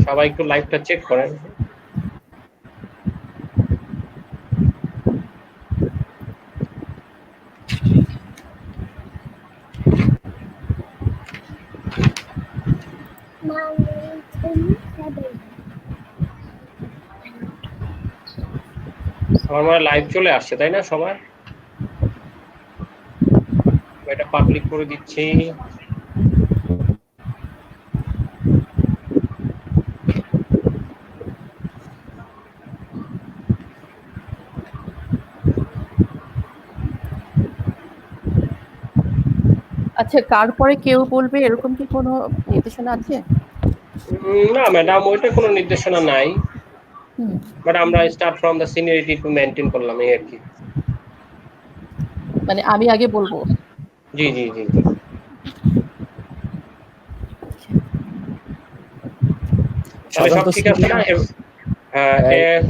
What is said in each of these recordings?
সবাই একটু লাইভটা চেক করেন। আমার মনে হয় লাইভ চলে আসছে, তাই না সবাই? এটা পাবলিক করে দিচ্ছি। আচ্ছা, কার পরে কেউ বলবে এরকম কি কোনো নির্দেশনা আছে? না ম্যাডাম, ওইটা কোনো নির্দেশনা নাই, হুম, বাট আমরা start from the seniority to maintain করলাম, এই আর কি। মানে আমি আগে বলবো? জি জি জি জি। তাহলে সব সাধারণত ঠিক আছে না?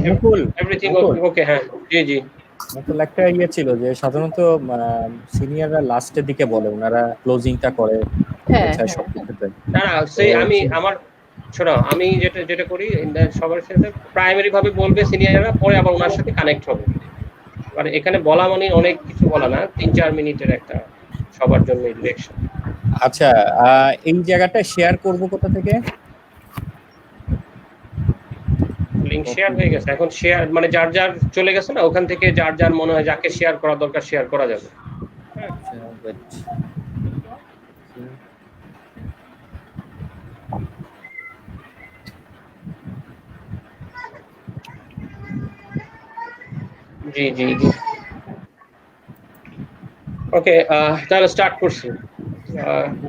মুকুল এভরিথিং মুকুল ওকে? হ্যাঁ, জি জি। মুকুল একটা ইয়ে ছিল যে সাধারণত সিনিয়ররা লাস্টের দিকে বলে, ওনারা ক্লোজিংটা করে হ্যাঁ, গোছায় হ্যাঁ, হ্যাঁ। সবকিছুতে। না না, তো সেই আমি আমার শোনো, আমি যেটা যেটা করি সবার সাথে প্রাইমারি ভাবে বলবে সিনিয়ররা, পরে আবার ওনার সাথে কানেক্ট হবে। মানে এখানে বলা মানে অনেক কিছু বলা না, 3-4 মিনিটের একটা সবার জন্য ডিরেকশন। আচ্ছা, এই জায়গাটা শেয়ার করব কোথা থেকে? লিংক শেয়ার হয়ে গেছে, এখন শেয়ার মানে যার যার চলে গেছে না, ওখান থেকে যার যার মনে হয় যাকে শেয়ার করা দরকার শেয়ার করা যাবে। আচ্ছা, wait. জি জি জি। ওকে, তাহলে স্টার্ট করছি।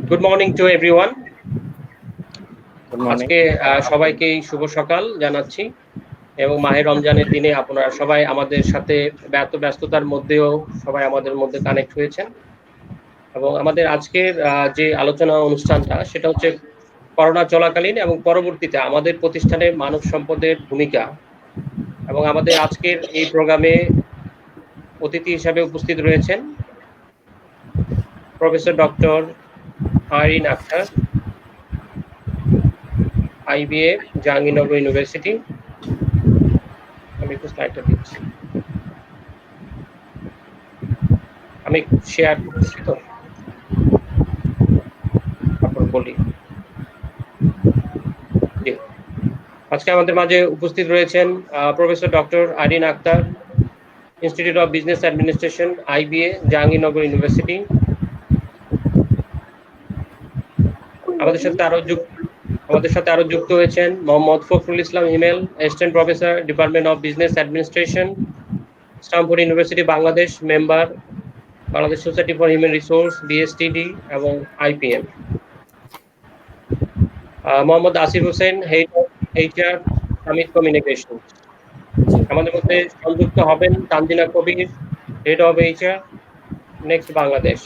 Good morning to everyone. Good morning. আজকে সবাইকেই শুভ সকাল জানাচ্ছি, এবং মাহে রমজানের দিনে আপনারা সবাই আমাদের সাথে ব্যস্ততার মধ্যেও সবাই আমাদের মধ্যে কানেক্ট হয়েছেন। এবং আমাদের আজকের যে আলোচনা অনুষ্ঠানটা, সেটা হচ্ছে করোনা চলাকালীন এবং পরবর্তীতে আমাদের প্রতিষ্ঠানে মানব সম্পদের ভূমিকা। এবং আমাদের আজকের এই প্রোগ্রামে অতিথি হিসাবে উপস্থিত রয়েছেন professor doctor Arin Akter, IBA, Jahangirnagar university. আমি একটু স্লাইডটা দিচ্ছি, আমি শেয়ার করতেছি তো, তারপর বলি। জি, আজকে আমাদের মাঝে উপস্থিত রয়েছেন professor doctor Arin Akter, Institute of business Administration, IBA, Jahangirnagar University. আমাদের সাথে আরো যুক্ত হয়েছেন Mohammad Fakhrul Islam Himel, assistant professor, department of business administration, Stamford University Bangladesh, member Bangladesh society for human resource, BSTD এবং IPM. Mohammad Asif Hossain, head of HR, Summit Communication. আমাদের মধ্যে সংযুক্ত হবেন Tanzina Kabir, head of HR, Next Bangladesh.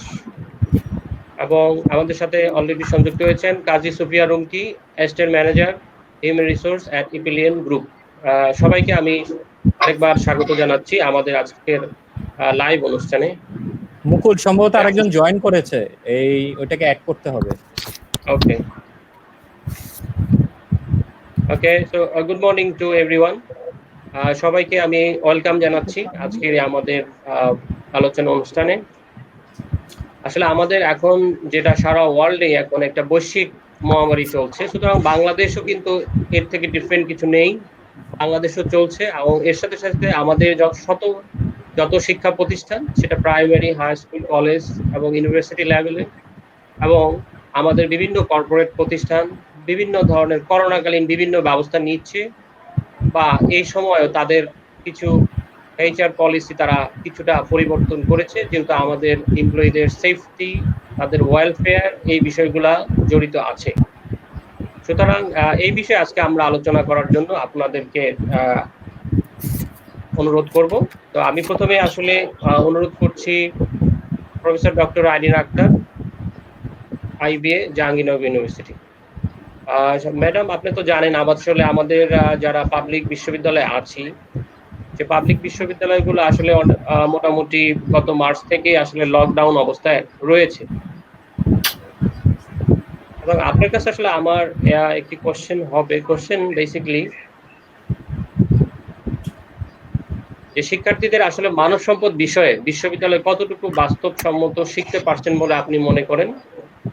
এবং আমাদের সাথে অলরেডি সংযুক্ত হয়েছেন Kazi Sufia Rumki, assistant manager, human resource at Epyllion group. সবাইকে আমি আরেকবার স্বাগত জানাচ্ছি আমাদের আজকের লাইভ অনুষ্ঠানে। মুকুল সম্ভবত আরেকজন জয়েন করেছে, ওইটাকে অ্যাড করতে হবে। Okay okay, so good morning to everyone. সবাইকে আমি ওয়েলকাম জানাচ্ছি আজকের আমাদের আলোচনা অনুষ্ঠানে। আসলে আমাদের এখন যেটা সারা ওয়ার্ল্ডে এখন একটা বৈশ্বিক মহামারী চলছে, সুতরাং বাংলাদেশও কিন্তু এর থেকে ডিফারেন্ট কিছু নেই। বাংলাদেশও চলছে, এবং এর সাথে সাথে আমাদের যত শিক্ষা প্রতিষ্ঠান, সেটা প্রাইমারি, হাই স্কুল, কলেজ এবং ইউনিভার্সিটি লেভেলে, এবং আমাদের বিভিন্ন কর্পোরেট প্রতিষ্ঠান বিভিন্ন ধরনের করোনাকালীন বিভিন্ন ব্যবস্থা নিচ্ছে, বা এই সময়ও তাদের কিছু এইচআর পলিসি তারা কিছুটা পরিবর্তন করেছে, যেহেতু আমাদের এমপ্লয়ীদের সেফটি, তাদের ওয়েলফেয়ার, এই বিষয়গুলা জড়িত আছে। সুতরাং এই বিষয়ে আজকে আমরা আলোচনা করার জন্য আপনাদেরকে অনুরোধ করব। তো আমি প্রথমে আসলে অনুরোধ করছি professor doctor Arin Akter, IBA, Jahangirnagar university. Madam, আপনি তো জানেন আসলে আমাদের যারা পাবলিক বিশ্ববিদ্যালয়ে আছি, যে পাবলিক বিশ্ববিদ্যালয়গুলো আসলে মোটামুটি গত মার্চ থেকে আসলে লকডাউন অবস্থায় রয়েছে। এবং আপনার কাছে আসলে আমার একটি কোশ্চেন বেসিক্যালি যে শিক্ষার্থীদের আসলে মানব সম্পদ বিষয়ে বিশ্ববিদ্যালয়ে কতটুকু বাস্তবসম্মত শিখতে পারছেন বলে আপনি মনে করেন,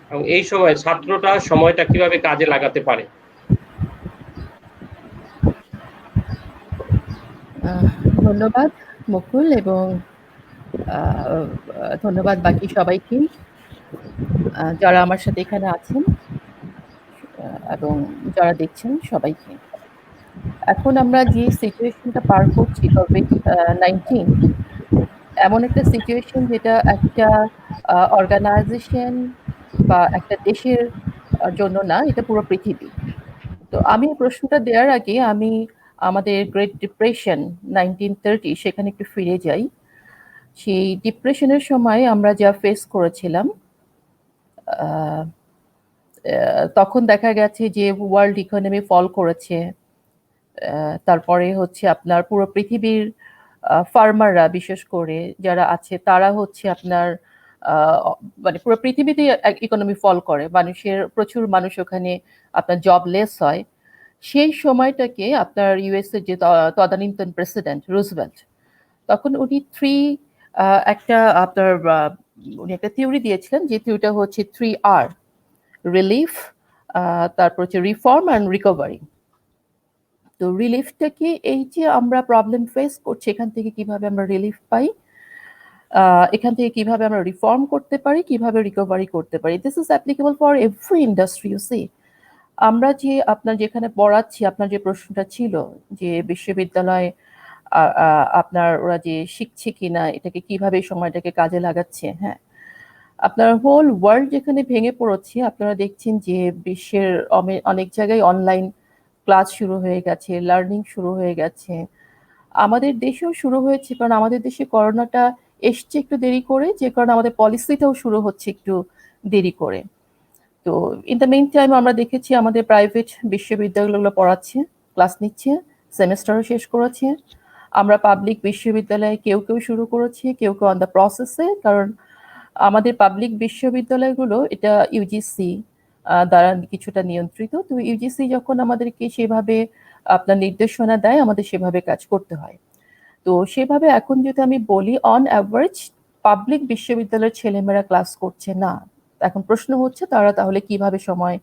এবং এই সময় ছাত্রটা সময়টা কিভাবে কাজে লাগাতে পারে? ধন্যবাদ মুকুল, এবং ধন্যবাদ বাকি সবাইকে যারা আমার সাথে এখানে আছেন এবং যারা দেখছেন সবাইকে। এখন আমরা যে সিচুয়েশনটা পার করছি কোভিড-19, এমন একটা সিচুয়েশন যেটা একটা অর্গানাইজেশন বা একটা দেশের জন্য না, এটা পুরো পৃথিবী। তো আমি প্রশ্নটা দেওয়ার আগে আমি আমাদের গ্রেট ডিপ্রেশন 1930 সেখানে একটু ফিরে যাই। সেই ডিপ্রেশনের সময় আমরা যা ফেস করেছিলাম, তখন দেখা গেছে যে ওয়ার্ল্ড ইকোনমি ফল করেছে। তারপরে হচ্ছে আপনার পুরো পৃথিবীর ফার্মাররা বিশেষ করে যারা আছে তারা হচ্ছে আপনার মানে পুরো পৃথিবীতে ইকোনমি ফল করে, প্রচুর মানুষ ওখানে আপনার জবলেস হয়। সেই সময়টাকে আপনার ইউএসএ যে তদানীন্তন প্রেসিডেন্ট রুজভেল্ট, তখন উনি উনি একটা থিওরি দিয়েছিলেন, যে থিওরিটা হচ্ছে 3R: রিলিফ, তারপর হচ্ছে রিফর্ম অ্যান্ড রিকভারি। তো রিলিফটাকে এই যে আমরা প্রবলেম ফেস করছি, এখান থেকে কিভাবে আমরা রিলিফ পাই, এখান থেকে কিভাবে আমরা রিফর্ম করতে পারি, কিভাবে রিকভারি করতে পারি। This is applicable for every industry. You see, আমরা যে আপনার যেখানে পড়াচ্ছি, আপনার যে প্রশ্নটা ছিল যে বিশ্ববিদ্যালয় আপনার ওরা যে শিখছে কিনা, এটাকে কিভাবে সময়টাকে কাজে লাগাচ্ছে। হ্যাঁ, আপনার হোল ওয়ার্ল্ড যেখানে ভেঙে পড়ছে, আপনারা দেখছেন যে বিশ্বের অনেক জায়গায় অনলাইন ক্লাস শুরু হয়ে গেছে, লার্নিং শুরু হয়ে গেছে। আমাদের দেশেও শুরু হয়েছে, কারণ আমাদের দেশে করোনাটা এসছে একটু দেরি করে, যে কারণে আমাদের পলিসিটাও শুরু হচ্ছে একটু দেরি করে। তো ইন দ্য মেইন টাইম আমরা দেখেছি আমাদের প্রাইভেট বিশ্ববিদ্যালয়গুলো পড়াচ্ছে, ক্লাস নিচ্ছে, সেমেস্টারও শেষ করেছে। আমরা পাবলিক বিশ্ববিদ্যালয়ে কেউ কেউ শুরু করেছি, কেউ কেউ অন দ্য প্রসেসে। কারণ আমাদের পাবলিক বিশ্ববিদ্যালয়গুলো এটা ইউজিসি দ্বারা কিছুটা নিয়ন্ত্রিত। তো ইউজিসি যখন আমাদেরকে সেভাবে আপনার নির্দেশনা দেয়, আমাদের সেভাবে কাজ করতে হয়। তো সেভাবে এখন যদি আমি বলি, অন অ্যাভারেজ পাবলিক বিশ্ববিদ্যালয়ের ছেলেমেয়েরা ক্লাস করছে না। এখন প্রশ্ন হচ্ছে তারা তাহলে কিভাবে সময়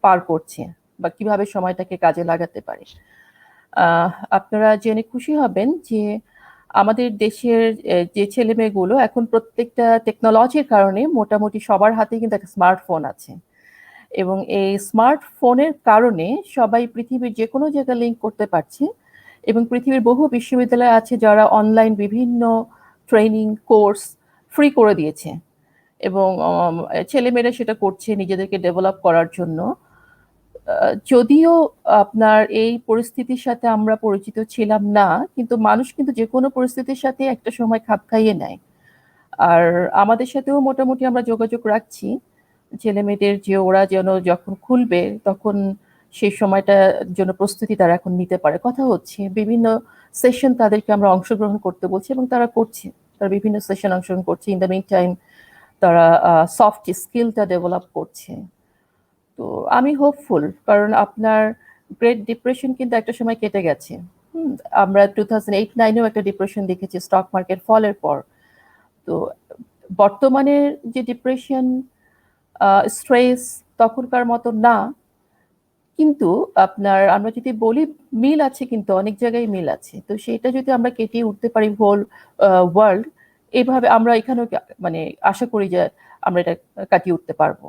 পার করছে বা কিভাবে সময়টাকে কাজে লাগাতে পারে। আপনারা জেনে খুশি হবেন যে আমাদের দেশের যে ছেলে মেয়েগুলো এখন প্রত্যেকটা টেকনোলজির কারণে মোটামুটি সবার হাতে কিন্তু একটা স্মার্টফোন আছে, এবং এই স্মার্টফোনের কারণে সবাই পৃথিবীর যে কোনো জায়গায় লিঙ্ক করতে পারছে। এবং পৃথিবীর বহু বিশ্ববিদ্যালয় আছে যারা অনলাইন বিভিন্ন ট্রেনিং কোর্স ফ্রি করে দিয়েছে, এবং ছেলেমেয়েরা সেটা করছে নিজেদেরকে ডেভেলপ করার জন্য। যদিও আপনার এই পরিস্থিতির সাথে আমরা পরিচিত ছিলাম না, কিন্তু মানুষ কিন্তু যে কোনো পরিস্থিতির সাথে একটা সময় খাপ খাইয়ে নেয়। আর আমাদের সাথেও মোটামুটি আমরা যোগাযোগ রাখছি ছেলে মেয়েদের, যে ওরা যেন যখন খুলবে তখন সেই সময়টার জন্য প্রস্তুতি তারা এখন নিতে পারে। কথা হচ্ছে বিভিন্ন সেশন তাদেরকে আমরা অংশগ্রহণ করতে বলছি, এবং তারা করছে, তারা বিভিন্ন সেশন অংশগ্রহণ করছে। ইন দ্য মিন টাইম তারা সফট স্কিলটা ডেভেলপ করছে। তো আমি হোপফুল, কারণ আপনার গ্রেট ডিপ্রেশন কিন্তু একটা সময় কেটে গেছে। আমরা 2008-9-এও একটা ডিপ্রেশন দেখেছি স্টক মার্কেট ফলের পর। তো বর্তমানের যে ডিপ্রেশন, স্ট্রেস তখনকার মতো না, কিন্তু আপনার আমরা যদি বলি মিল আছে, কিন্তু অনেক জায়গায় মিল আছে। তো সেটা যদি আমরা কেটিয়ে উঠতে পারি হোল ওয়ার্ল্ড, এইভাবে আমরা এখানেও মানে আশা করি যে আমরা এটা কাটিয়ে উঠতে পারবো।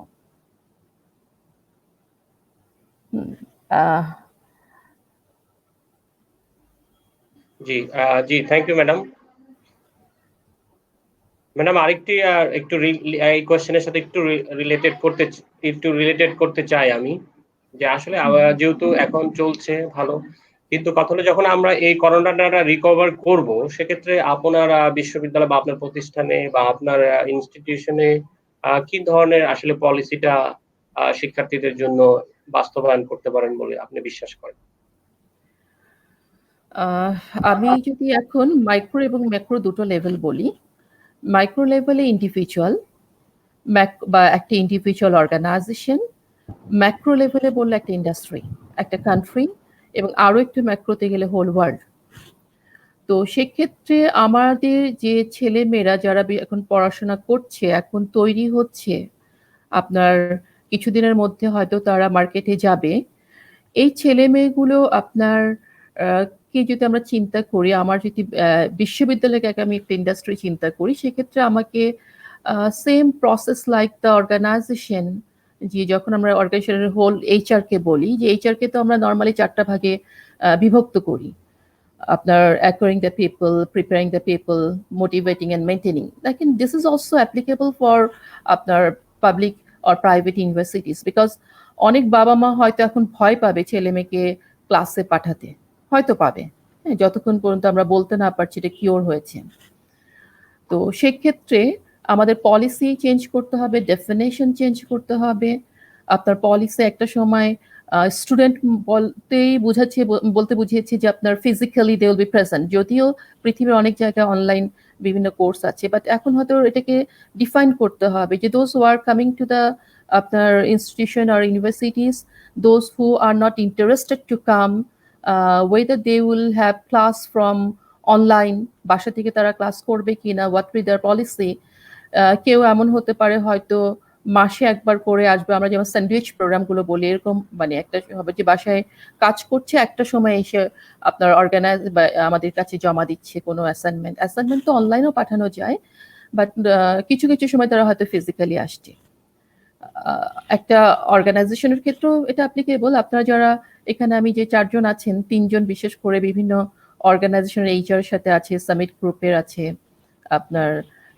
জি, জি, থ্যাংক ইউ ম্যাডাম। ম্যাডাম আরেকটি একটু এই কোশ্চেনের সাথে একটু রিলেটেড করতে চাই আমি, যে আসলে যেহেতু এখন চলছে ভালো, কিন্তু কথা হলো যখন আমরা এই করোনাটা রিকভার করব, সেক্ষেত্রে আপনার বিশ্ববিদ্যালয় বা আপনার প্রতিষ্ঠানে বা আপনার ইনস্টিটিউশনে কি ধরনের আসলে পলিসিটা শিক্ষার্থীদের জন্য বাস্তবায়ন করতে পারেন বলে আপনি বিশ্বাস করেন? আমি যদি এখন মাইক্রো এবং ম্যাক্রো দুটো লেভেল বলি, মাইক্রো লেভেলে ইন্ডিভিজুয়াল বা একটা ইন্ডিভিজুয়াল অর্গানাইজেশন ম্যাক্রো লেভেলে বললে একটা ইন্ডাস্ট্রি, একটা কান্ট্রি, এবং আরো একটু ম্যাক্রোতে গেলে হোল ওয়ার্ল্ড। তো সেক্ষেত্রে আমাদের যে ছেলে মেয়েরা যারা এখন পড়াশোনা করছে, এখন তৈরি হচ্ছে, আপনার কিছুদিনের মধ্যে হয়তো তারা মার্কেটে যাবে, এই ছেলে মেয়েগুলো আপনার কে যদি আমরা চিন্তা করি, আমার যদি বিশ্ববিদ্যালয়কে আমি একটা ইন্ডাস্ট্রি চিন্তা করি, সেক্ষেত্রে আমাকে same process like the organization, যে যখন আমরা অর্গানাইজেশনের হোল এইচআর কে বলি, যে এইচআর কে তো আমরা নর্মালি 4টা ভাগে বিভক্ত করি, আপনার acquiring the people, preparing the people, motivating and maintaining. Like this is also applicable for আপনার public or private universities, because অনেক বাবা মা হয়তো এখন ভয় পাবে ছেলে মেয়েকে ক্লাসে পাঠাতে, হয়তো পাবে, হ্যাঁ, যতক্ষণ পর্যন্ত আমরা বলতে না পারছি এটা কিওর হয়েছে। তো সেক্ষেত্রে আমাদের পলিসি চেঞ্জ করতে হবে, ডেফিনেশন চেঞ্জ করতে হবে। আপনার পলিসি একটা সময় স্টুডেন্ট বলতেই বলতে বুঝিয়েছে যে আপনার physically they will be present, যদিও পৃথিবীর অনেক জায়গায় অনলাইন বিভিন্ন কোর্স আছে, বাট এখন হয়তো এটাকে ডিফাইন করতে হবে যে those who are coming to the আপনার ইনস্টিটিউশন আর universities, those who are not interested to come, whether they will have class from online, বাসা থেকে তারা ক্লাস করবে কিনা, হোয়াট উইল দেয়ার পলিসি। কেউ এমন হতে পারে হয়তো মাসে একবার করে আসবে, আমরা যেমন স্যান্ডউইচ প্রোগ্রামগুলো বলি, এরকম মানে একটা হবে যে বাসায় কাজ করছে, একটা সময় এসে আপনার অর্গানাইজ আমাদের কাছে জমা দিচ্ছে কোনো অ্যাসাইনমেন্ট তো অনলাইনেও পাঠানো যায়, বাট কিছু কিছু সময় তারা হয়তো ফিজিক্যালি আসছে। একটা অর্গানাইজেশনের ক্ষেত্রেও এটা অ্যাপ্লিকেবল। আপনারা যারা এখানে, আমি যে 4জন আছেন, 3জন বিশেষ করে বিভিন্ন অর্গানাইজেশনের এইচআর এর সাথে আছে, সামিট গ্রুপের আছে আপনার।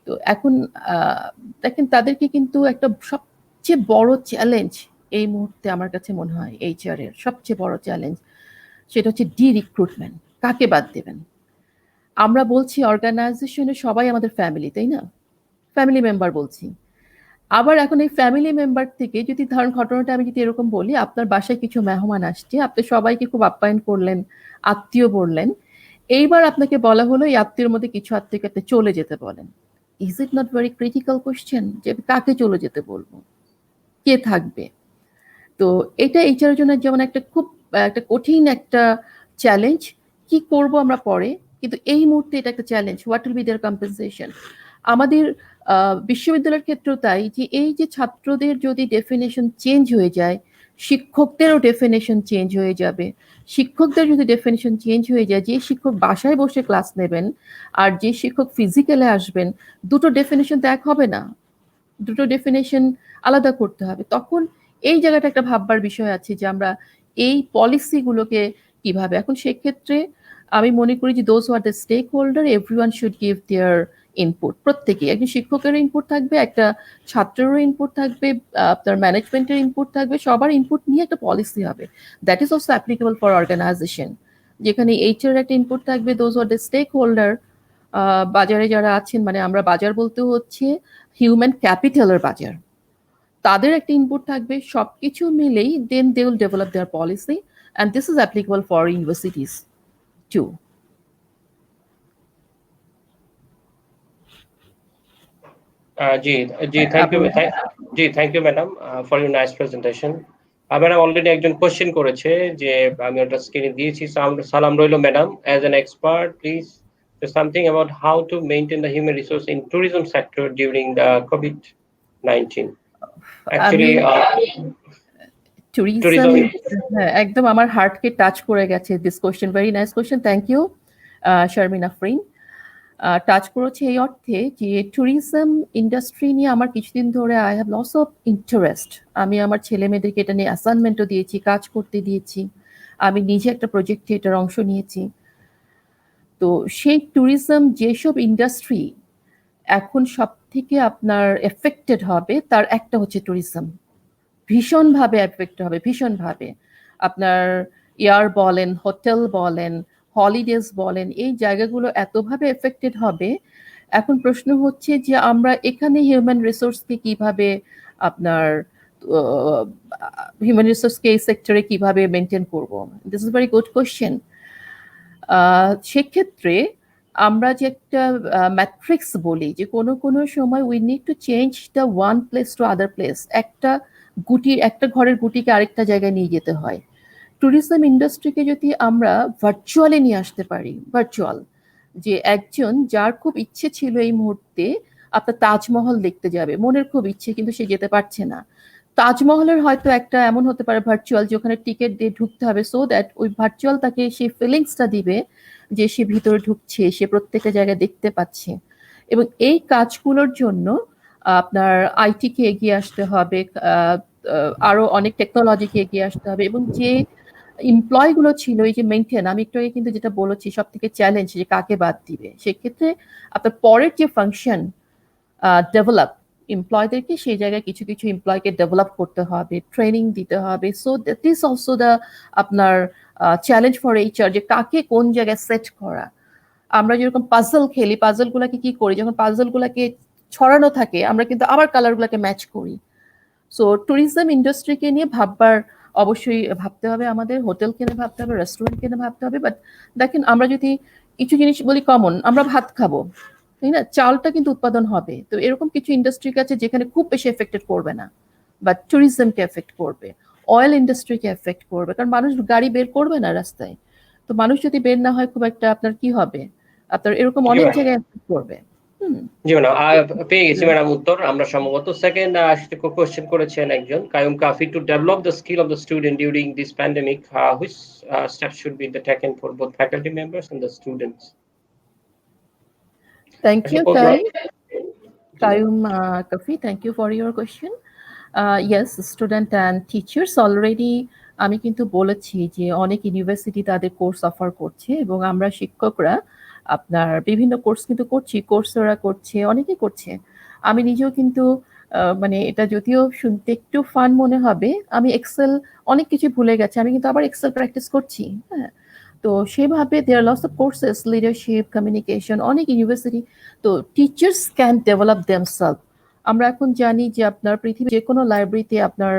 তো এখন দেখেন তাদেরকে কিন্তু একটা সবচেয়ে বড় চ্যালেঞ্জ এই মুহূর্তে আমার কাছে মনে হয় এইচআর এর সবচেয়ে বড় চ্যালেঞ্জ, সেটা হচ্ছে রিক্রুটমেন্ট। কাকে বাদ দেবেন? আমরা বলছি অর্গানাইজেশনে সবাই আমাদের ফ্যামিলি, তাই না? ফ্যামিলি মেম্বার বলছি। আবার এখন এই ফ্যামিলি মেম্বার থেকে যদি ধরেন ঘটনাটা আমি যদি এরকম বলি, আপনার বাসায় কিছু মেহমান আসছে, আপনি সবাইকে খুব আপ্যায়ন করলেন, আত্মীয় বললেন, এইবার আপনাকে বলা হলো এই আত্মীয়র মধ্যে কিছু আত্মীয়কে আপনি চলে যেতে বলেন। Is it not very critical question যে কাকে চলে যেতে বলবো, কে থাকবে? তো এটা এইচআর এর জন্য যেমন একটা খুব একটা কঠিন একটা চ্যালেঞ্জ, কি করব আমরা পরে, কিন্তু এই মুহূর্তে এটা একটা challenge, what will be their compensation. আমাদের বিশ্ববিদ্যালয়ের ক্ষেত্রেও তাই, যে এই যে ছাত্রদের যদি ডেফিনেশন চেঞ্জ হয়ে যায়, শিক্ষকদেরও ডেফিনেশন চেঞ্জ হয়ে যাবে। শিক্ষকদের যদি ডেফিনেশন চেঞ্জ হয়ে যায়, যে শিক্ষক বাসায় বসে ক্লাস নেবেন আর যে শিক্ষক ফিজিক্যালে আসবেন, দুটো ডেফিনেশন তো এক হবে না, দুটো ডেফিনেশন আলাদা করতে হবে। তখন এই জায়গাটা একটা ভাববার বিষয় আছে যে আমরা এই পলিসিগুলোকে কিভাবে, এখন সেক্ষেত্রে আমি মনে করি যে those are the stakeholder, everyone should give their input. প্রত্যেকে, একজন শিক্ষকের ইনপুট থাকবে, একটা ছাত্রেরও ইনপুট থাকবে, আপনার ম্যানেজমেন্টের ইনপুট থাকবে, সবার ইনপুট নিয়ে একটা পলিসি হবে। That is also applicable for organization, যেখানে এইচআর একটা ইনপুট থাকবে, those are the stakeholder, বাজারে যারা আছেন, মানে আমরা বাজার বলতে হচ্ছে হিউম্যান ক্যাপিটালের বাজার, তাদের একটা ইনপুট থাকবে, সবকিছু মিলেই then they will develop their policy, and this is applicable for universities too. জি জি, thank you madam for your nice presentation. Madam already একজন কোশ্চেন করেছে, যে আমি ওটা স্ক্রিনে দিয়েছি। সালাম রইল madam, as an expert please something about how to maintain the human resource in tourism sector during the COVID-19. Actually, tourism একদম আমার হার্টকে টাচ করে গেছে। This question, very nice question, thank you Sharmin Afrin. Touch করেছে এই অর্থে যে ট্যুরিজম ইন্ডাস্ট্রি নিয়ে আমার কিছুদিন ধরে I have loss of interest. আমি আমার ছেলে মেয়েদেরকে এটা নিয়ে অ্যাসাইনমেন্টও দিয়েছি, কাজ করতে দিয়েছি, আমি নিজে একটা প্রজেক্টে এটার অংশ নিয়েছি। তো সেই ট্যুরিজম যেসব ইন্ডাস্ট্রি এখন সব থেকে আপনার এফেক্টেড হবে, তার একটা হচ্ছে ট্যুরিজম। ভীষণভাবে এফেক্ট হবে, ভীষণভাবে। আপনার এয়ার বলেন, হোটেল বলেন, হলিডেজ বলেন, এই জায়গাগুলো এতভাবে এফেক্টেড হবে। এখন প্রশ্ন হচ্ছে যে আমরা এখানে হিউম্যান রিসোর্সকে কিভাবে আপনার হিউম্যান রিসোর্সকে এই সেক্টরে কিভাবে মেনটেন করব, this is very good question. সেক্ষেত্রে আমরা যে একটা ম্যাট্রিক্স বলি, যে কোনো কোনো সময় we need to change the one place to other place. একটা একটা ঘরের গুটিকে আরেকটা জায়গায় নিয়ে যেতে হয়। ট্যুরিজম ইন্ডাস্ট্রিকে যদি আমরা ভার্চুয়ালি নিয়ে আসতে পারি, ভার্চুয়াল, যে একজন যার খুব ইচ্ছে ছিল এই মুহূর্তে আপনার তাজমহল দেখতে যাবে, মনের খুব ইচ্ছে কিন্তু সে যেতে পারছে না, তাজমহলের হয়তো একটা এমন হতে পারে ভার্চুয়াল যে ওখানে টিকিট দিয়ে ঢুকতে হবে, সো দ্যাট ওই ভার্চুয়াল তাকে সেই ফিলিংসটা দিবে যে সে ভিতরে ঢুকছে, সে প্রত্যেকটা জায়গায় দেখতে পাচ্ছে। এবং এই কাজগুলোর জন্য আপনার আইটিকে এগিয়ে আসতে হবে, আরো অনেক টেকনোলজিকে এগিয়ে আসতে হবে, এবং যে এমপ্লয় গুলো ছিল এই যে মেনটেন, আমি একটু আগে কিন্তু যেটা বলেছি সব থেকে চ্যালেঞ্জ যে কাকে বাদ দিবে, সেক্ষেত্রে আপনার পরের যে ফাংশন ডেভেলপ, এমপ্লয়দেরকে সেই জায়গায় কিছু কিছু এমপ্লয়কে ডেভেলপ করতে হবে, ট্রেনিং দিতে হবে। So that is also the আপনার চ্যালেঞ্জ ফর এইচআর, যে কাকে কোন জায়গায় সেট করা। আমরা যেরকম পাজল খেলি, পাজল গুলাকে কি করি, যখন পাজল গুলাকে ছড়ানো থাকে আমরা কিন্তু আবার কালার গুলাকে ম্যাচ করি। সো ট্যুরিজম ইন্ডাস্ট্রিকে নিয়ে অবশ্যই ভাবতে হবে, আমাদের হোটেল কিনে ভাবতে হবে, রেস্টুরেন্ট কিনে ভাবতে হবে। বাট দেখেন, আমরা যদি কিছু জিনিস বলি কমন, আমরা ভাত খাবো, তাই না, চালটা কিন্তু উৎপাদন হবে। তো এরকম কিছু ইন্ডাস্ট্রি আছে যেখানে খুব বেশি এফেক্টেড করবে না, বাট ট্যুরিজমকে এফেক্ট করবে, অয়েল ইন্ডাস্ট্রিকে এফেক্ট করবে, কারণ মানুষ গাড়ি বের করবে না রাস্তায়। তো মানুষ যদি বের না হয় খুব একটা, আপনার কি হবে, আপনার এরকম জি অনেক ম্যাডাম, জায়গায় এফেক্ট করবে। জি ম্যাডাম, পেয়ে গেছি ম্যাডাম উত্তর আমরা সম্ভবত। সেকেন্ড কোশ্চেন করেছেন একজন Kayum Kafi, to develop the skill of the student during this pandemic, which steps should be taken for both faculty members and the students? Thank you জি Kayum Kafi, thank you for your question. Yes, student and teachers already আমি কিন্তু বলেছি যে অনেক university তাদের course offer করছে, এবং আমরা শিক্ষকরা আপনার বিভিন্ন কোর্স কিন্তু করছি, কোর্সেরা করছে, অনেকেই করছে। আমি নিজেও কিন্তু মানে এটা যদিও শুনতে একটু ফান মনে হবে, আমি এক্সেল অনেক কিছু ভুলে গেছি, আমি কিন্তু আবার এক্সেল প্র্যাকটিস করছি। হ্যাঁ, তো সেভাবে there lots of courses, leadership, communication, অনেক ইউনিভার্সিটি। তো টিচার্স ক্যান ডেভেলপ দেমসেলফ। আমরা এখন জানি যে আপনার পৃথিবীর যে কোনো লাইব্রেরিতে আপনার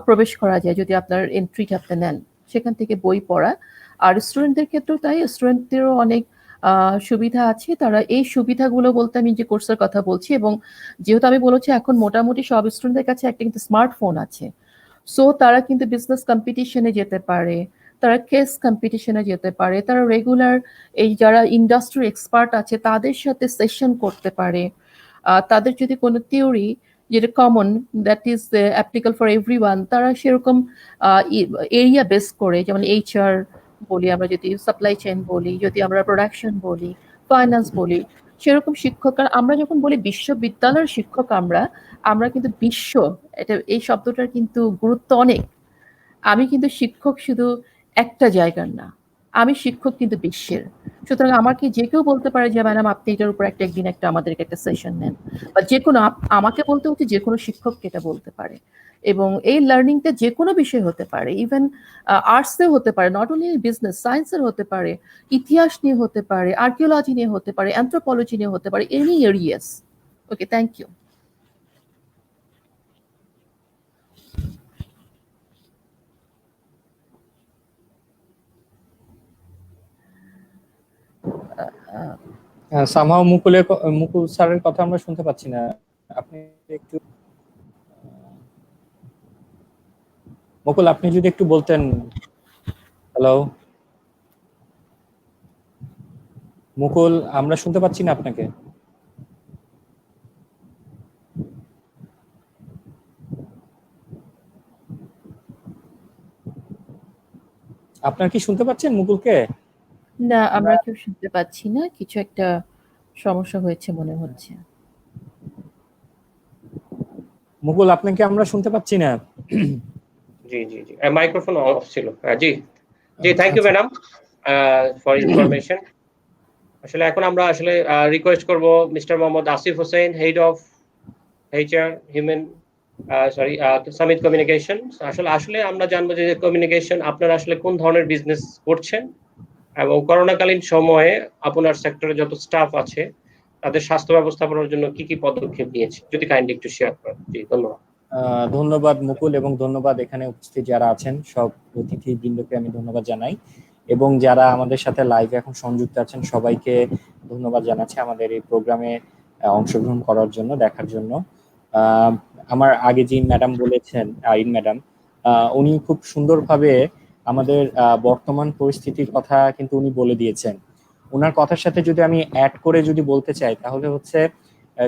প্রবেশ করা যায় যদি আপনার এন্ট্রিটা আপনি নেন, সেখান থেকে বই পড়া। আর স্টুডেন্টদের ক্ষেত্রেও তাই, স্টুডেন্টদেরও অনেক সুবিধা আছে। তারা এই সুবিধাগুলো বলতে আমি যে কোর্সের কথা বলছি, এবং যেহেতু আমি বলেছি এখন মোটামুটি সব স্টুডেন্টদের কাছে একটা কিন্তু স্মার্টফোন আছে, সো তারা কিন্তু বিজনেস কম্পিটিশনে যেতে পারে, তারা কেস কম্পিটিশনে যেতে পারে, তারা রেগুলার এই যারা ইন্ডাস্ট্রি এক্সপার্ট আছে তাদের সাথে সেশন করতে পারে। তাদের যদি কোনো থিওরি যেটা common, that is applicable for everyone, তারা সেরকম এরিয়া বেস করে, যেমন এইচআর বলি আমরা, যদি সাপ্লাই চেইন বলি, যদি আমরা প্রোডাকশন বলি, ফাইন্যান্স বলি, সেরকম শিক্ষক। কারণ আমরা যখন বলি বিশ্ববিদ্যালয়ের শিক্ষক, আমরা আমরা কিন্তু বিশ্ব, এটা এই শব্দটার কিন্তু গুরুত্ব অনেক। আমি কিন্তু শিক্ষক শুধু একটা জায়গার না, আমি শিক্ষক কিন্তু বিশ্বের। সুতরাং আমাকে যে কেউ বলতে পারে যে ম্যাডাম আপনি এটার উপর একদিন আমাদেরকে একটা সেশন নেন, বা যে কোনো আমাকে বলতে হচ্ছে, যে কোনো শিক্ষককে এটা বলতে পারে। এবং এই লার্নিংটা যে কোনো বিষয় হতে পারে, ইভেন আর্টসে হতে পারে, নট অনলি বিজনেস, সায়েন্সের হতে পারে, ইতিহাস নিয়ে হতে পারে, আর্কিওলজি নিয়ে হতে পারে, অ্যানথ্রোপোলজি নিয়ে হতে পারে, any areas. Okay, thank you. Somehow Mukul স্যারের কথা আমরা শুনতে পাচ্ছি না, আপনি একটু মুকুল আপনি যদি একটু বলতেন। হ্যালো মুকুল, আমরা শুনতে পাচ্ছি না আপনাকে। আপনার কি শুনতে পাচ্ছেন মুকুলকে? না, আমরা কেউ শুনতে পাচ্ছি না, কিছু একটা সমস্যা হয়েছে মনে হচ্ছে। মুকুল আপনাকে আমরা শুনতে পাচ্ছি না। জি জি জি, মাইক্রোফোন অফ ছিল। জি জি, thank you madam for information. আসলে এখন আমরা আসলে রিকোয়েস্ট করব mister Mohammad Asif Hossain, head of HR human Summit Communication. আসলে আমরা জানবো যে কমিউনিকেশন আপনারা আসলে কোন ধরনের বিজনেস করছেন, এবং করোনাকালীন সময়ে আপনার সেক্টরে যত স্টাফ আছে তাদের স্বাস্থ্য ব্যবস্থাপনার জন্য কি কি পদক্ষেপ নিয়েছে, যদি কাইন্ডলি একটু শেয়ার করেন। জি, ধন্যবাদ। ধন্যবাদ মুকুল, এবং ধন্যবাদ এখানে উপস্থিত যারা আছেন সব অতিথি বৃন্দকে আমি ধন্যবাদ জানাই, এবং যারা আমাদের সাথে লাইভে এখন সংযুক্ত আছেন সবাইকে ধন্যবাদ জানাচ্ছি আমাদের এই প্রোগ্রামে অংশগ্রহণ করার জন্য, দেখার জন্য। আমার আগে যে ম্যাডাম বলেছেন, আইন ম্যাডাম, উনি খুব সুন্দরভাবে আমাদের বর্তমান পরিস্থিতির কথা কিন্তু উনি বলে দিয়েছেন। ওনার কথার সাথে যদি আমি অ্যাড করে যদি বলতে চাই, তাহলে হচ্ছে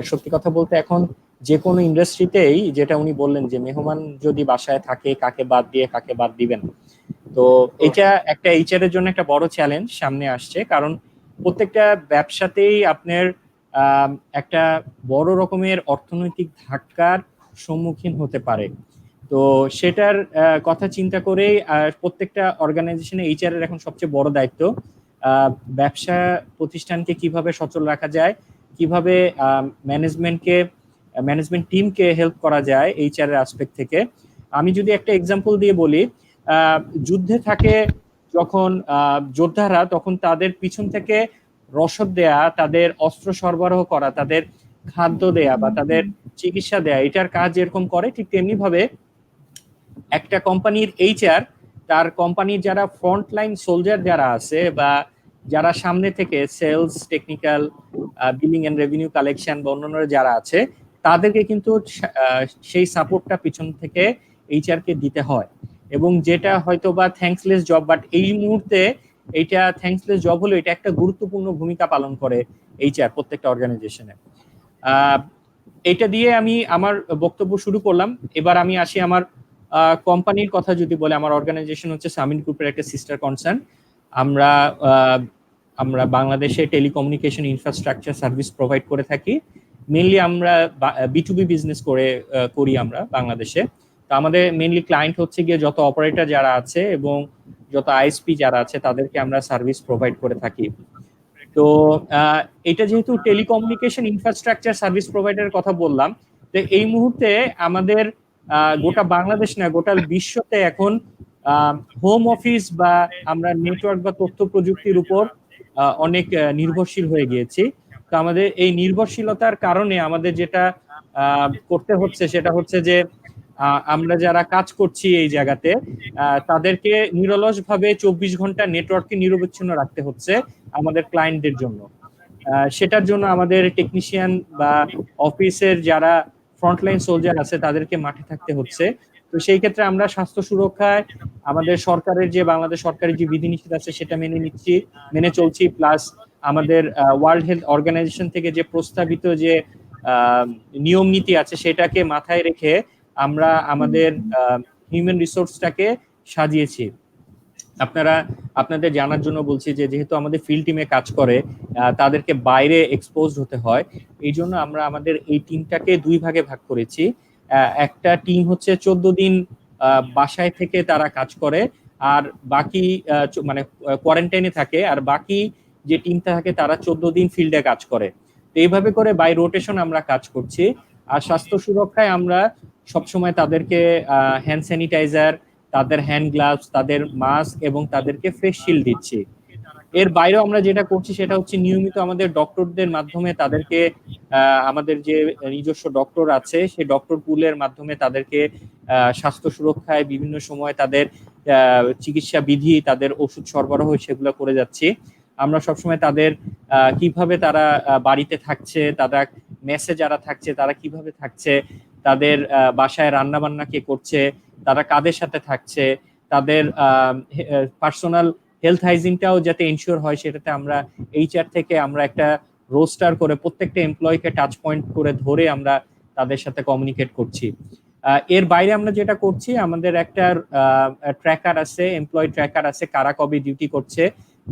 সত্যি কথা বলতে এখন যে কোনো ইন্ডাস্ট্রিতেই যেটা উনি বললেন যে মেহমান যদি বাসায় থাকে কাকে বাদ দিয়ে কাকে বাদ দিবেন। তো এটা একটা এইচআর এর জন্য একটা বড় চ্যালেঞ্জ সামনে আসছে, কারণ প্রত্যেকটা ব্যবসাতেই আপনার একটা বড় রকমের অর্থনৈতিক ধাক্কার সম্মুখীন হতে পারে। তো সেটার কথা চিন্তা করেই প্রত্যেকটা অর্গানাইজেশনে এইচআর এর এখন সবচেয়ে বড় দায়িত্ব ব্যবসা প্রতিষ্ঠানকে কিভাবে সচল রাখা যায়, কিভাবে ম্যানেজমেন্ট টিমকে হেল্প করা যায় এইচআর এর অ্যাসপেক্ট থেকে। আমি যদি একটা এক্সাম্পল দিয়ে বলি, যুদ্ধে থাকে যখন যোদ্ধারা, তখন তাদের পিছন থেকে রসদ দেয়া, তাদের অস্ত্র সরবরাহ করা, তাদের খাদ্য দেয়া বা তাদের চিকিৎসা দেয়া, এটার কাজ যেরকম করে ঠিক তেমনি ভাবে একটা কোম্পানির এইচআর তার কোম্পানির যারা ফ্রন্টলাইন সোলজার যারা আছে বা যারা সামনে থেকে sales, technical, billing and revenue collection বা অন্যান্য যারা আছে, তাদেরকে কিন্তু সেই সাপোর্টটা পিছন থেকে এইচআর কে দিতে হয়। এবং যেটা হয়তো বা থ্যাঙ্কসলেস জব, বাট এই মুহূর্তে এইটা থ্যাঙ্কসলেস জব হলো, এটা একটা গুরুত্বপূর্ণ ভূমিকা পালন করে এইচআর প্রত্যেকটা অর্গানাইজেশনে। এটা দিয়ে আমি আমার বক্তব্য শুরু করলাম। এবার আমি আসি আমার কোম্পানির কথা যদি বলে, আমার অর্গানাইজেশন হচ্ছে সামিন গ্রুপের একটা সিস্টার কনসার্ন। আমরা বাংলাদেশে টেলিকমিউনিকেশন ইনফ্রাস্ট্রাকচার সার্ভিস প্রোভাইড করে থাকি। মেইনলি আমরা B2B বিজনেস করি আমরা বাংলাদেশে। তো আমাদের মেইনলি ক্লায়েন্ট হচ্ছে গিয়ে যত অপারেটর যারা আছে এবং যত আইএসপি যারা আছে, তাদেরকে আমরা সার্ভিস প্রোভাইড করে থাকি। তো এটা যেহেতু টেলিকমিউনিকেশন ইনফ্রাস্ট্রাকচার সার্ভিস প্রোভাইডারের কথা বললাম, তো এই মুহূর্তে আমাদের গোটা বাংলাদেশ না, গোটা বিশ্বতে এখন হোম অফিস বা আমরা নেটওয়ার্ক বা তথ্য প্রযুক্তির উপর অনেক নির্ভরশীল হয়ে গিয়েছি। তো আমাদের এই নির্ভরশীলতার কারণে আমাদের যেটা করতে হচ্ছে সেটা হচ্ছে যে আমরা যারা কাজ করছি এই জায়গাতে, তাদেরকে নিরলসভাবে 24 ঘন্টা নেটওয়ার্ককে নিরবচ্ছিন্ন রাখতে হচ্ছে আমাদের ক্লায়েন্টদের জন্য। সেটার জন্য আমাদের টেকনিশিয়ান বা অফিসের যারা ফ্রন্টলাইন সোলজার আছে, তাদেরকে মাঠে থাকতে হচ্ছে। তো সেই ক্ষেত্রে আমরা স্বাস্থ্য সুরক্ষায় আমাদের সরকারের যে বাংলাদেশ সরকারের যে বিধিনিষেধ আছে সেটা মেনে চলছি। প্লাস আমাদের ওয়ার্ল্ড হেলথ অর্গানাইজেশন থেকে যে প্রস্তাবিত যে নিয়ম নীতি আছে, সেটাকে মাথায় রেখে আমরা আমাদের হিউম্যান রিসোর্সটাকে সাজিয়েছি। আপনাদের জানার জন্য বলছি যে যেহেতু আমাদের ফিল্ড টিমে কাজ করে, তাদেরকে বাইরে এক্সপোজড হতে হয়, এই জন্য আমরা আমাদের এই টিমটাকে দুই ভাগে ভাগ করেছি। একটা টিম হচ্ছে 14 দিন বাসায় থেকে তারা কাজ করে, আর বাকি মানে কোয়ারেন্টাইনে থাকে, আর বাকি যে টিমটা থাকে তারা 14 দিন ফিল্ডে কাজ করে। তো এইভাবে করে বাই রোটেশন আমরা কাজ করছি। আর স্বাস্থ্য সুরক্ষায় আমরা সবসময় তাদেরকে হ্যান্ড স্যানিটাইজার, তাদের হ্যান্ড গ্লাভস, তাদের মাস্ক এবং তাদেরকে ফেস শিল্ড দিচ্ছি। এর বাইরেও আমরা যেটা করছি সেটা হচ্ছে নিয়মিত আমাদের ডক্টরদের মাধ্যমে তাদেরকে আমাদের যে নিজস্ব ডক্টর আছে সেই ডক্টর পুলের মাধ্যমে তাদেরকে স্বাস্থ্য সুরক্ষায় বিভিন্ন সময় তাদের চিকিৎসা বিধি, তাদের ওষুধ সরবরাহ সেগুলো করে যাচ্ছি। আমরা সবসময় তাদের কিভাবে তারা বাড়িতে থাকছে, তারা মেসে যারা থাকছে তারা কিভাবে থাকছে, তাদের বাসায় রান্না বান্না কে করছে, তারা কাদের সাথে থাকছে, তাদের পার্সোনাল হেলথ হাইজিনটাও যাতে এনশিওর হয়, সেটাতে আমরা এইচআর থেকে আমরা একটা রোস্টার করে প্রত্যেকটা এমপ্লয়িকে টাচ পয়েন্ট করে ধরে আমরা তাদের সাথে কমিউনিকেট করছি। এর বাইরে আমরা যেটা করছি, আমাদের একটা ট্র্যাকার আছে, এমপ্লয়ি ট্র্যাকার আছে, কারা কবে ডিউটি করছে।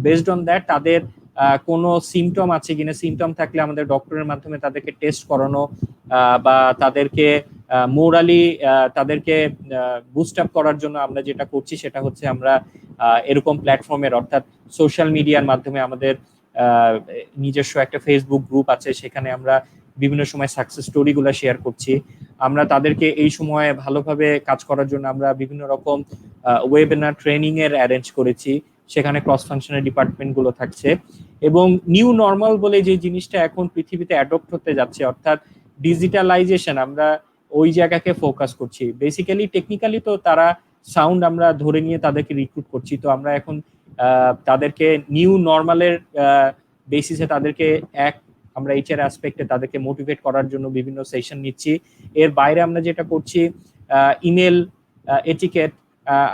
বেসড অন দ্যাট তাদের কোনো সিমটম আছে কিনা, সিমটম থাকলে আমাদের ডক্টরের মাধ্যমে তাদেরকে টেস্ট করানো বা তাদেরকে মোরালি তাদেরকে বুস্ট আপ করার জন্য আমরা যেটা করছি সেটা হচ্ছে আমরা এরকম প্ল্যাটফর্মের, অর্থাৎ সোশ্যাল মিডিয়ার মাধ্যমে আমাদের নিজস্ব একটা ফেসবুক গ্রুপ আছে, সেখানে আমরা বিভিন্ন সময় সাকসেস স্টোরিগুলো শেয়ার করছি। আমরা তাদেরকে এই সময়ে ভালোভাবে কাজ করার জন্য আমরা বিভিন্ন রকম ওয়েবিনার ট্রেনিং এর অ্যারেঞ্জ করেছি, সেখানে ক্রস ফাংশনাল ডিপার্টমেন্ট গুলো থাকছে। এবং নিউ নর্মাল বলে যে জিনিসটা এখন পৃথিবীতে অ্যাডপ্ট হতে যাচ্ছে, অর্থাৎ ডিজিটালাইজেশন, আমরা ওই জায়গাকে ফোকাস করছি। বেসিক্যালি টেকনিক্যালি তো তারা সাউন্ড আমরা ধরে নিয়ে তাদেরকে রিক্রুট করছি। তো আমরা এখন তাদেরকে নিউ নর্মালের বেসিসে তাদেরকে আমরা এইচআর অ্যাসপেক্টে তাদেরকে মোটিভেট করার জন্য বিভিন্ন সেশন নিচ্ছি। এর বাইরে আমরা যেটা করছি ইমেল এটিকেট,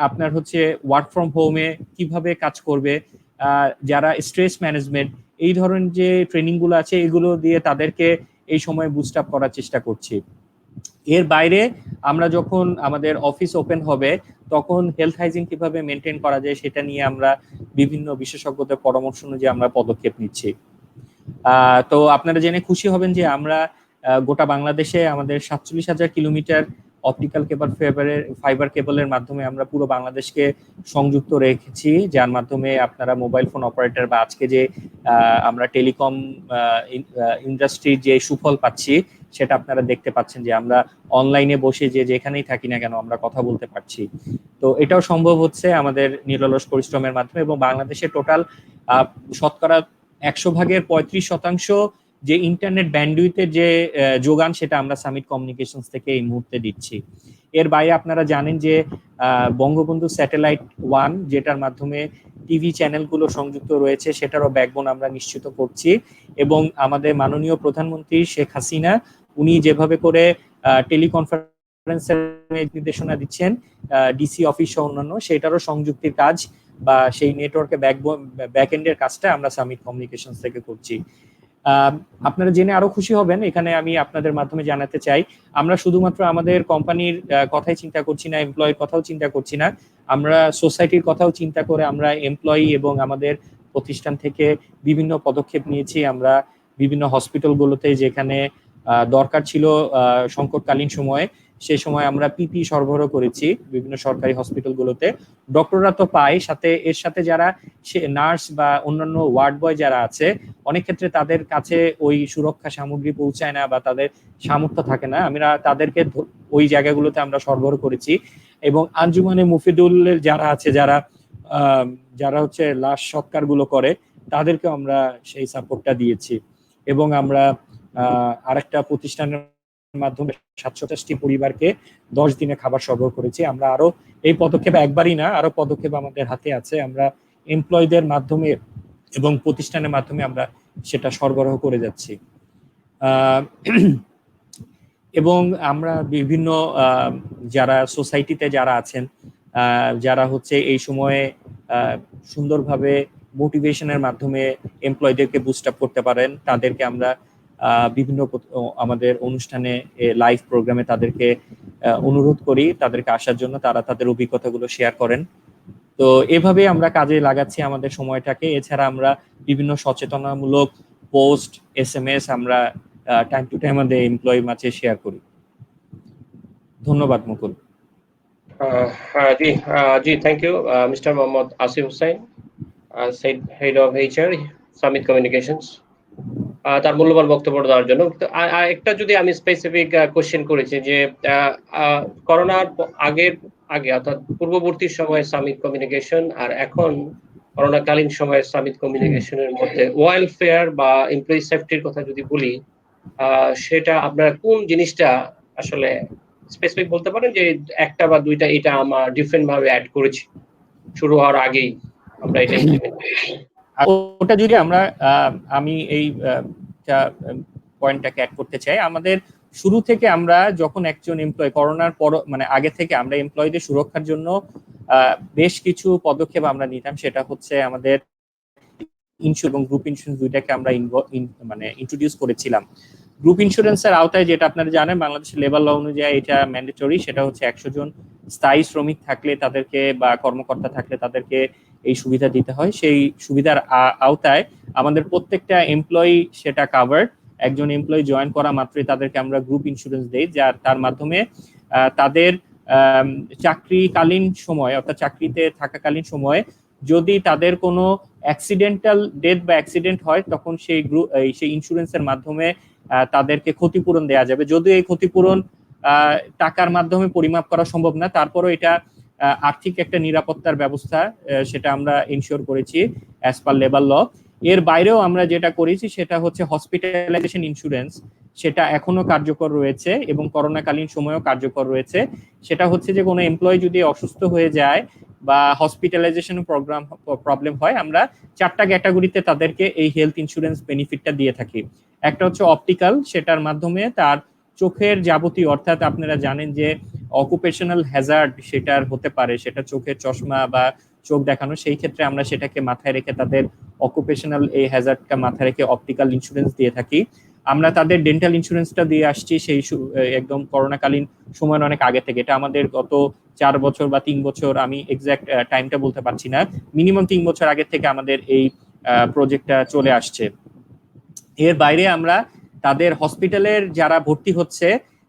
আপনার হচ্ছে ওয়ার্ক ফ্রম হোমে কিভাবে কাজ করবে, যারা স্ট্রেস ম্যানেজমেন্ট, এই ধরনের যে ট্রেনিংগুলো আছে এগুলো দিয়ে তাদেরকে এই সময় বুস্ট আপ করার চেষ্টা করছি। এর বাইরে আমরা যখন আমাদের অফিস ওপেন হবে তখন হেলথ হাইজিন কিভাবে মেনটেন করা যায় সেটা নিয়ে আমরা বিভিন্ন বিশেষজ্ঞদের পরামর্শ অনুযায়ী আমরা পদক্ষেপ নিচ্ছি। তো আপনারা জেনে খুশি হবেন যে আমরা গোটা বাংলাদেশে আমাদের 47,000 কিলোমিটার অপটিক্যাল ফাইবার কেবলের মাধ্যমে আমরা পুরো বাংলাদেশকে সংযুক্ত রেখেছি, যার মাধ্যমে আপনারা মোবাইল ফোন অপারেটর বা আজকে যে আমরা টেলিকম ইন্ডাস্ট্রির যে সুফল পাচ্ছি সেটা আপনারা দেখতে পাচ্ছেন যে আমরা অনলাইনে বসে যে যেখানেই থাকি না কেন আমরা কথা বলতে পারছি। তো এটাও সম্ভব হচ্ছে আমাদের নিরলস পরিশ্রমের মাধ্যমে, এবং বাংলাদেশে টোটাল শতকরা 100 ভাগের 35% যে ইন্টারনেট ব্যান্ডউইথের যে যোগান সেটা আমরা সামিট কমিউনিকেশনস থেকে এই মুহূর্তে দিচ্ছি। এর বাইরে আপনারা জানেন যে বঙ্গবন্ধু স্যাটেলাইট 1 যেটার মাধ্যমে টিভি চ্যানেলগুলো সংযুক্ত রয়েছে সেটারও ব্যাকবোন আমরা নিশ্চিত করছি, এবং আমাদের মাননীয় প্রধানমন্ত্রী শেখ হাসিনা উনি যেভাবে করে টেলিকনফারেন্সের নির্দেশনা দিচ্ছেন ডিসি অফিস সহ অন্যান্য, সেটারও সংযুক্তির কাজ বা সেই নেটওয়ার্কে ব্যাক এন্ডের কাজটা আমরা সামিট কমিউনিকেশনস থেকে করছি। আপনারা জেনে আরো খুশি হবেন, এখানে আমি আপনাদের মাধ্যমে জানাতে চাই আমরা শুধুমাত্র আমাদের কোম্পানির কথাই চিন্তা করছি না, এমপ্লয়ির কথাও চিন্তা করছি না, আমরা সোসাইটির কথাও চিন্তা করে আমরা এমপ্লয়ি এবং আমাদের প্রতিষ্ঠান থেকে বিভিন্ন পদক্ষেপ নিয়েছি। আমরা বিভিন্ন হসপিটালগুলোতে যেখানে দরকার ছিল সংকটকালীন সময়ে, সেই সময় আমরা পিপি সরবরাহ করেছি বিভিন্ন সরকারি হসপিটালগুলোতে। ডক্টররা তো পায়, সাথে এর সাথে যারা নার্স বা অন্যান্য ওয়ার্ড বয় যারা আছে অনেক ক্ষেত্রে তাদের কাছে ওই সুরক্ষা সামগ্রী পৌঁছায় না বা তাদের সামর্থ্য থাকে না, আমরা তাদেরকে ওই জায়গাগুলোতে আমরা সরবরাহ করেছি। এবং আঞ্জুমানে মুফিদুলের যারা আছে যারা হচ্ছে লাশ সৎকার গুলো করে তাদেরকে আমরা সেই সাপোর্টটা দিয়েছি। এবং আমরা আরেকটা প্রতিষ্ঠানের মাধ্যমে 750টি পরিবারকে 10 দিনে খাবার সরবরাহ করেছি। আমরা আরো এই পদক্ষেপ একবারই না, আরো পদক্ষেপ আমাদের হাতে আছে, আমরা এমপ্লয়ীদের মাধ্যমে এবং প্রতিষ্ঠানের মাধ্যমে আমরা সেটা সরবরাহ করে যাচ্ছি। এবং আমরা বিভিন্ন যারা সোসাইটিতে যারা আছেন, যারা হচ্ছে এই সময়ে সুন্দরভাবে মোটিভেশনের মাধ্যমে এমপ্লয়ীদেরকে বুস্ট আপ করতে পারেন, তাদেরকে আমরা বিভিন্ন আমাদের অনুষ্ঠানে লাইভ প্রোগ্রামে তাদেরকে অনুরোধ করি তাদেরকে আসার জন্য, তারা তাদের অভিজ্ঞতাগুলো শেয়ার করেন। তো এভাবে আমরা কাজে লাগাচ্ছি আমাদের সময়টাকে। এছাড়া আমরা বিভিন্ন সচেতনামূলক পোস্ট SMS আমরা টাইম টু টাইম আমাদের এমপ্লয়ি মাঝে শেয়ার করি। ধন্যবাদ মুকুল। জি thank you mister Mohammad Asif Hossain, head of HR Summit Communications, তার মূল্যবান বক্তব্য দেওয়ার জন্য। একটা যদি আমি স্পেসিফিক কোশ্চেন করেছি যে করোনার আগে অর্থাৎ পূর্ববর্তী সময়ে সামিট কমিউনিকেশন আর এখন করোনাকালীন সময়ে সামিট কমিউনিকেশনের মধ্যে ওয়েলফেয়ার বা এমপ্লয়ি সেফটির কথা যদি বলি, সেটা আপনারা কোন জিনিসটা আসলে স্পেসিফিক বলতে পারেন যে একটা বা দুইটা এটা আমরা ডিফারেন্ট ভাবে অ্যাড করেছি শুরু হওয়ার আগেই আমরা এটা ইমপ্লিমেন্ট করেছি? ওটা যদি আমি এই পয়েন্টটাকে অ্যাড করতে চাই, আমাদের শুরু থেকে আমরা যখন একজন এমপ্লয়ি করোনার পর মানে আগে থেকে আমরা এমপ্লয়ীদের সুরক্ষার জন্য বেশ কিছু পদক্ষেপ আমরা নিতাম। সেটা হচ্ছে আমাদের ইন্স্যুরেন্স এবং গ্রুপ ইন্স্যুরেন্স দুইটাকে আমরা মানে ইন্ট্রোডিউস করেছিলাম। গ্রুপ ইন্স্যুরেন্সের আওতায় যেটা আপনারা জানেন বাংলাদেশের লেবার ল অনুযায়ী এটা ম্যান্ডেটরি, সেটা হচ্ছে 100 জন স্থায়ী শ্রমিক থাকলে তাদেরকে বা কর্মকর্তা থাকলে তাদেরকে এই সুবিধা দিতে হয়। সেই সুবিধার আওতায় আমাদের প্রত্যেকটা এমপ্লয়ি সেটা কাভার্ড। একজন এমপ্লয়ি জয়েন করা মাত্রই তাদেরকে আমরা গ্রুপ ইন্স্যুরেন্স দেই, তার মাধ্যমে তাদের চাকরিকালীন সময় অর্থাৎ চাকরিতে থাকাকালীন সময়ে যদি তাদের কোনো অ্যাক্সিডেন্টাল ডেথ বা অ্যাক্সিডেন্ট হয় তখন সেই ইন্স্যুরেন্সের মাধ্যমে তাদেরকে ক্ষতিপূরণ দেওয়া যাবে। যদিও এই ক্ষতিপূরণ টাকার মাধ্যমে পরিমাপ করা সম্ভব না, তারপরও এটা আর্থিক একটা নিরাপত্তার ব্যবস্থা, সেটা আমরা ইনশিওর করেছি অ্যাজ পার লেবার ল। এর বাইরেও আমরা যেটা করেছি সেটা হচ্ছে হসপিটালাইজেশন ইন্স্যুরেন্স, সেটা এখনো কার্যকর রয়েছে এবং করোনাকালীন সময়েও কার্যকর রয়েছে। সেটা হচ্ছে যে কোনো এমপ্লয়ি যদি অসুস্থ হয়ে যায় বা হসপিটালাইজেশন প্রবলেম হয়, আমরা 4টা ক্যাটাগরিতে তাদেরকে এই হেলথ ইন্স্যুরেন্স বেনিফিটটা দিয়ে থাকি। একটা হচ্ছে অপটিক্যাল, সেটার মাধ্যমে তার চোখের যাবতীয়, অর্থাৎ আপনারা জানেন যে অকুপেশনাল হ্যাজার্ড সেটার হতে পারে, সেটা চোখের চশমা বা চোখ দেখানো, সেই ক্ষেত্রে আমরা সেটাকে মাথায় রেখে তাদের অকুপেশনাল এই হ্যাজার্ডটা মাথায় রেখে অপটিক্যাল ইন্স্যুরেন্স দিয়ে থাকি। আমরা তাদের ডেন্টাল ইন্স্যুরেন্সটা দিয়ে আসছি সেই একদম করোনাকালীন সময়ের অনেক আগে থেকে। এটা আমাদের গত 4 বছর বা 3 বছর, আমি এক্সাক্ট টাইমটা বলতে পারছি না, মিনিমাম 3 বছর আগে থেকে আমাদের এই প্রজেক্টটা চলে আসছে। এর বাইরে আমরা তাদের হসপিটালের যারা ভর্তি হচ্ছে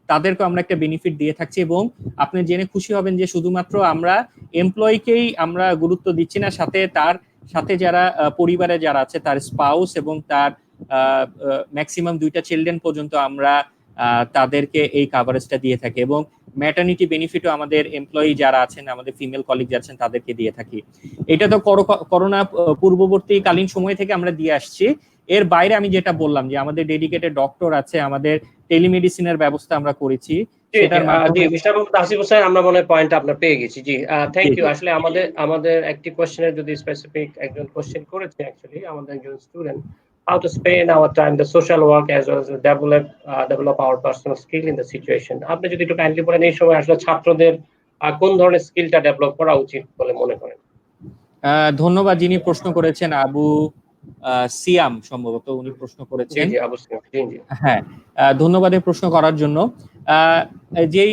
তাদেরকে আমরা একটা বেনিফিট দিয়ে থাকছি, এবং আপনি জেনে খুশি হবেন যে শুধুমাত্র আমরা এমপ্লয়িকেই আমরা গুরুত্ব দিচ্ছি না, সাথে তার সাথে যারা পরিবারে যারা আছে তার স্পাউস এবং তার ম্যাক্সিমাম 2টা চিলড্রেন পর্যন্ত আমরা তাদেরকে এই কাভারেজটা দিয়ে থাকি, এবং ম্যাটারনিটি বেনিফিটও আমাদের এমপ্লয়ি যারা আছেন, আমাদের ফিমেল কলিগ আছেন তাদেরকে দিয়ে থাকি। এটা তো করোনা পূর্ববর্তীকালীন সময় থেকে আমরা দিয়ে আসছি। এর বাইরে আমি যেটা বললাম যে আমাদের ডেডিকেটেড ডক্টর আছে, আমাদের টেলিমেডিসিনের ব্যবস্থা আমরা করেছি, সেটার মাধ্যমে। মিস্টার আসিফ হোসেন, আমরা মনে হয় পয়েন্ট আপনার পেয়ে গেছি। জি, থ্যাংক ইউ। আসলে আমাদের একটি কোশ্চেনের যদি স্পেসিফিক একজন কোশ্চেন করেছে, অ্যাকচুয়ালি আমাদের একজন student, how to spend our time the social work as well as develop our personal skill in the situation. আপনি যদি একটু কাইন্ডলি বলেন এই সময় আসলে ছাত্রদের কোন ধরনের স্কিলটা ডেভেলপ করা উচিত বলে মনে করেন? ধন্যবাদ। যিনি প্রশ্ন করেছেন আবু সিয়াম সম্ভবত উনি প্রশ্ন করেছেন। জি আবু সিয়াম, জি জি। হ্যাঁ, ধন্যবাদ এই প্রশ্ন করার জন্য। যেই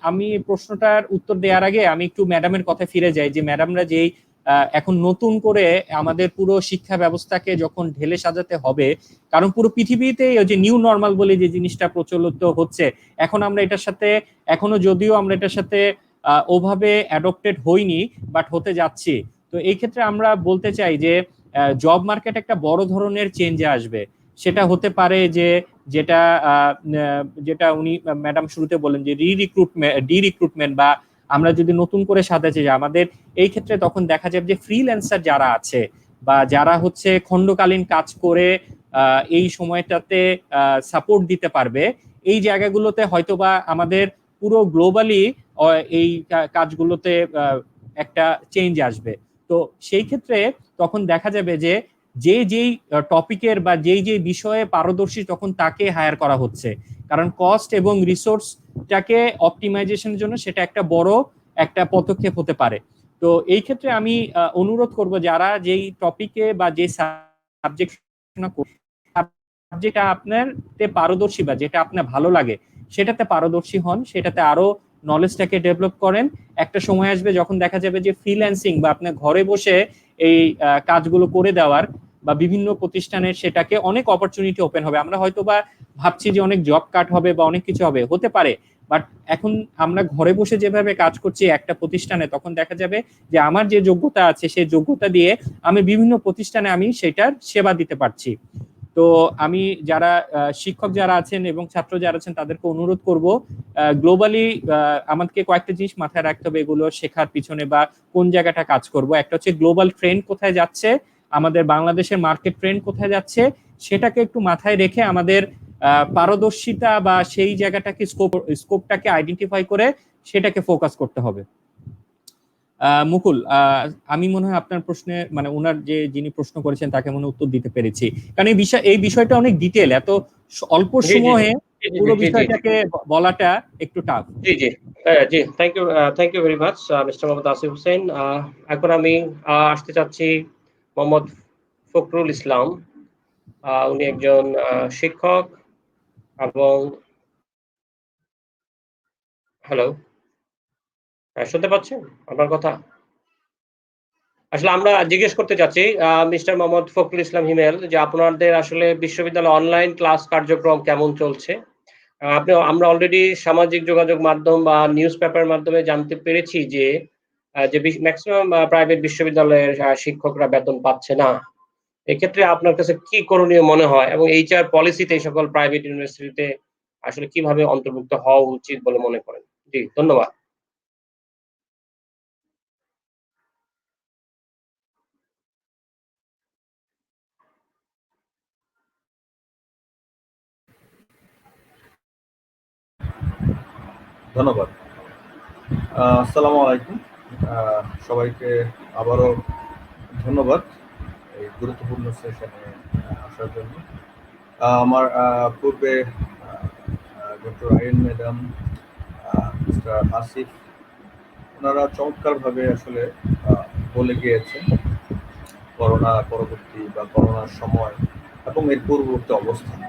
আমি প্রশ্নটার উত্তর দেওয়ার আগে আমি একটু ম্যাডামের কথায় ফিরে যাই, যে ম্যাডামরা যেই এখন নতুন করে আমাদের পুরো শিক্ষা ব্যবস্থাকে যখন ঢেলে সাজাতে হবে, কারণ পুরো পৃথিবীতে যে নিউ নর্মাল বলে যে জিনিসটা প্রচলিত হচ্ছে, এখন আমরা এটার সাথে এখনো যদিও আমরা এটার সাথে ওভাবে অ্যাডপ্টেড হইনি, বাট হতে যাচ্ছি। তো এই ক্ষেত্রে আমরা বলতে চাই যে জব মার্কেট একটা বড় ধরনের চেঞ্জে আসবে। সেটা হতে পারে যে যেটা উনি ম্যাডাম শুরুতে বলেন যে রিক্রুটমেন্ট, বা আমরা যদি নতুন করে সাজাচ্ছি যে আমাদের এই ক্ষেত্রে, তখন দেখা যাবে যে ফ্রিল্যান্সার যারা আছে বা যারা হচ্ছে খণ্ডকালীন কাজ করে এই সময়টাতে সাপোর্ট দিতে পারবে, এই জায়গাগুলোতে হয়তোবা আমাদের পুরো গ্লোবালি এই কাজগুলোতে একটা চেঞ্জ আসবে। তো সেই ক্ষেত্রে তখন দেখা যাবে যে যেই টপিকের বা যেই বিষয়ে পারদর্শী, তখন তাকে হায়ার করা হচ্ছে, কারণ কস্ট এবং রিসোর্সটাকে অপটিমাইজেশনের জন্য সেটা একটা বড় একটা পদক্ষেপ হতে পারে। তো এই ক্ষেত্রে আমি অনুরোধ করব যারা যেই টপিকে বা যে সাবজেক্টটা আপনার পারদর্শী বা যেটা আপনার ভালো লাগে সেটাতে পারদর্শী হন, সেটাতে আরো নলেজটাকে ডেভেলপ করেন। একটা সময় আসবে যখন দেখা যাবে যে ফ্রিল্যান্সিং বা আপনার ঘরে বসে এই কাজগুলো করে দেওয়ার বা বিভিন্ন প্রতিষ্ঠানের সেটাকে অনেক অপরচুনিটি ওপেন হবে। আমরা হয়তো বা ভাবছি যে অনেক জব কাট হবে বা অনেক কিছু হবে, হতে পারে, বাট এখন আমরা ঘরে বসে যেভাবে কাজ করছি একটা প্রতিষ্ঠানে, তখন দেখা যাবে যে আমার যে যোগ্যতা আছে সেই যোগ্যতা দিয়ে আমি বিভিন্ন প্রতিষ্ঠানে আমি সেটার সেবা দিতে পারছি। তো আমি যারা শিক্ষক যারা আছেন এবং ছাত্র যারা আছেন তাদেরকে অনুরোধ করব, গ্লোবালি আমাদেরকে কয়েকটা জিনিস মাথায় রাখতে হবে এগুলো শেখার পিছনে বা কোন জায়গাটা কাজ করব। একটা হচ্ছে গ্লোবাল ট্রেন্ড কোথায় যাচ্ছে, আমাদের বাংলাদেশের মার্কেট ট্রেন্ড কোথায় যাচ্ছে, সেটাকে একটু মাথায় রেখে আমাদের পারদর্শিতা বা সেই জায়গাটাকে স্কোপটাকে আইডেন্টিফাই করে সেটাকে ফোকাস করতে হবে। মুকুল, আমি মনে হয় আপনার প্রশ্নে মানে ওনার যিনি প্রশ্ন করেছেন তাকে মনে উত্তর দিতে পেরেছি, কারণ এই বিষয়টা অনেক ডিটেল, এত অল্প সময়ে পুরো বিষয়টাকে বলাটা একটু টাফ। জি জি জি, thank you very much mister Mohammad Asif Hossain. এখন আমি আসতে চাচ্ছি মোহাম্মদ ফখরুল ইসলাম। উনি একজন শিক্ষক এবং হ্যালো, শুনতে পাচ্ছেন আমার কথা? আসলে আমরা জিজ্ঞেস করতে চাচ্ছি মিস্টার মোহাম্মদ ফখরুল ইসলাম হিমেল, যে আপনাদের আসলে বিশ্ববিদ্যালয়ে অনলাইন ক্লাস কার্যক্রম কেমন চলছে? আমরা অলরেডি সামাজিক যোগাযোগ মাধ্যম বা নিউজ পেপারের মাধ্যমে জানতে পেরেছি যে ম্যাক্সিমাম প্রাইভেট বিশ্ববিদ্যালয়ের শিক্ষকরা বেতন পাচ্ছে না। এক্ষেত্রে আপনার কাছে কি করণীয় মনে হয়, এবং HR পলিসিতে এই সকল প্রাইভেট ইউনিভার্সিটিতে আসলে কিভাবে অন্তর্ভুক্ত হওয়া উচিত বলে মনে করেন? জি, ধন্যবাদ। ধন্যবাদ। আসসালামু আলাইকুম। সবাইকে আবারও ধন্যবাদ এই গুরুত্বপূর্ণ সেশনে আসার জন্য। আমার পূর্বে ডক্টর আইন ম্যাডাম, মিস্টার আসিফ, ওনারা চমৎকারভাবে আসলে বলে গিয়েছেন করোনা পরবর্তী বা করোনার সময় এবং এর পূর্ববর্তী অবস্থান।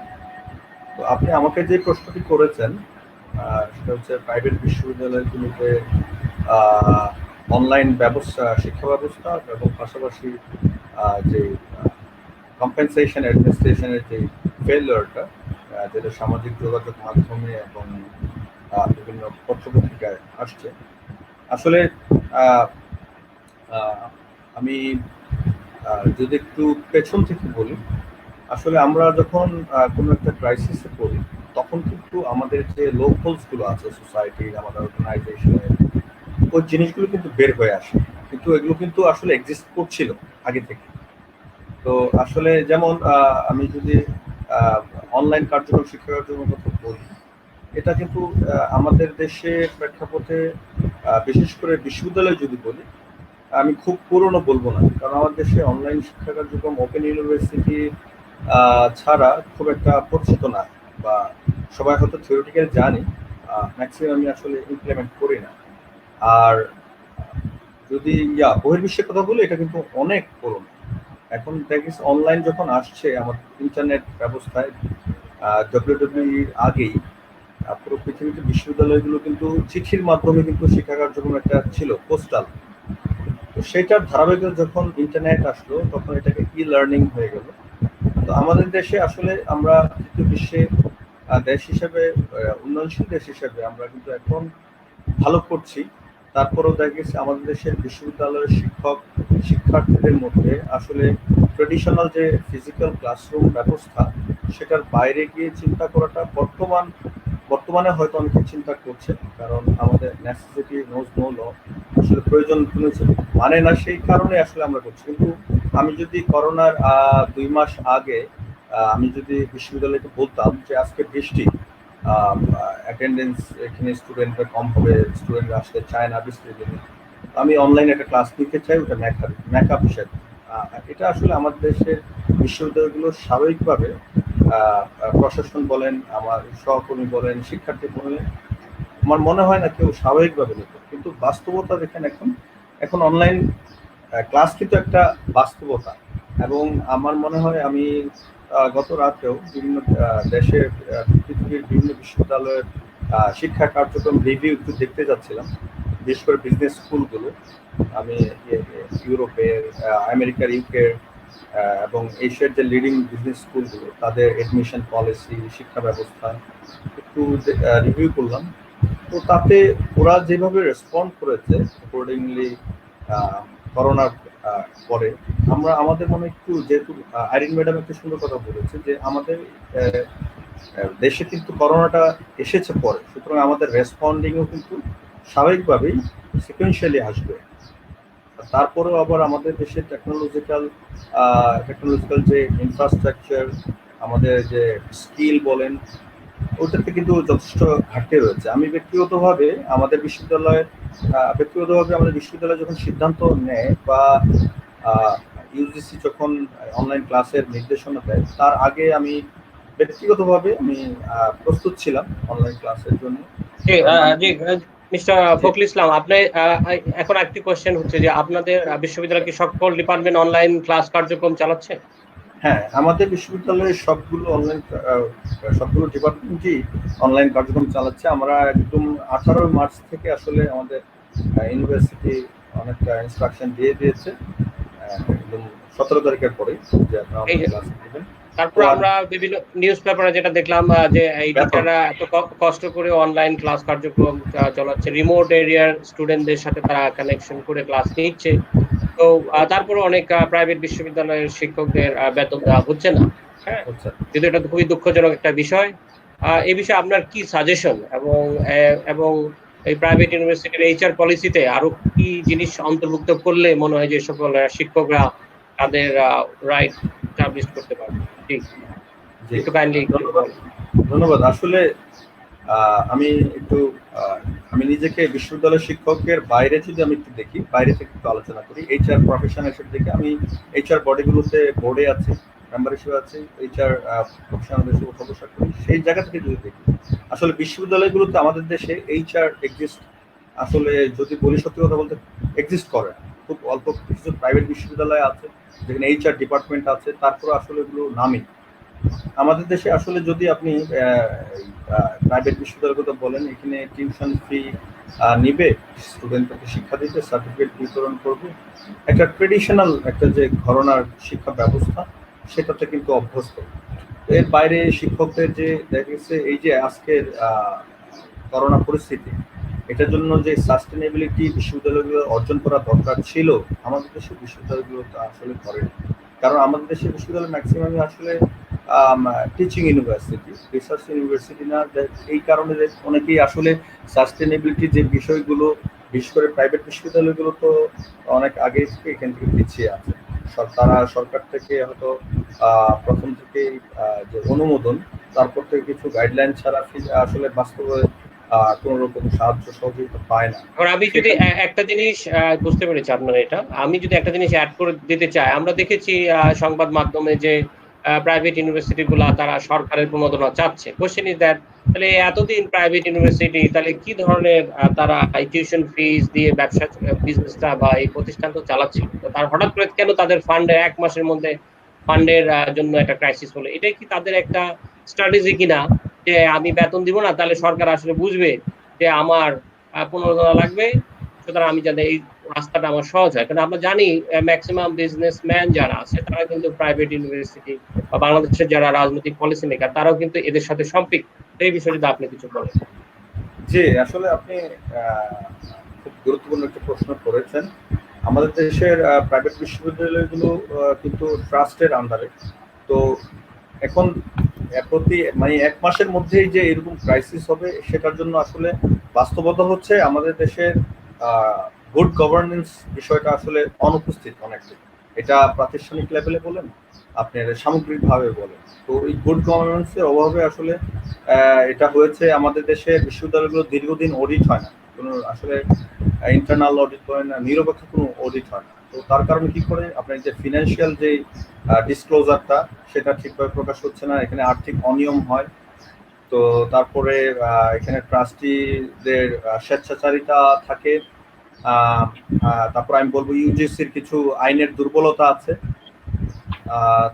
তো আপনি আমাকে যে প্রশ্নটি করেছেন সেটা হচ্ছে প্রাইভেট বিশ্ববিদ্যালয়গুলোতে অনলাইন ব্যবস্থা, শিক্ষা ব্যবস্থা এবং পাশাপাশি যে কম্পেনসেশন অ্যাডমিনিস্ট্রেশনের যে ফেলিওরটা, যেটা সামাজিক যোগাযোগ মাধ্যমে এবং বিভিন্ন পত্রপত্রিকায় আসছে। আসলে আমি যদি একটু পেছন থেকে বলি, আসলে আমরা যখন কোনো একটা ক্রাইসিসে পড়ি তখন কিন্তু আমাদের যে লোকলসগুলো আছে সোসাইটির, আমাদের অর্গানাইজেশনের, ওই জিনিসগুলো কিন্তু বের হয়ে আসে, কিন্তু এগুলো কিন্তু আসলে এক্সিস্ট করছিল আগে থেকে। তো আসলে যেমন আমি যদি অনলাইন কার্যক্রম, শিক্ষা কার্যক্রমের কথা বলি, এটা কিন্তু আমাদের দেশের প্রেক্ষাপটে বিশেষ করে বিশ্ববিদ্যালয় যদি বলি, আমি খুব পুরনো বলবো না, কারণ আমাদের দেশে অনলাইন শিক্ষা কার্যক্রম ওপেন ইউনিভার্সিটি ছাড়া খুব একটা পরিচিত না, বা সবাই হয়তো থিওরিটিক্যাল জানি, ম্যাক্সিমাম আমি আসলে ইমপ্লিমেন্ট করি না। আর যদি বহির্বিশ্বের কথা বলি, এটা কিন্তু অনেক পুরনো। এখন দেখিস অনলাইন যখন আসছে আমাদের ইন্টারনেট ব্যবস্থায়, ডব্লিউডব্লিউইর আগেই পুরো পৃথিবীতে বিশ্ববিদ্যালয়গুলো কিন্তু চিঠির মাধ্যমে কিন্তু শিক্ষা কার্যক্রম একটা ছিল, পোস্টাল। তো সেটার ধারাবাহিকতা যখন ইন্টারনেট আসলো তখন এটাকে ই লার্নিং হয়ে গেল। তো আমাদের দেশে আসলে আমরা তৃতীয় বিশ্বের দেশ হিসেবে, উন্নয়নশীল দেশ হিসেবে আমরা কিন্তু এখন ভালো করছি। তারপরেও দেখা গেছে আমাদের দেশের বিশ্ববিদ্যালয়ের শিক্ষার্থীদের মধ্যে আসলে ট্রেডিশনাল যে ফিজিক্যাল ক্লাসরুম ব্যবস্থা, সেটার বাইরে গিয়ে চিন্তা করাটা বর্তমানে হয়তো অনেকে চিন্তা করছে, কারণ আমাদের নেসেসিটি নোজ নো ল, আসলে প্রয়োজন মানে না, সেই কারণে আসলে আমরা করছি। কিন্তু আমি যদি করোনার 2 মাস আগে আমি যদি বিশ্ববিদ্যালয়কে বলতাম যে আজকে বৃষ্টি, অ্যাটেন্ডেন্স এখানে স্টুডেন্টরা কম হবে, স্টুডেন্টরা আসতে চায় না বৃষ্টির দিনে, আমি অনলাইনে একটা ক্লাস নিতে চাই, ওটা মেকআপ হিসেবে। এটা আসলে আমাদের দেশের বিশ্ববিদ্যালয়গুলো স্বাভাবিকভাবে প্রশাসন বলেন, আমার সহকর্মী বলেন, শিক্ষার্থী বলেন, আমার মনে হয় না কেউ স্বাভাবিকভাবে নিত। কিন্তু বাস্তবতা দেখেন, এখন অনলাইন ক্লাস কিন্তু একটা বাস্তবতা। এবং আমার মনে হয় আমি গত রাতেও বিভিন্ন দেশের, পৃথিবীর বিভিন্ন বিশ্ববিদ্যালয়ের শিক্ষা কার্যক্রম রিভিউ একটু দেখতে যাচ্ছিলাম, বিশেষ করে বিজনেস স্কুলগুলো। আমি ইউরোপের, আমেরিকার, ইউকের এবং এশিয়ার যে লিডিং বিজনেস স্কুলগুলো, তাদের এডমিশন পলিসি, শিক্ষা ব্যবস্থা একটু রিভিউ করলাম। তো তাতে ওরা যেভাবে রেসপন্ড করেছে অ্যাকর্ডিংলি করোনার পরে, আমাদের মনে একটু, যেহেতু আইরিন ম্যাডাম একটা সুন্দর কথা বলেছে যে আমাদের দেশে কিন্তু করোনাটা এসেছে পরে, সুতরাং আমাদের রেসপন্ডিংও কিন্তু স্বাভাবিকভাবেই সিকোয়েন্সিয়ালি আসবে। তারপরেও আবার আমাদের দেশের টেকনোলজিক্যাল যে ইনফ্রাস্ট্রাকচার, আমাদের যে স্কিল বলেন, ওটাতে কিন্তু যথেষ্ট ঘাটতি রয়েছে। আমি ব্যক্তিগতভাবে আমাদের বিশ্ববিদ্যালয় যখন সিদ্ধান্ত নেয় বা ইউজিসি যখন অনলাইন ক্লাসের নির্দেশনা দেয়, তার আগে আমি ব্যক্তিগতভাবে প্রস্তুত ছিলাম অনলাইন ক্লাসের জন্য। মিস্টার ফখরুল ইসলাম, আপনি এখন একটি কোশ্চেন হচ্ছে যে আপনাদের বিশ্ববিদ্যালয় কি সকল ডিপার্টমেন্ট অনলাইন ক্লাস কার্যক্রম চালাচ্ছে? হ্যাঁ, আমাদের বিশ্ববিদ্যালয়ের সবগুলো ডিপার্টমেন্টই অনলাইন কার্যক্রম চালাচ্ছে। আমরা একদম 18 মার্চ থেকে আসলে আমাদের ইউনিভার্সিটি অনেকটা ইনস্ট্রাকশন দিয়ে দিয়েছে, একদম 17 তারিখের পরে যে আপনারা অনলাইন ক্লাস নেবেন। তারপর আমরা বিভিন্ন নিউজ পেপারে যেটা দেখলাম যে এই টিচাররা এত কষ্ট করে অনলাইন ক্লাস কার্যক্রম চালাচ্ছে, রিমোট এরিয়ার স্টুডেন্টদের সাথে তারা কানেকশন করে ক্লাস নিচ্ছে। তো তারপরে অনেক প্রাইভেট বিশ্ববিদ্যালয়ের শিক্ষকদের বেতন দেওয়া হচ্ছে না। হ্যাঁ, যদি এটা খুবই দুঃখজনক একটা বিষয়। এই বিষয়ে আপনার কি সাজেশন, এবং এই প্রাইভেট ইউনিভার্সিটির এইচআর পলিসিতে আরো কি জিনিস অন্তর্ভুক্ত করলে মনে হয় যে সকল শিক্ষকরা তাদের রাইট এস্টাবলিশ করতে পারবে? ধন্যবাদ। আসলে আমি একটু আমি নিজেকে বিশ্ববিদ্যালয়ের শিক্ষকের বাইরে যদি আমি একটু দেখি, বাইরে থেকে একটু আলোচনা করি, এইচআর প্রফেশন হিসেবে দেখি, আমি এইচআর বডিগুলোতে বোর্ডে আছি, মেম্বার হিসেবে আছি, এইচআর প্রফেশনাল হিসেবে অবসর করি। সেই জায়গা থেকে যদি দেখি, আসলে বিশ্ববিদ্যালয়গুলোতে আমাদের দেশে এইচআর এক্সিস্ট, আসলে যদি বলি সত্যি কথা বলতে এক্সিস্ট করে। খুব অল্প কিছু প্রাইভেট বিশ্ববিদ্যালয় আছে যেখানে এইচআর ডিপার্টমেন্ট আছে, তারপর আসলে এগুলো নামই। আমাদের দেশে আসলে যদি আপনি প্রাইভেট বিশ্ববিদ্যালয়গুলো বলেন, এখানে টিউশন ফি নিবে, স্টুডেন্টকে শিক্ষা দিতে, সার্টিফিকেট বিতরণ করবে, একটা ট্রেডিশনাল একটা যে ঘরানার শিক্ষা ব্যবস্থা সেটাতে কিন্তু অভ্যস্ত। এর বাইরে শিক্ষকদের যে দেখা গেছে এই যে আজকের করোনা পরিস্থিতি, এটার জন্য যে সাস্টেনেবিলিটি বিশ্ববিদ্যালয়গুলো অর্জন করা দরকার ছিল, আমাদের দেশের বিশ্ববিদ্যালয়গুলো তা আসলে করেনি। কারণ আমাদের দেশের বিশ্ববিদ্যালয় ম্যাক্সিমামই আসলে টিচিং ইউনিভার্সিটি, রিসার্চ ইউনিভার্সিটি না। এই কারণে অনেকেই আসলে সাস্টেনেবিলিটি যে বিষয়গুলো, বিশেষ করে প্রাইভেট বিশ্ববিদ্যালয়গুলো তো অনেক আগে থেকে এখান থেকে পিছিয়ে আছে। তারা সরকার থেকে হয়তো প্রথম থেকে যে অনুমোদন, তারপর থেকে কিছু গাইডলাইন ছাড়া আসলে বাস্তবে কোন রকম সাহায্য সহযোগিতা পায় না। এখন আমি যদি একটা জিনিস বুঝতে পেরেছি আপনার এটা, আমি যদি একটা জিনিস অ্যাড করে দিতে চাই, আমরা দেখেছি সংবাদ মাধ্যমে যে প্রাইভেট ইউনিভার্সিটি গুলা তারা সরকারের প্রণোদনা চাচ্ছে। কোশ্চেন ইজ দ্যাট, তাহলে এতদিন প্রাইভেট ইউনিভার্সিটি তাহলে কি ধরনের তারা টিউশন ফিস দিয়ে ব্যবসা বিজনেসটা বা এই প্রতিষ্ঠানটা চালাচ্ছিল, তো তার হঠাৎ করে কেন তাদের ফান্ডের 1 মাসের মধ্যে ফান্ডের জন্য একটা ক্রাইসিস হলো? এটাই কি তাদের একটা স্ট্র্যাটেজি কিনা, যে আমি বেতন দিব না, তাহলে সরকার আসলে বুঝবে যে আমার প্রণোদনা লাগবে, সুতরাং আমি যাতে এই রাস্তাটা আমার সহজ হয়। কারণ আমরা জানি ম্যাক্সিমাম বিজনেসম্যান যারা আছে তারা কিন্তু প্রাইভেট ইউনিভার্সিটি বা বাংলাদেশের যারা রাজনৈতিক পলিসি মেকার তারাও কিন্তু এদের সাথে সম্পৃক্ত। এই বিষয়ে যদি আপনি কিছু বলেন। জি, আসলে আপনি খুব গুরুত্বপূর্ণ একটা প্রশ্ন করেছেন। আমাদের দেশের প্রাইভেট বিশ্ববিদ্যালয়গুলো কিন্তু ট্রাস্টের আন্ডারে। তো এখন প্রতি মানে 1 মাসের মধ্যেই যে এরকম ক্রাইসিস হবে, সেটার জন্য আসলে বাস্তবতা হচ্ছে আমাদের দেশের গুড গভর্নেন্স বিষয়টা আসলে অনুপস্থিত অনেকটা। এটা প্রাতিষ্ঠানিক লেভেলে বলেন, আপনার সামগ্রিকভাবে বলেন, তো এই গুড গভর্নেন্সের অভাবে আসলে এটা হয়েছে। আমাদের দেশের বিশ্ববিদ্যালয়গুলো দীর্ঘদিন অডিট হয় না, কোনো আসলে ইন্টারনাল অডিট হয় না, নিরপেক্ষ কোনো অডিট হয় না। তো তার কারণে কি করে আপনার যে ফিনান্সিয়াল যে ডিসক্লোজারটা, সেটা ঠিকভাবে প্রকাশ হচ্ছে না, এখানে আর্থিক অনিয়ম হয়। তো তারপরে এখানে ট্রাস্টিদের স্বেচ্ছাচারিতা থাকে। তারপর আমি বলবো ইউজিসির কিছু আইনের দুর্বলতা আছে।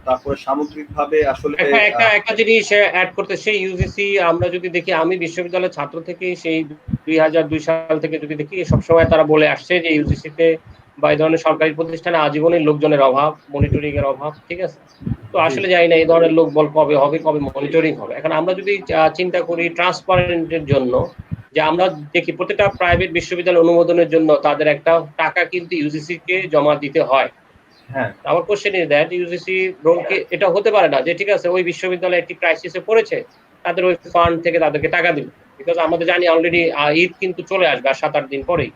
তারপরে সামগ্রিকভাবে আসলে একটা জিনিস অ্যাড করতে, সেই ইউজিসি আমরা যদি দেখি, আমি বিশ্ববিদ্যালয়ের ছাত্র থেকে সেই 2002 সাল থেকে যদি দেখি, সবসময় তারা বলে আসছে যে ইউজিসিতে বা এই ধরনের সরকারি প্রতিষ্ঠানে আজীবনই লোকজনের অভাব, মনিটরিং এর অভাব, ঠিক আছে। তো আসলে জানি না এই ধরনের লোক বল কবে হবে, কবে মনিটরিং হবে। এখন আমরা যদি চিন্তা করি ট্রান্সপারেন্টের জন্য, যে আমরা দেখি প্রত্যেকটা প্রাইভেট বিশ্ববিদ্যালয় অনুমোদনের জন্য তাদের একটা টাকা কিন্তু ইউজিসি কে জমা দিতে হয়। হ্যাঁ, আমার কোশ্চেন ইজ দ্যাট, ইউজিসি এটা হতে পারে না যে ঠিক আছে ওই বিশ্ববিদ্যালয় একটি ক্রাইসিসে পড়েছে, তাদের ওই ফান্ড থেকে তাদেরকে টাকা দিল, বিকজ আমাদের জানি অলরেডি ঈদ কিন্তু চলে আসবে আর 7-8 দিন পরেই।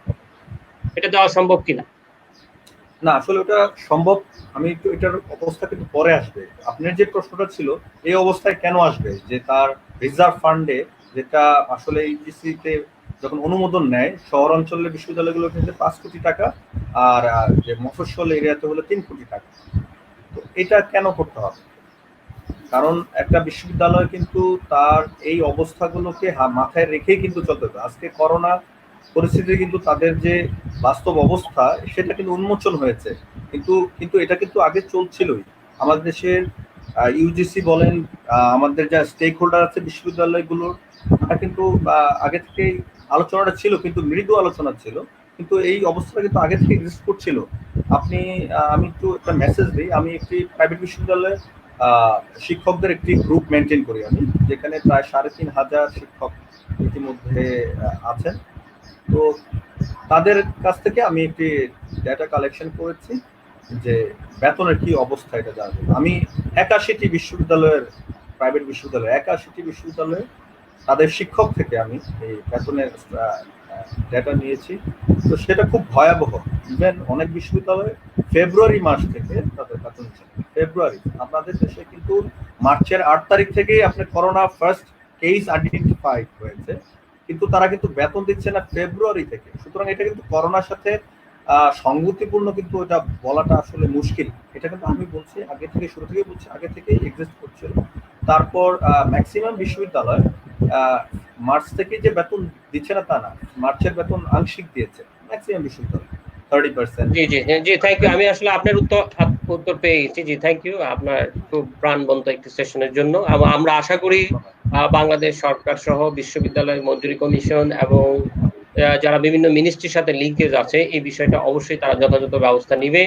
এটা দেওয়া সম্ভব কিনা? না, আসলে ওটা সম্ভব। আমি একটু এটার অবস্থা কিন্তু পরে আসবে। আপনার যে প্রশ্নটা ছিল, এই অবস্থায় কেন আসবে, যে তার রিজার্ভ ফান্ডে, যেটা আসলে ইউজিসিতে যখন অনুমোদন নেয়, শহর অঞ্চলের বিশ্ববিদ্যালয়গুলোর ক্ষেত্রে 5 কোটি টাকা, আর যে মফস্বল এরিয়াতে হলো 3 কোটি টাকা। তো এটা কেন করতে হবে? কারণ একটা বিশ্ববিদ্যালয় কিন্তু তার এই অবস্থাগুলোকে মাথায় রেখেই কিন্তু চলতে হবে। আজকে করোনা পরিস্থিতি কিন্তু তাদের যে বাস্তব অবস্থা, সেটা কিন্তু উন্মোচন হয়েছে। কিন্তু এটা কিন্তু আগে চলছিলই। আমাদের দেশের ইউজিসি বলেন, আমাদের যা স্টেক হোল্ডার আছে বিশ্ববিদ্যালয়গুলোর, তারা কিন্তু আগে থেকেই আলোচনাটা ছিল, কিন্তু মৃদু আলোচনা ছিল, কিন্তু এই অবস্থাটা কিন্তু আগে থেকে এক্সিস্ট করছিল। আমি একটু একটা মেসেজ দিই। আমি একটি প্রাইভেট বিশ্ববিদ্যালয়ে শিক্ষকদের একটি গ্রুপ মেনটেন করি আমি, যেখানে প্রায় 3,500 শিক্ষক ইতিমধ্যে আছেন। তো তাদের কাছ থেকে আমি একটি ডেটা কালেকশন করেছি যে বেতনের কি অবস্থা, এটা জানবো। আমি 81টি বিশ্ববিদ্যালয়ের, প্রাইভেট বিশ্ববিদ্যালয় 81টি বিশ্ববিদ্যালয়ে তাদের শিক্ষক থেকে আমি এই বেতনের ডেটা নিয়েছি। তো সেটা খুব ভয়াবহ। ইভেন অনেক বিশ্ববিদ্যালয়ে ফেব্রুয়ারি মাস থেকে তাদের বেতন ছিল। ফেব্রুয়ারি, আপনাদের দেশে কিন্তু মার্চের 8 তারিখ থেকেই আপনার করোনা ফার্স্ট কেস আইডেন্টিফাইড হয়েছে, কিন্তু তারা কিন্তু বেতন দিচ্ছে না ফেব্রুয়ারি থেকে। সুতরাং এটা কিন্তু করোনার সাথে সংগতিপূর্ণ, কিন্তু এটা বলাটা আসলে মুশকিল। এটা কিন্তু আমি বলছি আগে থেকে, শুরু থেকে বলছি, আগে থেকেই এক্সিস্ট করছিল। তারপর ম্যাক্সিমাম বিশ্ববিদ্যালয় মার্চ থেকে যে বেতন দিচ্ছে না তা না, মার্চের বেতন আংশিক দিয়েছে ম্যাক্সিমাম বিশ্ববিদ্যালয় 30%। জি জি জি, থ্যাংক ইউ। আমি আসলে আপনার উত্তর পেয়ে গেছি। জি, থ্যাংক ইউ আপনার খুব প্রাণবন্ত একটি সেশনের জন্য। আমরা আশা করি বাংলাদেশ সরকার সহ বিশ্ববিদ্যালয় মঞ্জুরি কমিশন এবং যারা বিভিন্ন মিনিস্ট্রির সাথে লিঙ্কেজ আছে, এই বিষয়টা অবশ্যই তারা যথাযথ ব্যবস্থা নিবে।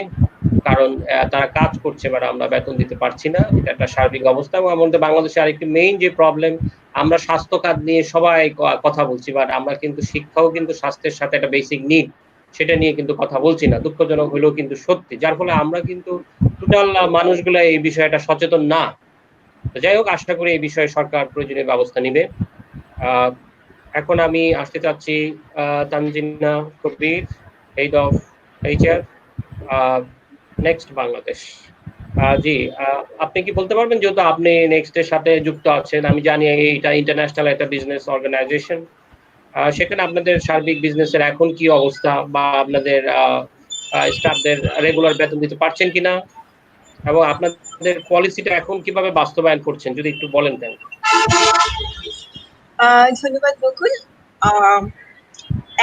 কারণ তারা কাজ করছে, বাট আমরা বেতন দিতে পারছি না। এটা একটা সার্বিক অবস্থা। এবং আমাদের বাংলাদেশে আরেকটি মেইন যে প্রবলেম, আমরা স্বাস্থ্য খাত নিয়ে সবাই কথা বলছি, বাট আমরা কিন্তু শিক্ষাও কিন্তু স্বাস্থ্যের সাথে একটা বেসিক নিড, সেটা নিয়ে কিন্তু কথা বলছি না। দুঃখজনক হলেও কিন্তু সত্যি। যার ফলে আমরা কিন্তু টোটাল মানুষগুলা এই বিষয়টা সচেতন না। তো যাই হোক, আশা করি এই বিষয়ে সরকার প্রয়োজনীয় ব্যবস্থা নিবে। এখন আমি আসতে চাচ্ছি Tanzina Kabir, head of HR, Next Bangladesh. জি, আপনি কি বলতে পারবেন, যেহেতু আপনি নেক্সট এর সাথে যুক্ত আছেন, আমি জানি এটা ইন্টারন্যাশনাল একটা বিজনেস অর্গানাইজেশন, সেখানে আপনাদের সার্বিক বিজনেসের এখন কি অবস্থা, বা আপনাদের স্টাফদের রেগুলার বেতন দিতে পারছেন কিনা, এবং আপনাদের পলিসিটা এখন কিভাবে বাস্তবায়ন করছেন, যদি একটু বলেন কেন। ধন্যবাদ বকুল।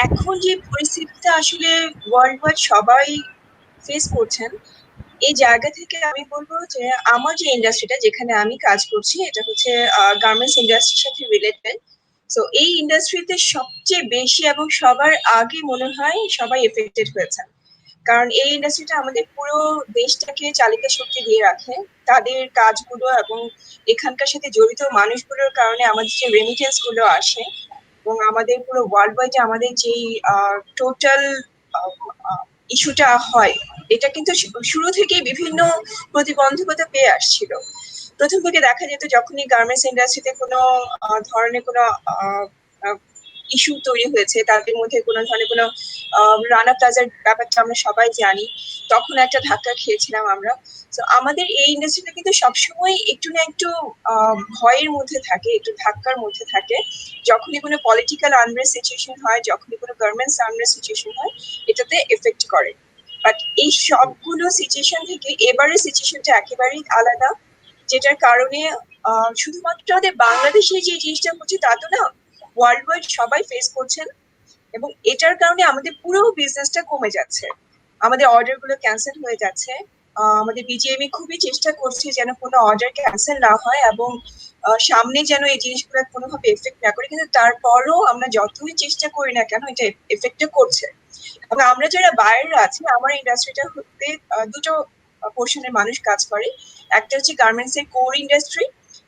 এখন যে পরিস্থিতিটা আসলে ওয়ার্ল্ড ওয়াইড সবাই ফেস করছেন, এই জায়গা থেকে আমি বলবো যে আমার যে ইন্ডাস্ট্রিটা যেখানে আমি কাজ করছি, এটা হচ্ছে গার্মেন্টস ইন্ডাস্ট্রির সাথে রিলেটেড। সো এই ইন্ডাস্ট্রিতে সবচেয়ে বেশি এবং সবার আগে মনে হয় সবাই এফেক্টেড হয়েছে, কারণ এই ইন্ডাস্ট্রিটা আমাদের পুরো দেশটাকে চালিকা শক্তি দিয়ে রাখে। তাদের কাজগুলো এবং এখানকার সাথে জড়িত মানুষগুলোর কারণে আমাদের যে রেমিটেন্স গুলো আসে, এবং আমাদের পুরো ওয়ার্ল্ড ওয়াইড আমাদের যেই টোটাল ইস্যুটা হয়, এটা কিন্তু শুরু থেকেই বিভিন্ন প্রতিবন্ধকতা পেয়ে আসছিল। প্রথম থেকে দেখা যেত যখনই গার্মেন্টস ইন্ডাস্ট্রিতে কোনো ধরনের কোনো ইস্যু তৈরি হয়েছে, তাদের মধ্যে কোনো ধরনের কোনো রানা প্লাজার ব্যাপারটা আমরা সবাই জানি, তখন একটা ধাক্কা খেয়েছিলাম আমরা। তো আমাদের এই ইন্ডাস্ট্রিটা কিন্তু সবসময় একটু না একটু ভয়ের মধ্যে থাকে, একটু ধাক্কার মধ্যে থাকে। যখনই কোনো পলিটিক্যাল আনরেস্ট সিচুয়েশন হয়, যখনই কোনো গভর্নমেন্টস আনরেস্ট সিচুয়েশন হয়, এটাতে এফেক্ট করে। বাট এই সবগুলো সিচুয়েশন থেকে এবারের সিচুয়েশনটা একেবারেই আলাদা, যেটার কারণে শুধুমাত্র আমাদের বাংলাদেশে যে জিনিসটা হচ্ছে তা তো না, ওয়ার্ল্ড ওয়াইড সবাই ফেস করছেন। এবং এটার কারণে আমাদের পুরো বিজনেসটা কমে যাচ্ছে, আমাদের অর্ডার গুলো ক্যান্সেল হয়ে যাচ্ছে। আমাদের বিজিএমই খুবই চেষ্টা করছে যেন কোনো অর্ডার ক্যান্সেল না হয়, এবং সামনে যেন এই জিনিসগুলো কোনোভাবে এফেক্ট না করে, কিন্তু তারপরও আমরা যতই চেষ্টা করি না কেন, এটা এফেক্টটা করছে। এবং আমরা যারা বায়াররা আছি, আমার ইন্ডাস্ট্রিটা হতে দুটো পোর্শনের মানুষ কাজ করে। একটা হচ্ছে গার্মেন্টস এর কোর ইন্ডাস্ট্রি,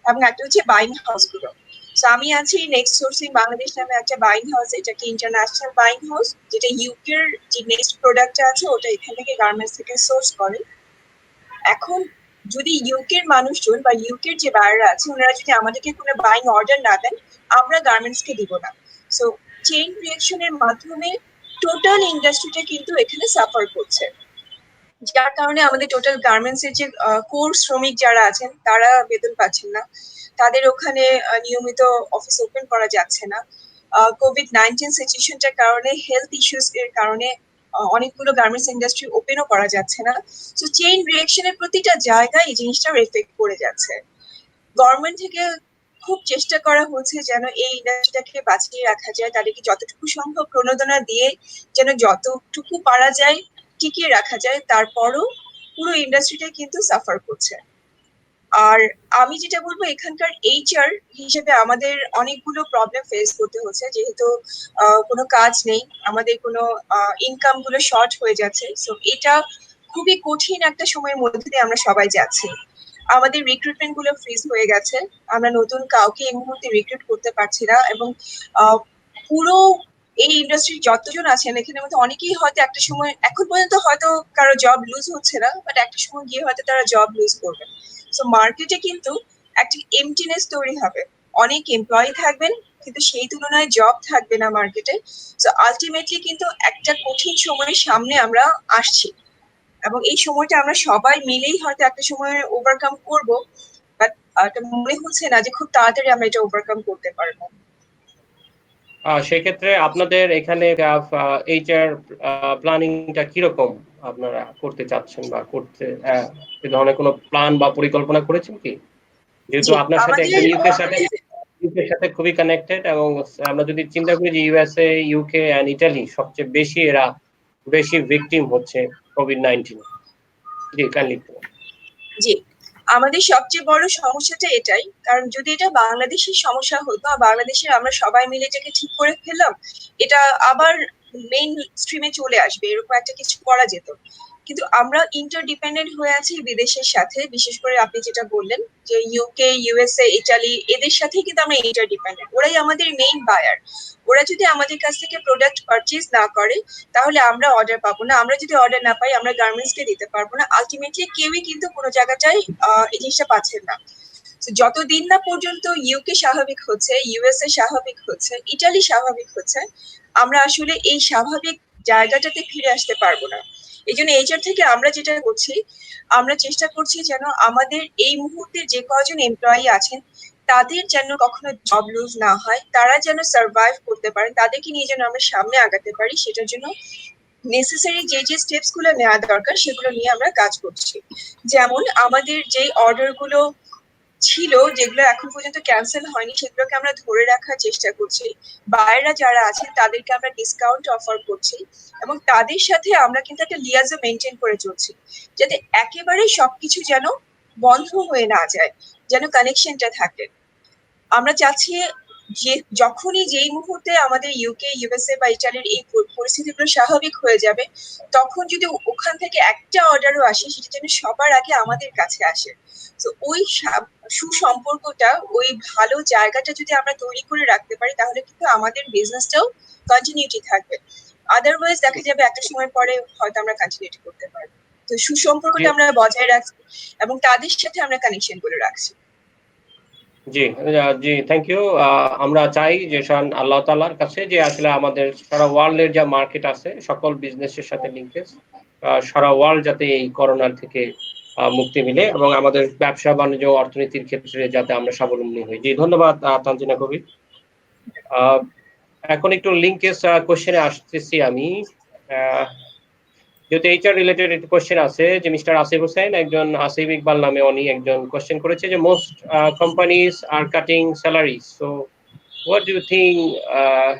এবং একটা হচ্ছে বাইং হাউস গুলো। তো আমি আছি নেক্সট সোর্সিং বাংলাদেশ নামে একটা বাইং হাউস, এটা কি ইন্টারন্যাশনাল বাইং হাউস, যেটা ইউকের যে নেক্সট প্রোডাক্টটা আছে ওটা এখান থেকে গার্মেন্টস থেকে সোর্স করে। এখন যদি ইউকের মানুষজন বা ইউকের যে বায়াররা আছে, ওনারা যদি আমাদেরকে কোনো বাইং অর্ডার না দেন, আমরা গার্মেন্টস কে দিব না। সো চেইন রিঅ্যাকশনের মাধ্যমে টোটাল ইন্ডাস্ট্রিটা কিন্তু এখানে সাফার করছে, যার কারণে আমাদের টোটাল গার্মেন্টস এর যে কোর শ্রমিক যারা আছেন, তারা বেতন পাচ্ছেন না, তাদের ওখানে নিয়মিত অফিস ওপেন করা যাচ্ছে না। কোভিড-19 সিচুয়েশনটার কারণে, হেলথ ইস্যুস এর কারণে অনেকগুলো গার্মেন্টস ইন্ডাস্ট্রি ওপেনও করা যাচ্ছে না। সো চেইন রিঅ্যাকশনের প্রতিটা জায়গায় এই জিনিসটার এফেক্ট পড়ে যাচ্ছে। গভর্নমেন্ট থেকে খুব চেষ্টা করা হচ্ছে যেন এই ইন্ডাস্ট্রিটাকে বাঁচিয়ে রাখা যায়, তাদেরকে যতটুকু সম্ভব প্রণোদনা দিয়ে যেন যতটুকু পারা যায় টিকিয়ে রাখা যায়। তারপরও পুরো ইন্ডাস্ট্রিটা কিন্তু সাফার করছে। আর আমি যেটা বলবো, এখানকার এইচআর হিসেবে আমাদের অনেকগুলো প্রবলেম ফেস করতে হচ্ছে, যেহেতু কোনো কাজ নেই, আমাদের কোনো ইনকাম গুলো শর্ট হয়ে যাচ্ছে। সো এটা খুবই কঠিন একটা সময়ের মধ্যে দিয়ে আমরা সবাই যাচ্ছি। আমাদের রিক্রুটমেন্ট গুলো ফ্রিজ হয়ে গেছে, আমরা নতুন কাউকে এই মুহূর্তে রিক্রুট করতে পারছি না। এবং পুরো এই ইন্ডাস্ট্রির যতজন আছেন এখানে মধ্যে অনেকেই হয়তো একটা সময়, এখন পর্যন্ত হয়তো কারো জব লুজ হচ্ছে না, বাট একটা সময় গিয়ে হয়তো তারা জব লুজ করবে। সো মার্কেটে কিন্তু একটা এমটিনেস তৈরি হবে, অনেক এমপ্লয়ি থাকবেন কিন্তু সেই তুলনায় জব থাকবে না মার্কেটে। সো আলটিমেটলি কিন্তু একটা কঠিন সময়ের সামনে আমরা আসছি, এবং এই সময়টা আমরা সবাই মিলেই হয়তো একটা সময় ওভারকাম করব, বাট এটা মনে হচ্ছে না যে খুব তাড়াতাড়ি আমরা এটা ওভারকাম করতে পারবো। সেক্ষেত্রে আপনাদের এখানে এইচআর প্ল্যানিংটা কিরকম আপনারা করতে চাচ্ছেন বা করতে এ ধরনের কোনো প্ল্যান বা পরিকল্পনা করেছেন কি? যেহেতু জি আপনার সাথে আমাদের একদম ইউকের সাথে খুবই কানেক্টেড, এবং আমরা যদি চিন্তা করি যে ইউএসএ, ইউকে এন্ড ইটালি সবচেয়ে বেশি ভিকটিম হচ্ছে কোভিড-19। জি, কাইন্ডলি। জি আমাদের সবচেয়ে বড় সমস্যাটা এটাই, কারণ যদি এটা বাংলাদেশের সমস্যা হতো আর বাংলাদেশের আমরা সবাই মিলে এটাকে ঠিক করে ফেললাম, এটা আবার মেইন স্ট্রিমে চলে আসবে, এরকম একটা কিছু করা যেত। কিন্তু আমরা ইন্টারডিপেন্ডেন্ট হয়ে আছি বিদেশের সাথে, বিশেষ করে আপনি যেটা বললেন যে ইউকে, ইউএসএ, ইটালি, এদের সাথে কিন্তু আমরা ইন্টারডিপেন্ডেন্ট, ওরাই আমাদের মেইন বায়ার। ওরা যদি আমাদের কাছ থেকে প্রোডাক্ট পারচেজ না করে তাহলে আমরা অর্ডার পাবো না, আমরা যদি অর্ডার না পাই আমরা গার্মেন্টস কে দিতে পারবো না, আলটিমেটলি কেউই কিন্তু কোনো জায়গাটায় এই জিনিসটা পাচ্ছেন না। So, যতদিন না পর্যন্ত ইউকে স্বাভাবিক হচ্ছে, ইউএসএ স্বাভাবিক হচ্ছে, ইটালি স্বাভাবিক হচ্ছে, আমরা আসলে এই স্বাভাবিক জায়গাটাতে ফিরে আসতে পারবো না। এই জন্য এইচআর থেকে আমরা যেটা করছি, আমরা চেষ্টা করছি যেন আমাদের এই মুহূর্তে যে কজন এমপ্লয়ি আছেন তাদের যেন কখনো জব লুজ না হয়, তারা যেন সার্ভাইভ করতে পারেন, তাদেরকে নিয়ে যেন আমরা সামনে আগাতে পারি, সেটার জন্য নেসেসারি যে যে স্টেপস গুলো নেওয়া দরকার সেগুলো নিয়ে আমরা কাজ করছি। যেমন আমাদের যে অর্ডার গুলো ছিল যেগুলো এখন পর্যন্ত ক্যান্সেল হয়নি সেগুলোকে আমরা ধরে রাখার চেষ্টা করছি, বায়েরা যারা আছেন তাদেরকে আমরা ডিসকাউন্ট অফার করছি, এবং তাদের সাথে আমরা কিন্তু একটা লিয়াজও মেনটেন করে চলছি, যাতে একেবারে সবকিছু যেন বন্ধ হয়ে না যায়, যেন কানেকশনটা থাকে। আমরা চাচ্ছি যে যখনই যেই মুহূর্তে আমাদের ইউকে, ইউএসএ বা ইটালির এই পরিস্থিতিগুলো স্বাভাবিক হয়ে যাবে, তখন যদি ওখান থেকে একটা অর্ডারও আসে সেটা যেন সবার আগে আমাদের কাছে আসে। তো ওই সুসম্পর্কটা, ওই ভালো জায়গাটা যদি আমরা তৈরি করে রাখতে পারি তাহলে কিন্তু আমাদের বিজনেসটাও কন্টিনিউটি থাকবে। আদারওয়াইজ দেখা যাবে একটা সময় পরে হয়তো আমরা কন্টিনিউটি করতে পারবো। তো সুসম্পর্কটা আমরা বজায় রাখছি এবং তাদের সাথে আমরা কানেকশন করে রাখছি। জি, জি, থ্যাংক ইউ। আমরা চাই যে আল্লাহ তাআলার কাছে যে আসলে আমাদের সারা ওয়ার্ল্ডের যা মার্কেট আছে সকল বিজনেসের সাথে লিঙ্কেজ, সারা ওয়ার্ল্ড যাতে এই করোনার থেকে মুক্তি মিলে এবং আমাদের ব্যবসা বাণিজ্য অর্থনীতির ক্ষেত্রে যাতে আমরা স্বাবলম্বী হই। জি, ধন্যবাদ তানজিনা কবির। এখন একটু লিঙ্কেজ কোশ্চেনে আসতেছি আমি। যেহেতু এইচআর রিলেটেড একটা কোশ্চেন আছে, যে মিস্টার আসিফ হোসেন, একজন আসিফ ইকবাল নামে উনি একজন কোশ্চেন করেছে যে most companies are cutting salaries, so what do you think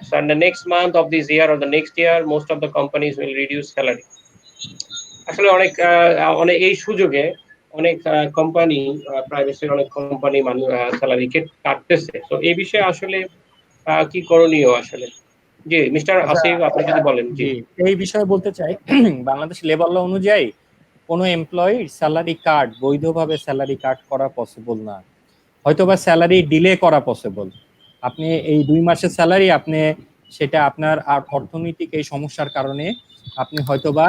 so in the next month of this year or the next year most of the companies will reduce salary? আসলে অনেক এই সুযোগে অনেক কোম্পানি, প্রাইভেটের অনেক company salary কাটতেছে, তো এই বিষয়ে আসলে কি করণীয় আসলে? জি, মিস্টার আসিফ আপনি যদি বলেন। জি, এই বিষয়ে বলতে চাই, বাংলাদেশ লেবার ল অনুযায়ী কোনো এমপ্লয়ির স্যালারি কাট বৈধভাবে স্যালারি কাট করা পসিবল না, হয়তোবা স্যালারি ডিলে করা পসিবল। আপনি এই 2 মাসের স্যালারি আপনি সেটা আপনার অর্থনৈতিক এই সমস্যার কারণে আপনি হয়তোবা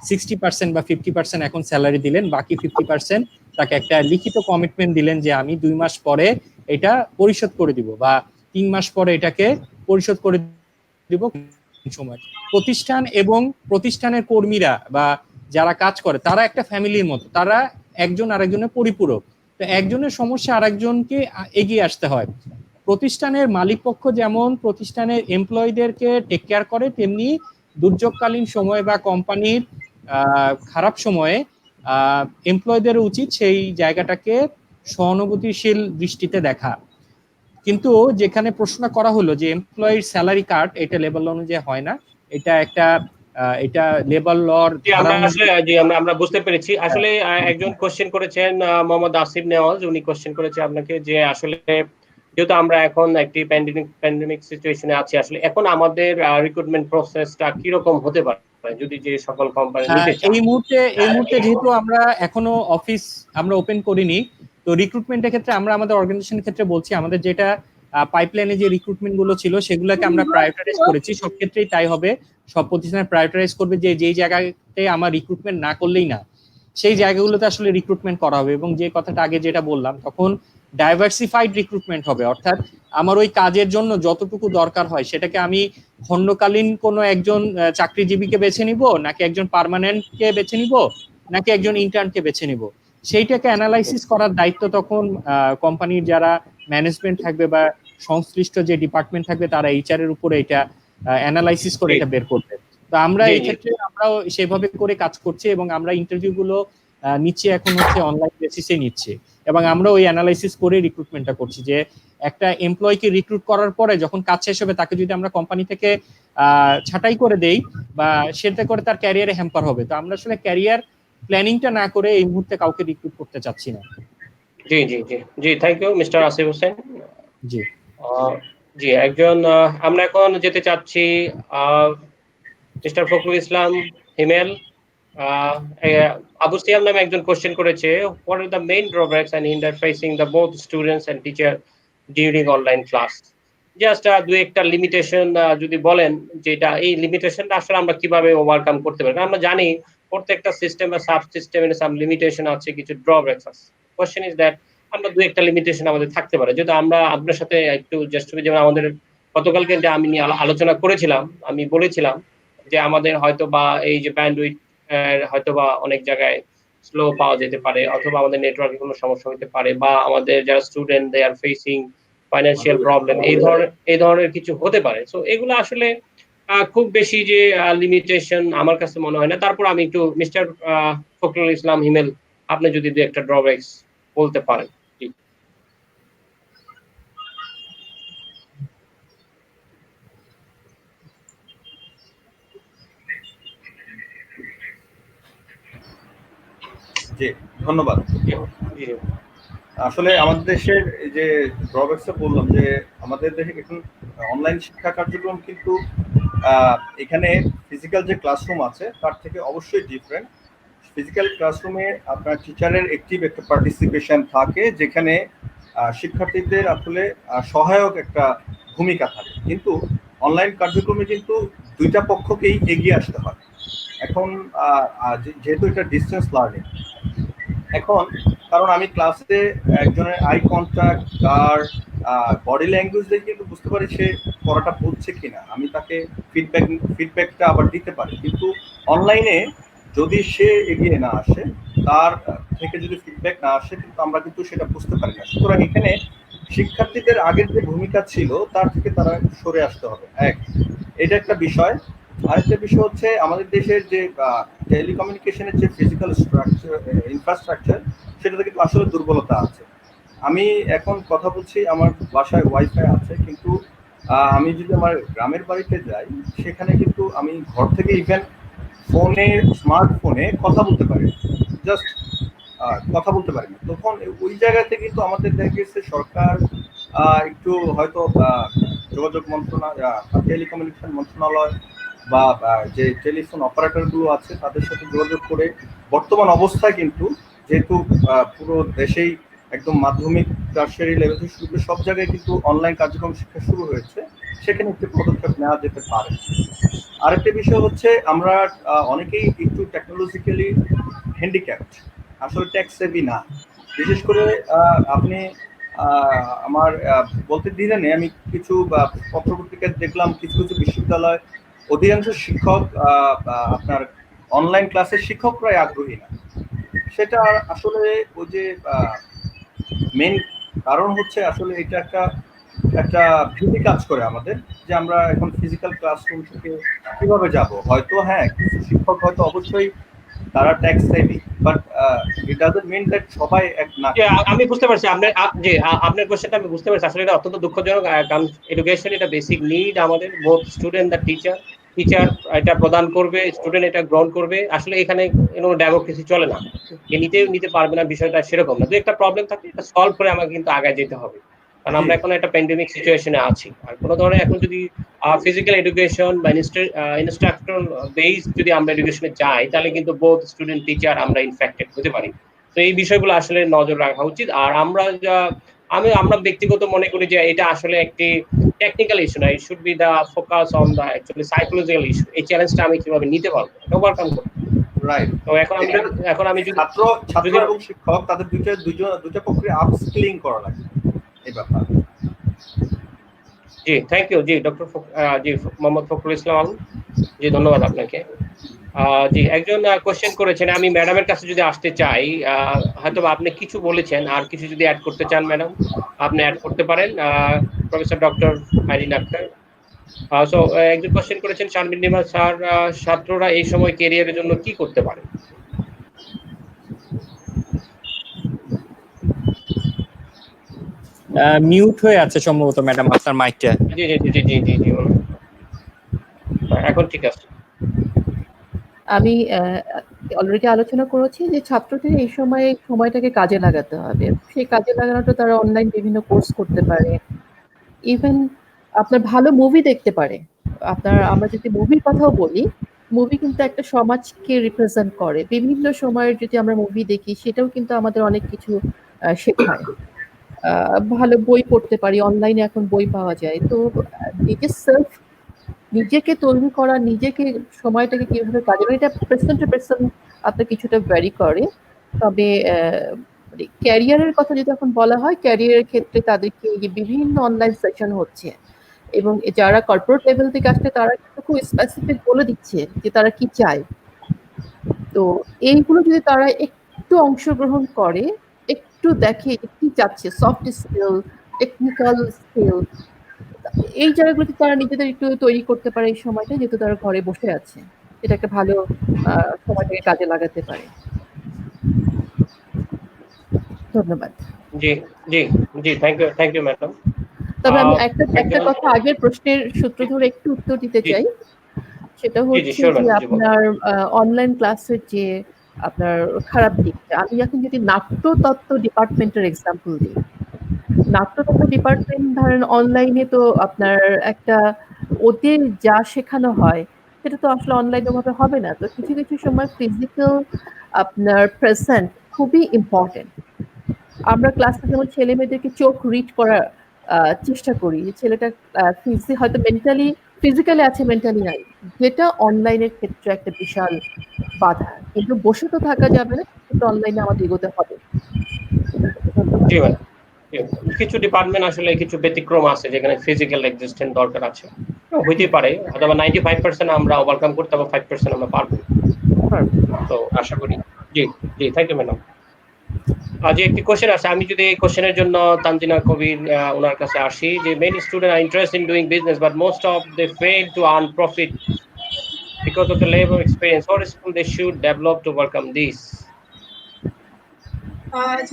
60% বা 50% এখন স্যালারি দিলেন, বাকি 50% তাকে একটা লিখিত কমিটমেন্ট দিলেন যে আমি 2 মাস পরে এটা পরিশোধ করে দিব বা 3 মাস পরে এটাকে পরিশোধ করে দিব সময়। প্রতিষ্ঠান এবং প্রতিষ্ঠানের কর্মীরা বা যারা কাজ করে তারা একটা ফ্যামিলির মতো, তারা একজন আরেকজনের পরিপূরক। তো একজনের সমস্যা আরেকজনকে এগিয়ে আসতে হয়। প্রতিষ্ঠানের মালিক পক্ষ যেমন প্রতিষ্ঠানের এমপ্লয়ীদেরকে টেক কেয়ার করে, তেমনি দুর্যোগকালীন সময় বা কোম্পানির খারাপ সময়ে এমপ্লয়ীদের উচিত সেই জায়গাটাকে সহানুভূতিশীল দৃষ্টিতে দেখা। কিন্তু যেখানে প্রশ্ন করা হলো যে এমপ্লয়ির স্যালারি কাট, এটা লেবার ল অনুযায়ী হয় না, এটা একটা এটা লেবার লর। আমরা বুঝতে পেরেছি। আসলে একজন কোশ্চেন করেছেন, মোহাম্মদ আসিফ নেওয়াজ, উনি কোশ্চেন করেছে আপনাকে যে আসলে যেহেতু আমরা এখন একটি প্যান্ডেমিক সিচুয়েশনে আছি, আসলে এখন আমাদের রিক্রুটমেন্ট প্রসেসটা কি রকম হতে পারে যদি যে সকল কোম্পানি নিতে চায়। এই মুহূর্তে যেহেতু আমরা এখনো অফিস আমরা ওপেন করিনি, তো রিক্রুটমেন্টের ক্ষেত্রে আমরা আমাদের অর্গানাইজেশনের ক্ষেত্রে বলছি, আমাদের যেটা পাইপলাইনে যে রিক্রুটমেন্ট গুলো ছিল সেগুলোকে আমরা প্রায়োরিটাইজ করেছি। সব ক্ষেত্রেই তাই হবে, সব প্রতিষ্ঠানে প্রায়োরিটাইজ করবে যে যেই জায়গাতে আমার রিক্রুটমেন্ট না করলেই না, সেই জায়গাগুলোতে আসলে রিক্রুটমেন্ট করা হবে। এবং যে কথাটা আগে যেটা বললাম, তখন ডাইভার্সিফাইড রিক্রুটমেন্ট হবে, অর্থাৎ আমার ওই কাজের জন্য যতটুকু দরকার হয় সেটাকে আমি খণ্ডকালীন কোনো একজন চাকরিজীবীকে বেছে নিব, নাকি একজন পার্মানেন্টকে বেছে নিব, নাকি একজন ইন্টার্নকে বেছে নিব, সেইটাকে অ্যানালাইসিস করার দায়িত্ব তখন কোম্পানির যারা ম্যানেজমেন্ট থাকবে বা সংশ্লিষ্ট যে ডিপার্টমেন্ট থাকবে তারা এইচআর এর উপরে এটা অ্যানালাইসিস করে এটা বের করবে। তো আমরা এই ক্ষেত্রে আমরাও সেভাবে করে কাজ করছি এবং আমরা ইন্টারভিউ গুলো নিচ্ছে এখন হচ্ছে অনলাইন বেসিসে নিচ্ছে এবং আমরা ওই অ্যানালাইসিস করে রিক্রুটমেন্টটা করছি যে একটা এমপ্লয়কে রিক্রুট করার পরে যখন কাজ শেষ হবে তাকে যদি আমরা কোম্পানি থেকে ছাঁটাই করে দেই বা সেটা করে তার ক্যারিয়ারে হ্যাম্পার হবে। তো আমরা আসলে ক্যারিয়ার প্ল্যানিংটা না করে এই মুহূর্তে কাউকে রিক্রুট করতে চাচ্ছি না। জি জি জি জি, thank you mister Asif Hossain. জি জি, একজন আমরা এখন যেতে চাচ্ছি মিস্টার ফখরুল ইসলাম হিমেল। আবু সিয়াম নামে একজন কোশ্চেন করেছে, what are the main drawbacks and hinder facing the both students and teacher during online class. Just দুই একটা লিমিটেশন যদি বলেন, যেটা এই লিমিটেশনটা আসলে আমরা কিভাবে ওভারকাম করতে পারি। আমরা জানি প্রত্যেকটা সিস্টেম বা সাব সিস্টেমের সাম লিমিটেশন আছে, কিছু ড্রব্যাকস আছে। কোশ্চেন ইজ দ্যাট আমরা দুই একটা লিমিটেশন আমাদের থাকতে পারে, যেহেতু আমরা আপনার সাথে একটু জাস্ট যেমন আমাদের গতকালকে যে আমি আলোচনা করেছিলাম, আমি বলেছিলাম যে আমাদের হয়তো বা এই যে ব্যান্ডউইথ হয়তো বা অনেক জায়গায় স্লো পাওয়া যেতে পারে, অথবা আমাদের নেটওয়ার্কে কোনো সমস্যা হতে পারে, বা আমাদের যারা student they are facing financial problem, এই ধরনের কিছু হতে পারে। সো এগুলো আসলে খুব বেশি যে লিমিটেশন আমার কাছে মনে হয় না। তারপর আমি একটু মিস্টার ফখরুল ইসলাম হিমেল, আপনি যদি দু একটা ড্রব্যাকস বলতে পারেন। জি, ধন্যবাদ। আসলে আমাদের দেশের যে ড্রব্যাকসটা বললাম, যে আমাদের দেশে এখন অনলাইন শিক্ষা কার্যক্রম কিন্তু এখানে ফিজিক্যাল যে ক্লাসরুম আছে তার থেকে অবশ্যই ডিফারেন্ট। ফিজিক্যাল ক্লাসরুমে আপনার টিচারের অ্যাক্টিভ একটা পার্টিসিপেশন থাকে, যেখানে শিক্ষার্থীদের আসলে সহায়ক একটা ভূমিকা থাকে। কিন্তু অনলাইন কার্যক্রমে কিন্তু দুইটা পক্ষকেই এগিয়ে আসতে হয়। এখন যেহেতু এটা ডিস্টেন্স লার্নিং, এখন কারণ আমি ক্লাসে একজনের আই কন্ট্যাক্ট আর বডি ল্যাঙ্গুয়েজ দেখে কিন্তু বুঝতে পারি সে পড়াটা বুঝছে কিনা, আমি তাকে ফিডব্যাকটা আবার দিতে পারি। কিন্তু অনলাইনে যদি সে এগিয়ে না আসে, তার থেকে যদি ফিডব্যাক না আসে, কিন্তু আমরা কিন্তু সেটা বুঝতে পারি না। সুতরাং এখানে শিক্ষার্থীদের আগের যে ভূমিকা ছিল তার থেকে তারা সরে আসতে হবে, এটা একটা বিষয়। আরেকটা বিষয় হচ্ছে আমাদের দেশের যে টেলিকমিউনিকেশনের যে ফিজিক্যাল ইনফ্রাস্ট্রাকচার, সেটাতে কিন্তু আসলে দুর্বলতা আছে। আমি এখন কথা বলছি, আমার বাসায় ওয়াইফাই আছে, কিন্তু আমি যদি আমার গ্রামের বাড়িতে যাই, সেখানে কিন্তু আমি ঘর থেকে ইভেন ফোনে, স্মার্টফোনে কথা বলতে পারি, জাস্ট কথা বলতে পারি না। তখন ওই জায়গাতে কিন্তু আমাদের দেখা গেছে সরকার একটু হয়তো যোগাযোগ মন্ত্রণালয়, টেলিকমিউনিকেশন মন্ত্রণালয় বা যে টেলিফোন অপারেটরগুলো আছে তাদের সাথে যোগাযোগ করে বর্তমান অবস্থায় কিন্তু, যেহেতু পুরো দেশেই একদম মাধ্যমিক, টারশিয়ারি লেভেল থেকে শুরু করে সব জায়গায় কিন্তু অনলাইন কার্যক্রম শিক্ষা শুরু হয়েছে, সেখানে একটি পদক্ষেপ নেওয়া যেতে পারে। আরেকটা বিষয় হচ্ছে, আমরা অনেকেই একটু টেকনোলজিক্যালি হ্যান্ডিক্যাপড, আসলে টেক সেভি না। বিশেষ করে আপনি আমার বলতে দিলে নেই, আমি কিছু পত্রপত্রিকায় দেখলাম কিছু কিছু বিশ্ববিদ্যালয় অধিকাংশ শিক্ষক আপনার অনলাইন ক্লাসের শিক্ষকরাই আগ্রহী না। সেটা আসলে ওই যে মেন কারণ হচ্ছে, আসলে এটা একটা ভীতি কাজ করে আমাদের, যে আমরা এখন ফিজিক্যাল ক্লাসরুম থেকে কিভাবে যাব। হয়তো হ্যাঁ, কিছু শিক্ষক হয়তো অবশ্যই তারা tax savvy, but it doesn't mean that সবাই এক না। আমি বুঝতে পারছি আপনার কোশ্চেনটা আমি বুঝতে পারছি। আসলে এটা অত্যন্ত দুঃখজনক, কারণ এডুকেশন এটা বেসিক নিড আমাদের, বোথ স্টুডেন্ট আর টিচার এটা প্রদান করবে, স্টুডেন্ট এটা গ্রহণ করবে। আসলে এখানে কোনো ডেমোক্রেসি চলে না, নিতে পারবে না, বিষয়টা সেরকম না। একটা প্রবলেম থাকে, এটা সলভ করে আমাকে কিন্তু আগায় যেতে হবে, কারণ আমরা এখন একটা প্যান্ডেমিক সিচুয়েশনে আছি। আর কোনো ধরনের এখন যদি ফিজিক্যাল এডুকেশন বা ইনস্ট্রাকশনাল বেস যদি আমরা এডুকেশনে যাই, তাহলে কিন্তু বোথ স্টুডেন্ট টিচার আমরা ইনফেক্টেড হতে পারি। তো এই বিষয়গুলো আসলে নজর রাখা উচিত। আর আমরা ব্যক্তিগত মনে করি যে এটা আসলে একটি টেকনিক্যাল ইস্যু না, it should be the focus on the actually psychological issue. এই চ্যালেঞ্জটা আমি কিভাবে নিতে পারবো, ওভারকাম করতে। রাইট। তো এখন আমি যদি ছাত্র এবং শিক্ষক তাদের দুইটা পক্ষে আপস্কিলিং করা লাগে এই ব্যাপার। জি, থ্যাংক ইউ। জি, ডক্টর জি মোহাম্মদ ফখরুল ইসলাম, জি ধন্যবাদ আপনাকে। জি, একজন কোয়েশ্চেন করেছেন, আমি ম্যাডামের কাছে যদি আসতে চাই, হয়তোবা আপনি কিছু বলেছেন, আর কিছু যদি এড করতে চান ম্যাডাম, আপনি এড করতে পারেন। Professor doctor Irin Akter. So একজন কোয়েশ্চেন করেছেন, শারমিন নিমা স্যার, ছাত্ররা এই সময় ক্যারিয়ারের জন্য কি করতে পারে? মিউট হয়ে আছে সম্ভবত ম্যাডাম আপনার মাইকটা। জি জি জি জি জি জি এখন ঠিক আছে। আমি অলরেডি আলোচনা করেছি যে ছাত্রদের এই সময়টাকে কাজে লাগাতে হবে। সেই কাজে লাগানোটা তারা অনলাইন বিভিন্ন কোর্স করতে পারে। ইভেন আপনার ভালো মুভি দেখতে পারে। আমরা যদি মুভির কথাও বলি, মুভি কিন্তু একটা সমাজকে রিপ্রেজেন্ট করে। বিভিন্ন সময়ের যদি আমরা মুভি দেখি সেটাও কিন্তু আমাদের অনেক কিছু শেখায়। ভালো বই পড়তে পারি, অনলাইনে এখন বই পাওয়া যায়। তো নিজেকে তৈরি করা, নিজেকে সময়টাকে কিভাবে কাজে লাগানো, এটা পারসন টু পারসন আপনার কিছুটা ভ্যারি করে। তবে ক্যারিয়ারের কথা যদি এখন বলা হয়, ক্যারিয়ারের ক্ষেত্রে তাদেরকে এই যে বিভিন্ন অনলাইন সেশন হচ্ছে এবং যারা কর্পোরেট লেভেল থেকে আসছে তারা কিন্তু খুব স্পেসিফিক বলে দিচ্ছে যে তারা কি চায়। তো এইগুলো যদি তারা একটু অংশগ্রহণ করে, একটু দেখে যে কি চাচ্ছে, সফট স্কিল, টেকনিক্যাল স্কিল, এই জায়গাগুলোতে তারা নিজেদের একটু তৈরি করতে পারে এই সময়টা, যেহেতু তারা ঘরে বসে আছে। এটা একটা ভালো সময়টাকে কাজে লাগাতে পারে। ধন্যবাদ। জি জি জি, থ্যাংক ইউ ম্যাডাম। তবে আমি একটা একজন কথা আগের প্রশ্নের সূত্র ধরে একটু উত্তর দিতে জি চাই। সেটা জি জি হচ্ছে শিওর যে ম্যাডাম, জি বলুন। আপনার অনলাইন ক্লাসের যে আপনার খারাপ দিকটা, আমি এখন যদি নাট্যতত্ত্ব ডিপার্টমেন্টের এক্সাম্পল দিই, নাট্যতত্ত্ব ডিপার্টমেন্ট ধরেন অনলাইনে তো আপনার একটা ওদের যা শেখানো হয় সেটা তো আসলে অনলাইনে ভাবে হবে না। তো কিছু কিছু সময় ফিজিক্যাল আপনার প্রেজেন্ট খুবই ইম্পর্টেন্ট। আমরা ক্লাসে যেমন ছেলে মেয়েদেরকে চোখ রিড করার চেষ্টা করি যে ছেলেটা হয়তো ফিজিক্যালি আছে, মেন্টালি নাই, যেটা অনলাইনের ক্ষেত্রে একটা বিশাল বাধা। কিন্তু বসে তো থাকা যাবে না, কিন্তু অনলাইনে আমাদের এগোতে হবে। ধন্যবাদ। জি ম্যাডাম। কিছু ডিপার্টমেন্ট আসলে কিছু ব্যতিক্রম আছে যেখানে ফিজিক্যাল এক্সিস্টেন্স দরকার আছে, হইতে পারে, অথবা 95% আমরা ওভারকাম করতে পারবো, 5% আমরা পারবো। তো আশা করি। জি জি, থ্যাংক ইউ ম্যাডাম। আজ একটি কোশ্চেন আছে, আমি যদি এই কোশ্চেনের জন্য তানজিনা কবির ওনার কাছে আসি, যে many student are interested in doing business but most of they fail to earn profit because of the labor experience. What skill they should develop to overcome this?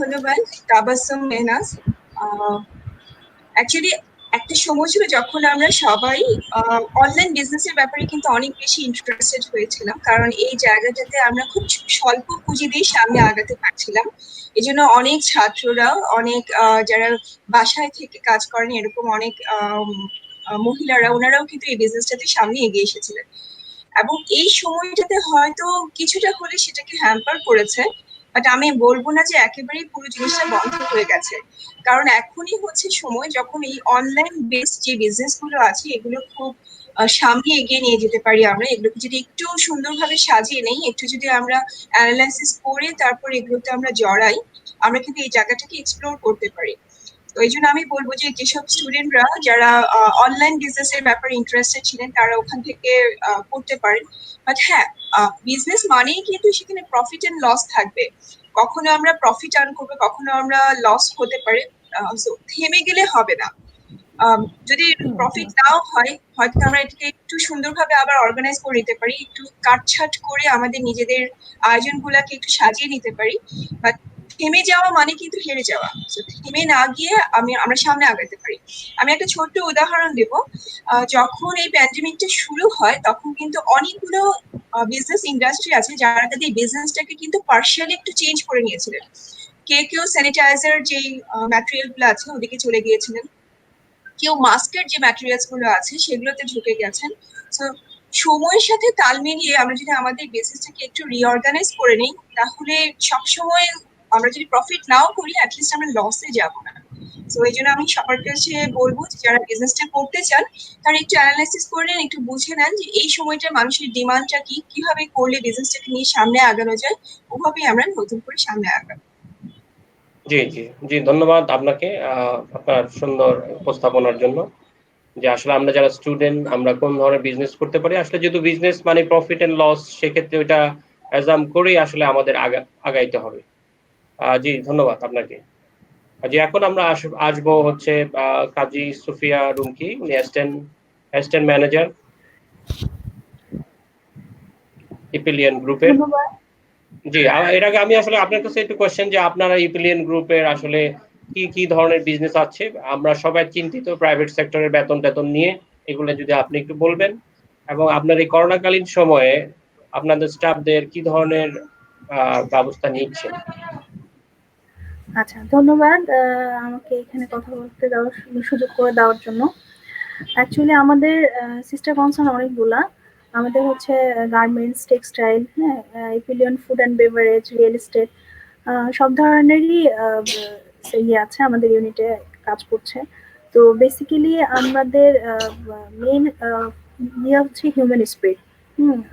ধন্যবাদ তাবাসসুম মেহনাজ। অ্যাকচুয়ালি একটা সময় ছিল যখন আমরা সবাই অনলাইন বিজনেসের ব্যাপারে কিন্তু অনেক বেশি ইন্টারেস্টেড হয়েছিলাম, কারণ এই জায়গাটাতে আমরা খুব স্বল্প পুঁজি দিয়ে সামনে আগাতে পারছিলাম। এই জন্য অনেক ছাত্ররা, অনেক যারা বাসায় থেকে কাজ করেন এরকম অনেক মহিলারা, ওনারাও কিন্তু এই বিজনেসটাতে সামনে এগিয়ে এসেছিলেন। এবং এই সময়টাতে হয়তো কিছুটা হলে সেটাকে হ্যাম্পার করেছে, বাট আমি বলবো না যে একেবারেই পুরো জিনিসটা বন্ধ হয়ে গেছে। কারণ এখনই হচ্ছে সময় যখন এই অনলাইন বেসড যে বিজনেস গুলো আছে এগুলো খুব সামনে এগিয়ে নিয়ে যেতে পারি আমরা। এগুলোকে যদি একটু সুন্দরভাবে সাজিয়ে নেই, একটু যদি আমরা অ্যানালাইসিস করে তারপর এগুলোতে আমরা জড়াই, আমরা কিন্তু এই জায়গাটাকে এক্সপ্লোর করতে পারি। তো এই জন্য আমি বলবো যে যেসব স্টুডেন্টরা যারা অনলাইন বিজনেস এর ব্যাপারে ইন্টারেস্টেড ছিলেন তারা ওখান থেকে করতে পারেন। বাট হ্যাঁ, বিজনেস মানেই কিন্তু সেখানে প্রফিট এন্ড লস থাকবে। কখনো আমরা প্রফিট আর্ন করবো, কখনো আমরা লস হতে পারে। থেমে গেলে হবে না। যদি প্রফিট নাও হয়, হয়তো আমরা এটাকে একটু সুন্দরভাবে আবার অর্গানাইজ করে নিতে পারি, একটু কাটছাট করে আমাদের নিজেদের আয়োজন গুলাকে একটু সাজিয়ে নিতে পারি। বাট থেমে যাওয়া মানে কিন্তু হেরে যাওয়া। থেমে না গিয়ে আমরা সামনে আগাতে পারি। আমি একটা ছোট্ট উদাহরণ দেব। যখন এই প্যান্ডেমিকটা শুরু হয় তখন কিন্তু অনেকগুলো বিজনেস ইন্ডাস্ট্রি আছে যারা তাদের বিজনেসটাকে কিন্তু পার্শিয়ালি একটু চেঞ্জ করে নিয়েছিলেন। কেউ স্যানিটাইজার যেই ম্যাটেরিয়াল গুলো আছে ওদিকে চলে গিয়েছিলেন, কেউ মাস্কের যে ম্যাটেরিয়ালস গুলো আছে সেগুলোতে ঢুকে গেছেন। তো সময়ের সাথে তাল মিলিয়ে আমরা যদি আমাদের বিজনেসটাকে একটু রিঅর্গানাইজ করে নিই, তাহলে সবসময় আমরা যদি প্রফিট নাও করি, অ্যাটলিস্ট আমরা লসে যাব না। তো এই জন্য আমি সবার কাছে বলবো যে যারা বিজনেসটা করতে চান তারা একটু অ্যানালাইসিস করে নেন, একটু বুঝে নেন যে এই সময়টা মানুষের ডিমান্ডটা কি, কিভাবে করলে বিজনেসটাকে নিয়ে সামনে আগানো যায়, ওভাবেই আমরা নতুন করে সামনে আগাবো। জি জি জি, ধন্যবাদ আপনাকে আপনার সুন্দর উপস্থাপনার জন্য। যে আসলে আমরা যারা স্টুডেন্ট আমরা কোন ধরনের বিজনেস করতে পারি। আসলে যেহেতু বিজনেস মানে প্রফিট এন্ড লস, সেক্ষেত্রে ওইটা অ্যাজাম করেই আসলে আমাদের আগাইতে হবে। জি ধন্যবাদ আপনাকে। জি এখন আমরা আসবো হচ্ছে কাজী সুফিয়া রুমকি, উনি অ্যাসিস্ট্যান্ট ম্যানেজার ইপিলিয়ন গ্রুপের। ধন্যবাদ। জি এর আগে আমি আসলে আপনার কাছে একটু কোশ্চেন যে আপনারা ইপিলিয়ন গ্রুপের আসলে কি কি ধরনের বিজনেস আছে? আমরা সবাই চিন্তিত প্রাইভেট সেক্টরের বেতন টেতন নিয়ে, এগুলো যদি আপনি একটু বলবেন, এবং আপনার এই করোনাকালীন সময়ে আপনাদের স্টাফদের কি ধরনের ব্যবস্থা নিচ্ছেন? আচ্ছা, ধন্যবাদ আমাকে এখানে কথা বলতে দেওয়ার সুযোগ করে দেওয়ার জন্য। অ্যাকচুয়ালি আমাদের সিস্টার কনসার্ন অনেকগুলা। আমাদের হচ্ছে গার্মেন্টস, টেক্সটাইল, হ্যাঁ, Epyllion food and beverage, real estate, সব ধরনেরই ইয়ে আছে আমাদের ইউনিটে কাজ করছে। তো বেসিক্যালি আমাদের মেইন ইয়ে হচ্ছে হিউম্যান স্পিরিট।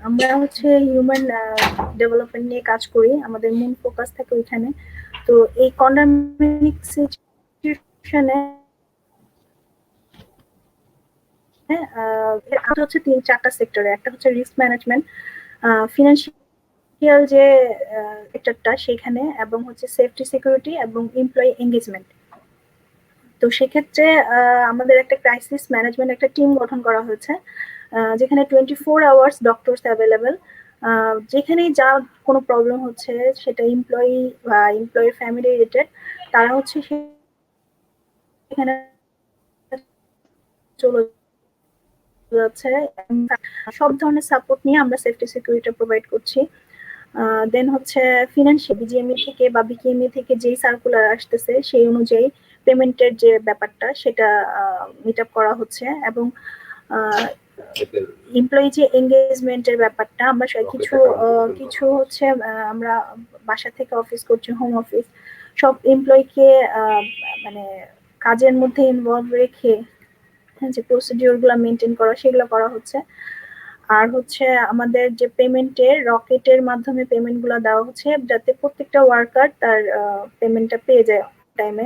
আমরা হচ্ছে হিউম্যান ডেভেলপমেন্ট নিয়ে কাজ করি, আমাদের মেইন ফোকাস থাকে ওইখানে। তো এই প্যান্ডেমিক সিচুয়েশনে হচ্ছে 3-4টা সেক্টরে। একটা হচ্ছে রিস্ক ম্যানেজমেন্ট, ফিনান্সিয়াল যে সেক্টরটা সেখানে, এবং হচ্ছে সেফটি সিকিউরিটি এবং এমপ্লয়ি এঙ্গেজমেন্ট। তো সেক্ষেত্রে আমাদের একটা ক্রাইসিস ম্যানেজমেন্ট একটা টিম গঠন করা হয়েছে, যেখানে 24 আওয়ার্স ডক্টরস অ্যাভেলেবেল। যেখানেই যা কোনো প্রবলেম হচ্ছে, সেটা এমপ্লয়ি বা এমপ্লয়ির ফ্যামিলি রিলেটেড, তারা হচ্ছে সেখানে চলে যাচ্ছে। সব ধরনের সাপোর্ট নিয়ে আমরা সেফটি সিকিউরিটি প্রোভাইড করছি। দেন হচ্ছে ফিনান্সিয়াল বিজিএমই থেকে বা বিকেএমই থেকে যেই সার্কুলার আসতেছে সেই অনুযায়ী পেমেন্টের যে ব্যাপারটা সেটা মিট আপ করা হচ্ছে, এবং এমপ্লয়ি যে এঙ্গেজমেন্টের ব্যাপারটা আমরা কিছু হচ্ছে আমরা বাসা থেকে অফিস করছি, হোম অফিস, সব এমপ্লয়িকে মানে কাজের মধ্যে ইনভলভ রেখে যে প্রসিডিওর গুলো মেনটেন করা সেগুলো করা হচ্ছে। আর হচ্ছে আমাদের যে পেমেন্টের রকেটের মাধ্যমে পেমেন্ট গুলো দেওয়া হচ্ছে, যাতে প্রত্যেকটা ওয়ার্কার তার পেমেন্টটা পেয়ে যায় টাইমে।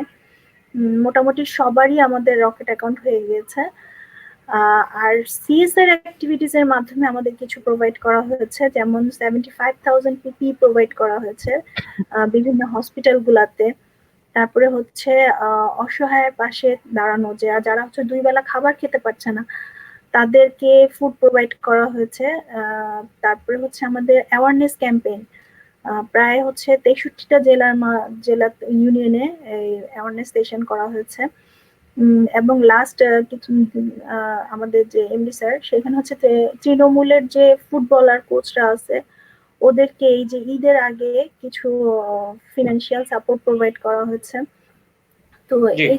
মোটামুটি সবারই আমাদের রকেট অ্যাকাউন্ট হয়ে গিয়েছে। আর সিএসআর অ্যাক্টিভিটিস এর মাধ্যমে আমাদের কিছু প্রোভাইড করা হয়েছে, যেমন 75,000 পিপি প্রোভাইড করা হয়েছে বিভিন্ন হসপিটাল গুলাতে। তারপরে হচ্ছে অসহায়ের পাশে দাঁড়ানো, যারা হচ্ছে 2 বেলা খাবার খেতে পারছে না, তাদেরকে ফুড প্রোভাইড করা হয়েছে। তারপরে হচ্ছে আমাদের অ্যাওয়ারনেস ক্যাম্পেইন প্রায় হচ্ছে 63টা জেলা ইউনিয়নে অ্যাওয়ারনেস সেশন করা হয়েছে। এবং লাস্ট কিছু আমাদের যে এমডি স্যার, সেখানে হচ্ছে তৃণমূলের যে ফুটবলার কোচরা আছে, ওদেরকে এই যে ঈদের আগে কিছু ফিনান্সিয়াল সাপোর্ট প্রোভাইড করা হয়েছে। তো এই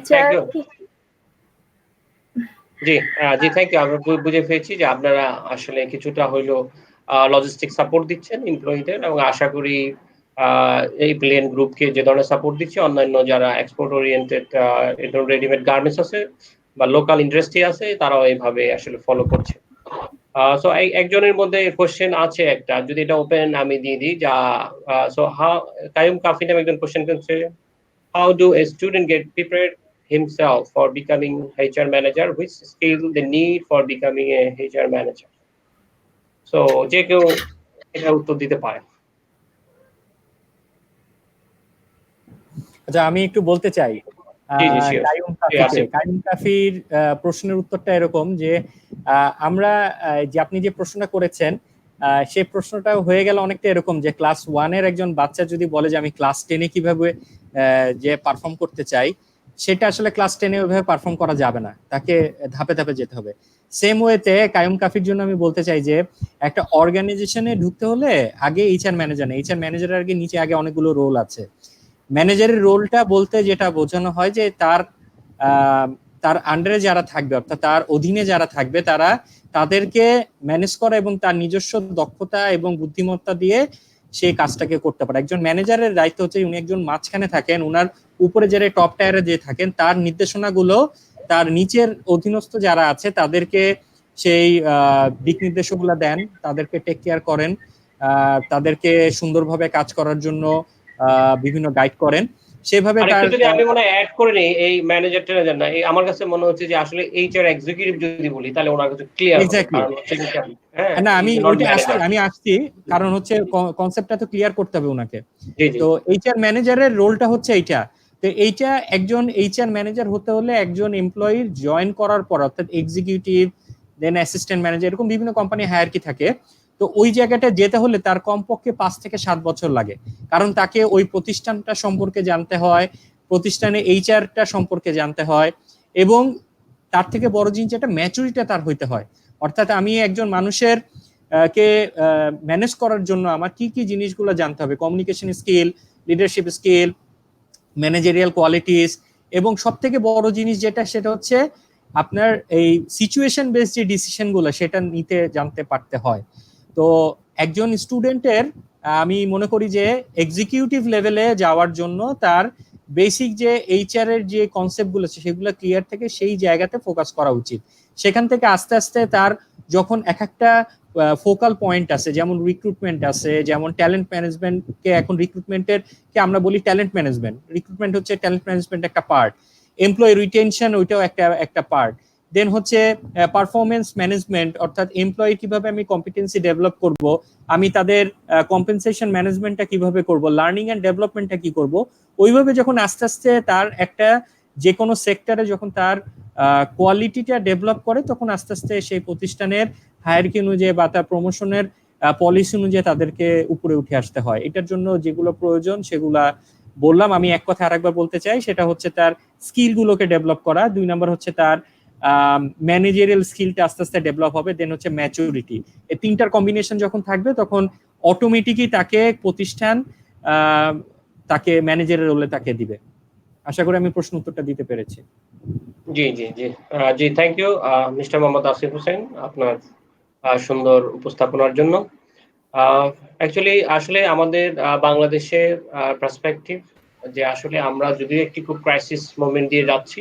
জি থ্যাংক ইউ। আমরা বুঝে পেয়েছি যে আপনারা আসলে কিছুটা হইলো লজিস্টিক সাপোর্ট দিচ্ছেন এমপ্লয়িদের, এবং আশা করি এই প্লেন গ্রুপকে যে ধরনের সাপোর্ট দিচ্ছে, অন্যান্য যারা এক্সপোর্ট ওরিয়েন্টেড রেডিমেড গার্মেন্টস আছে বা লোকাল ইন্ডাস্ট্রি আছে, তারাও এইভাবে আসলে ফলো করছে। সো একজনের মধ্যে কোশ্চেন আছে একটা, যদি এটা ওপেন আমি দিয়ে দিই, যা সো কায়ুম কাফি নামে একজন কোশ্চেন করছে, how do a student get prepared himself for becoming HR manager, which skill they need for becoming a HR manager? So যে কেউ এটা উত্তর দিতে পারে। আচ্ছা, আমি একটু বলতে চাই। কায়ুম কাফির প্রশ্নের উত্তরটা এরকম যে আমরা যে আপনি যে প্রশ্নটা করেছেন সেই প্রশ্নটা হয়ে গেল অনেকটা এরকম যে ক্লাস 1 এর একজন বাচ্চা যদি বলে যে আমি ক্লাস 10-এ কিভাবে যে পারফর্ম করতে চাই, সেটা আসলে ক্লাস 10-এ ওইভাবে পারফর্ম করা যাবে না, তাকে ধাপে ধাপে যেতে হবে। সেম ওয়েতে কায়ুম কাফির জন্য আমি বলতে চাই যে একটা অর্গানাইজেশনে ঢুকতে হলে আগে এইচআর ম্যানেজার না, এইচআর ম্যানেজারের আগে নিচে আগে অনেকগুলো রোল আছে। ম্যানেজারের রোলটা বলতে যেটা বোঝানো হয় যে তার আন্ডারে যারা থাকবে, অর্থাৎ তার অধীনে যারা থাকবে, তাদেরকে ম্যানেজ করা এবং তার নিজস্ব দক্ষতা এবং বুদ্ধিমত্তা দিয়ে সেই কাজটাকে করতে পারে। একজন ম্যানেজারের দায়িত্ব হচ্ছে উনি একজন মাঝখানে থাকেন, উনার উপরে যারা টপ টায়ারে যে থাকেন তার নির্দেশনাগুলো তার নিচের অধীনস্থ যারা আছে তাদেরকে সেই দিক নির্দেশগুলো দেন, তাদেরকে টেক কেয়ার করেন, তাদেরকে সুন্দরভাবে কাজ করার জন্য বিভিন্ন গাইড করেন। সেভাবে আর তার একটু যদি আমি মনে হয় অ্যাড করে নিই এই ম্যানেজার ট্যানেজার না, আমার কাছে মনে হচ্ছে যে আসলে এইচআর এক্সিকিউটিভ যদি বলি তাহলে ওনার কাছে ক্লিয়ার হবে, এক্স্যাক্টলি। কারণ হচ্ছে কি হ্যাঁ না, ইজ আমি নট ওইটা ম্যানেজার। আসছি, কারণ হচ্ছে কনসেপ্টটা তো ক্লিয়ার করতে হবে ওনাকে। জি জি তো এইচআর ম্যানেজারের রোলটা হচ্ছে এইটা। তো এইটা একজন এইচআর ম্যানেজার হতে হলে একজন এমপ্লয়ির জয়েন করার পর, অর্থাৎ এক্সিকিউটিভ দেন অ্যাসিস্ট্যান্ট ম্যানেজার, এরকম বিভিন্ন কোম্পানি হায়ারকি থাকে। তো ওই জায়গাটা যেতে হলে তার কমপক্ষে 5 থেকে 7 বছর লাগে, কারণ তাকে ওই প্রতিষ্ঠানটা সম্পর্কে জানতে হয়, প্রতিষ্ঠানে এইচআরটা সম্পর্কে জানতে হয়, এবং তার থেকে বড় জিনিস যেটা ম্যাচুরিটি তার হইতে হয়। অর্থাৎ আমি একজন মানুষের কে ম্যানেজ করার জন্য আমার কি কি জিনিসগুলো জানতে হবে, communication skill, leadership skill, managerial qualities, এবং সব থেকে বড় জিনিস যেটা সেটা হচ্ছে আপনার এই সিচুয়েশন বেসড যে ডিসিশনগুলো সেটা নিতে জানতে পারতে হয়। তো একজন স্টুডেন্টের আমি মনে করি যে এক্সিকিউটিভ লেভেলে যাওয়ার জন্য তার বেসিক যে এইচআর এর যে কনসেপ্টগুলো আছে সেগুলো ক্লিয়ার থেকে সেই জায়গাতে ফোকাস করা উচিত। সেখান থেকে আস্তে আস্তে তার যখন এক একটা ফোকাল পয়েন্ট আছে, যেমন রিক্রুটমেন্ট আছে, যেমন ট্যালেন্ট ম্যানেজমেন্টকে এখন রিক্রুটমেন্টের কে আমরা বলি ট্যালেন্ট ম্যানেজমেন্ট, রিক্রুটমেন্ট হচ্ছে ট্যালেন্ট ম্যানেজমেন্ট একটা পার্ট, এমপ্লয়ি রিটেনশন ওইটাও একটা পার্ট, দেন হচ্ছে পারফরমেন্স ম্যানেজমেন্ট, অর্থাৎ এমপ্লয়ি কিভাবে আমি কম্পিটেন্সি ডেভেলপ করব, আমি তাদের কম্পেনসেশন ম্যানেজমেন্টটা কিভাবে করব, লার্নিং এন্ড ডেভেলপমেন্টটা কি করব। ওইভাবে যখন আস্তে আস্তে তার একটা যে কোনো সেক্টরে যখন তার কোয়ালিটিটা ডেভেলপ করে, তখন আস্তে আস্তে সেই প্রতিষ্ঠানের হায়ারকি অনুযায়ী বা তার প্রমোশনের পলিসি অনুযায়ী তাদেরকে উপরে উঠে আসতে হয়। এটার জন্য যেগুলো প্রয়োজন সেগুলা বললাম। আমি এক কথা আরেকবার বলতে চাই, সেটা হচ্ছে তার স্কিলগুলোকে ডেভেলপ করা, 2 নম্বর হচ্ছে তার ম্যানেজারিয়াল স্কিলটা আস্তে আস্তে ডেভেলপ হবে, দেন হচ্ছে ম্যাচুরিটি। এই তিনটার কম্বিনেশন যখন থাকবে তখন অটোমেটিকই তাকে প্রতিষ্ঠান তাকে ম্যানেজারের রোলে তাকে দিবে। আশা করি আমি প্রশ্ন উত্তরটা দিতে পেরেছি। জি জি জি জি thank you mister Mohammad Asif Hossain আপনার সুন্দর উপস্থাপনার জন্য। অ্যাকচুয়ালি আসলে আমাদের বাংলাদেশের পার্সপেক্টিভ যে আসলে আমরা যদিও একটি খুব ক্রাইসিস মোমেন্ট দিয়ে যাচ্ছি,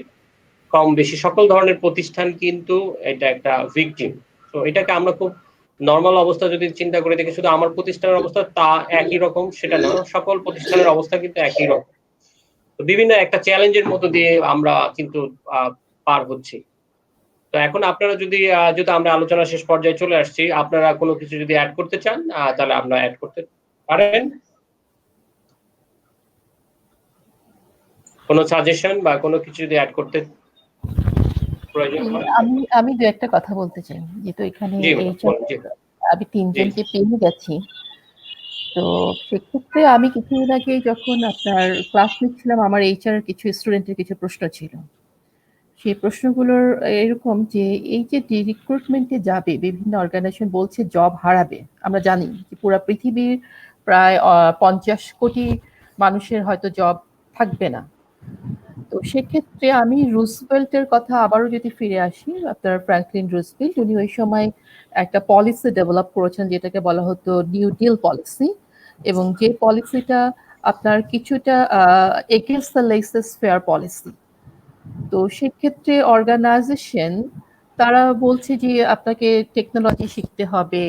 কম বেশি সকল ধরনের প্রতিষ্ঠান কিন্তু এটা একটা ভিকটিম। তো এটাকে আমরা খুব নর্মাল অবস্থা যদি চিন্তা করে দেখি, শুধু আমার প্রতিষ্ঠানের অবস্থা তা একই রকম সেটা না, সকল প্রতিষ্ঠানের অবস্থা কিন্তু একই রকম। তো বিভিন্ন একটা চ্যালেঞ্জের মধ্য দিয়ে আমরা কিন্তু পার হচ্ছি। তো এখন আপনারা যদি যেহেতু আমরা আলোচনা শেষ পর্যায়ে চলে আসছি, আপনারা কোনো কিছু যদি অ্যাড করতে চান তাহলে আপনারা অ্যাড করতে পারেন। কোনো সাজেশন বা কোনো কিছু যদি অ্যাড করতে প্রয়োজন হয়। আমি দু একটা কথা বলতে চাই, যেহেতু এখানে আমি 3 জনকে পেয়ে গেছি। তো সেক্ষেত্রে আমি কিছুদিন আগে যখন আপনার ক্লাস নিচ্ছিলাম, আমার এইচআর কিছু স্টুডেন্টের কিছু প্রশ্ন ছিল। সেই প্রশ্নগুলোর এরকম যে এই যে রিক্রুটমেন্টে যাবে, বিভিন্ন অর্গানাইজেশন বলছে জব হারাবে। আমরা জানি যে পুরো পৃথিবীর প্রায় 50 কোটি মানুষের হয়তো জব থাকবে না। তো সেক্ষেত্রে আমি রুজভেল্টের কথা আবারও যদি ফিরে আসি, আপনার ফ্র্যাঙ্কলিন রুজভেল্ট, উনি ওই সময় একটা পলিসি ডেভেলপ করেছেন যেটাকে বলা হতো নিউ ডিল পলিসি, এবং যে পলিসিটা আপনার কিছুটা against the laces fair policy. তো সেক্ষেত্রে অর্গানাইজেশন তারা বলছে যে আপনাকে টেকনোলজি শিখতে হবে,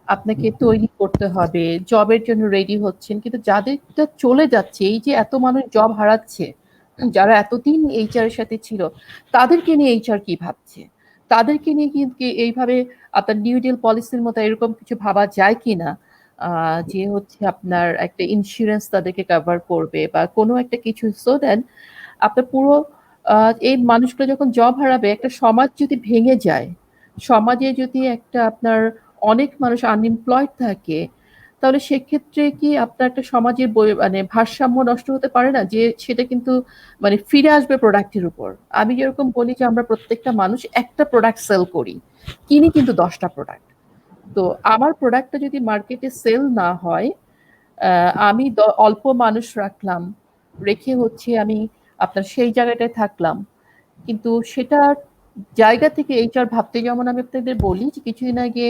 আপনাকে তৈরি করতে হবে, জবের জন্য রেডি হচ্ছেন, কিন্তু যাদেরটা চলে যাচ্ছে, এই যে এত মানুষ জব হারাচ্ছে, যারা এতদিন এইচআর এর সাথে ছিল, তাদেরকে নিয়ে এইচআর কি ভাবছে, তাদেরকে নিয়ে কি এইভাবে আপনার নিউ ডিল পলিসির মতো এরকম কিছু ভাবা যায় কিনা, যে হচ্ছে আপনার একটা ইন্স্যুরেন্স তাদেরকে কভার করবে বা কোনো একটা কিছু, সো দেন আপনার পুরো এই মানুষগুলো যখন জব হারাবে, একটা সমাজ যদি ভেঙে যায়, সমাজে যদি একটা আপনার অনেক মানুষ আনএমপ্লয়েড থাকে, তাহলে সেক্ষেত্রে কি আপনার একটা সমাজের মানে ভারসাম্য নষ্ট হতে পারে না? যে সেটা কিন্তু মানে ফিরে আসবে প্রোডাক্টের উপর। আমি যেরকম বলি যে আমরা প্রত্যেকটা মানুষ একটা প্রোডাক্ট সেল করি, কিনি কিন্তু 10টা প্রোডাক্ট। তো আমার প্রোডাক্টটা যদি মার্কেটে সেল না হয়, আমি অল্প মানুষ রাখলাম, রেখে হচ্ছে আমি আপনার সেই জায়গাটায় থাকলাম, কিন্তু সেটা জায়গা থেকে এইচআর ভাবতে, যেমন আমি আপনাদের বলি যে কিছুদিন আগে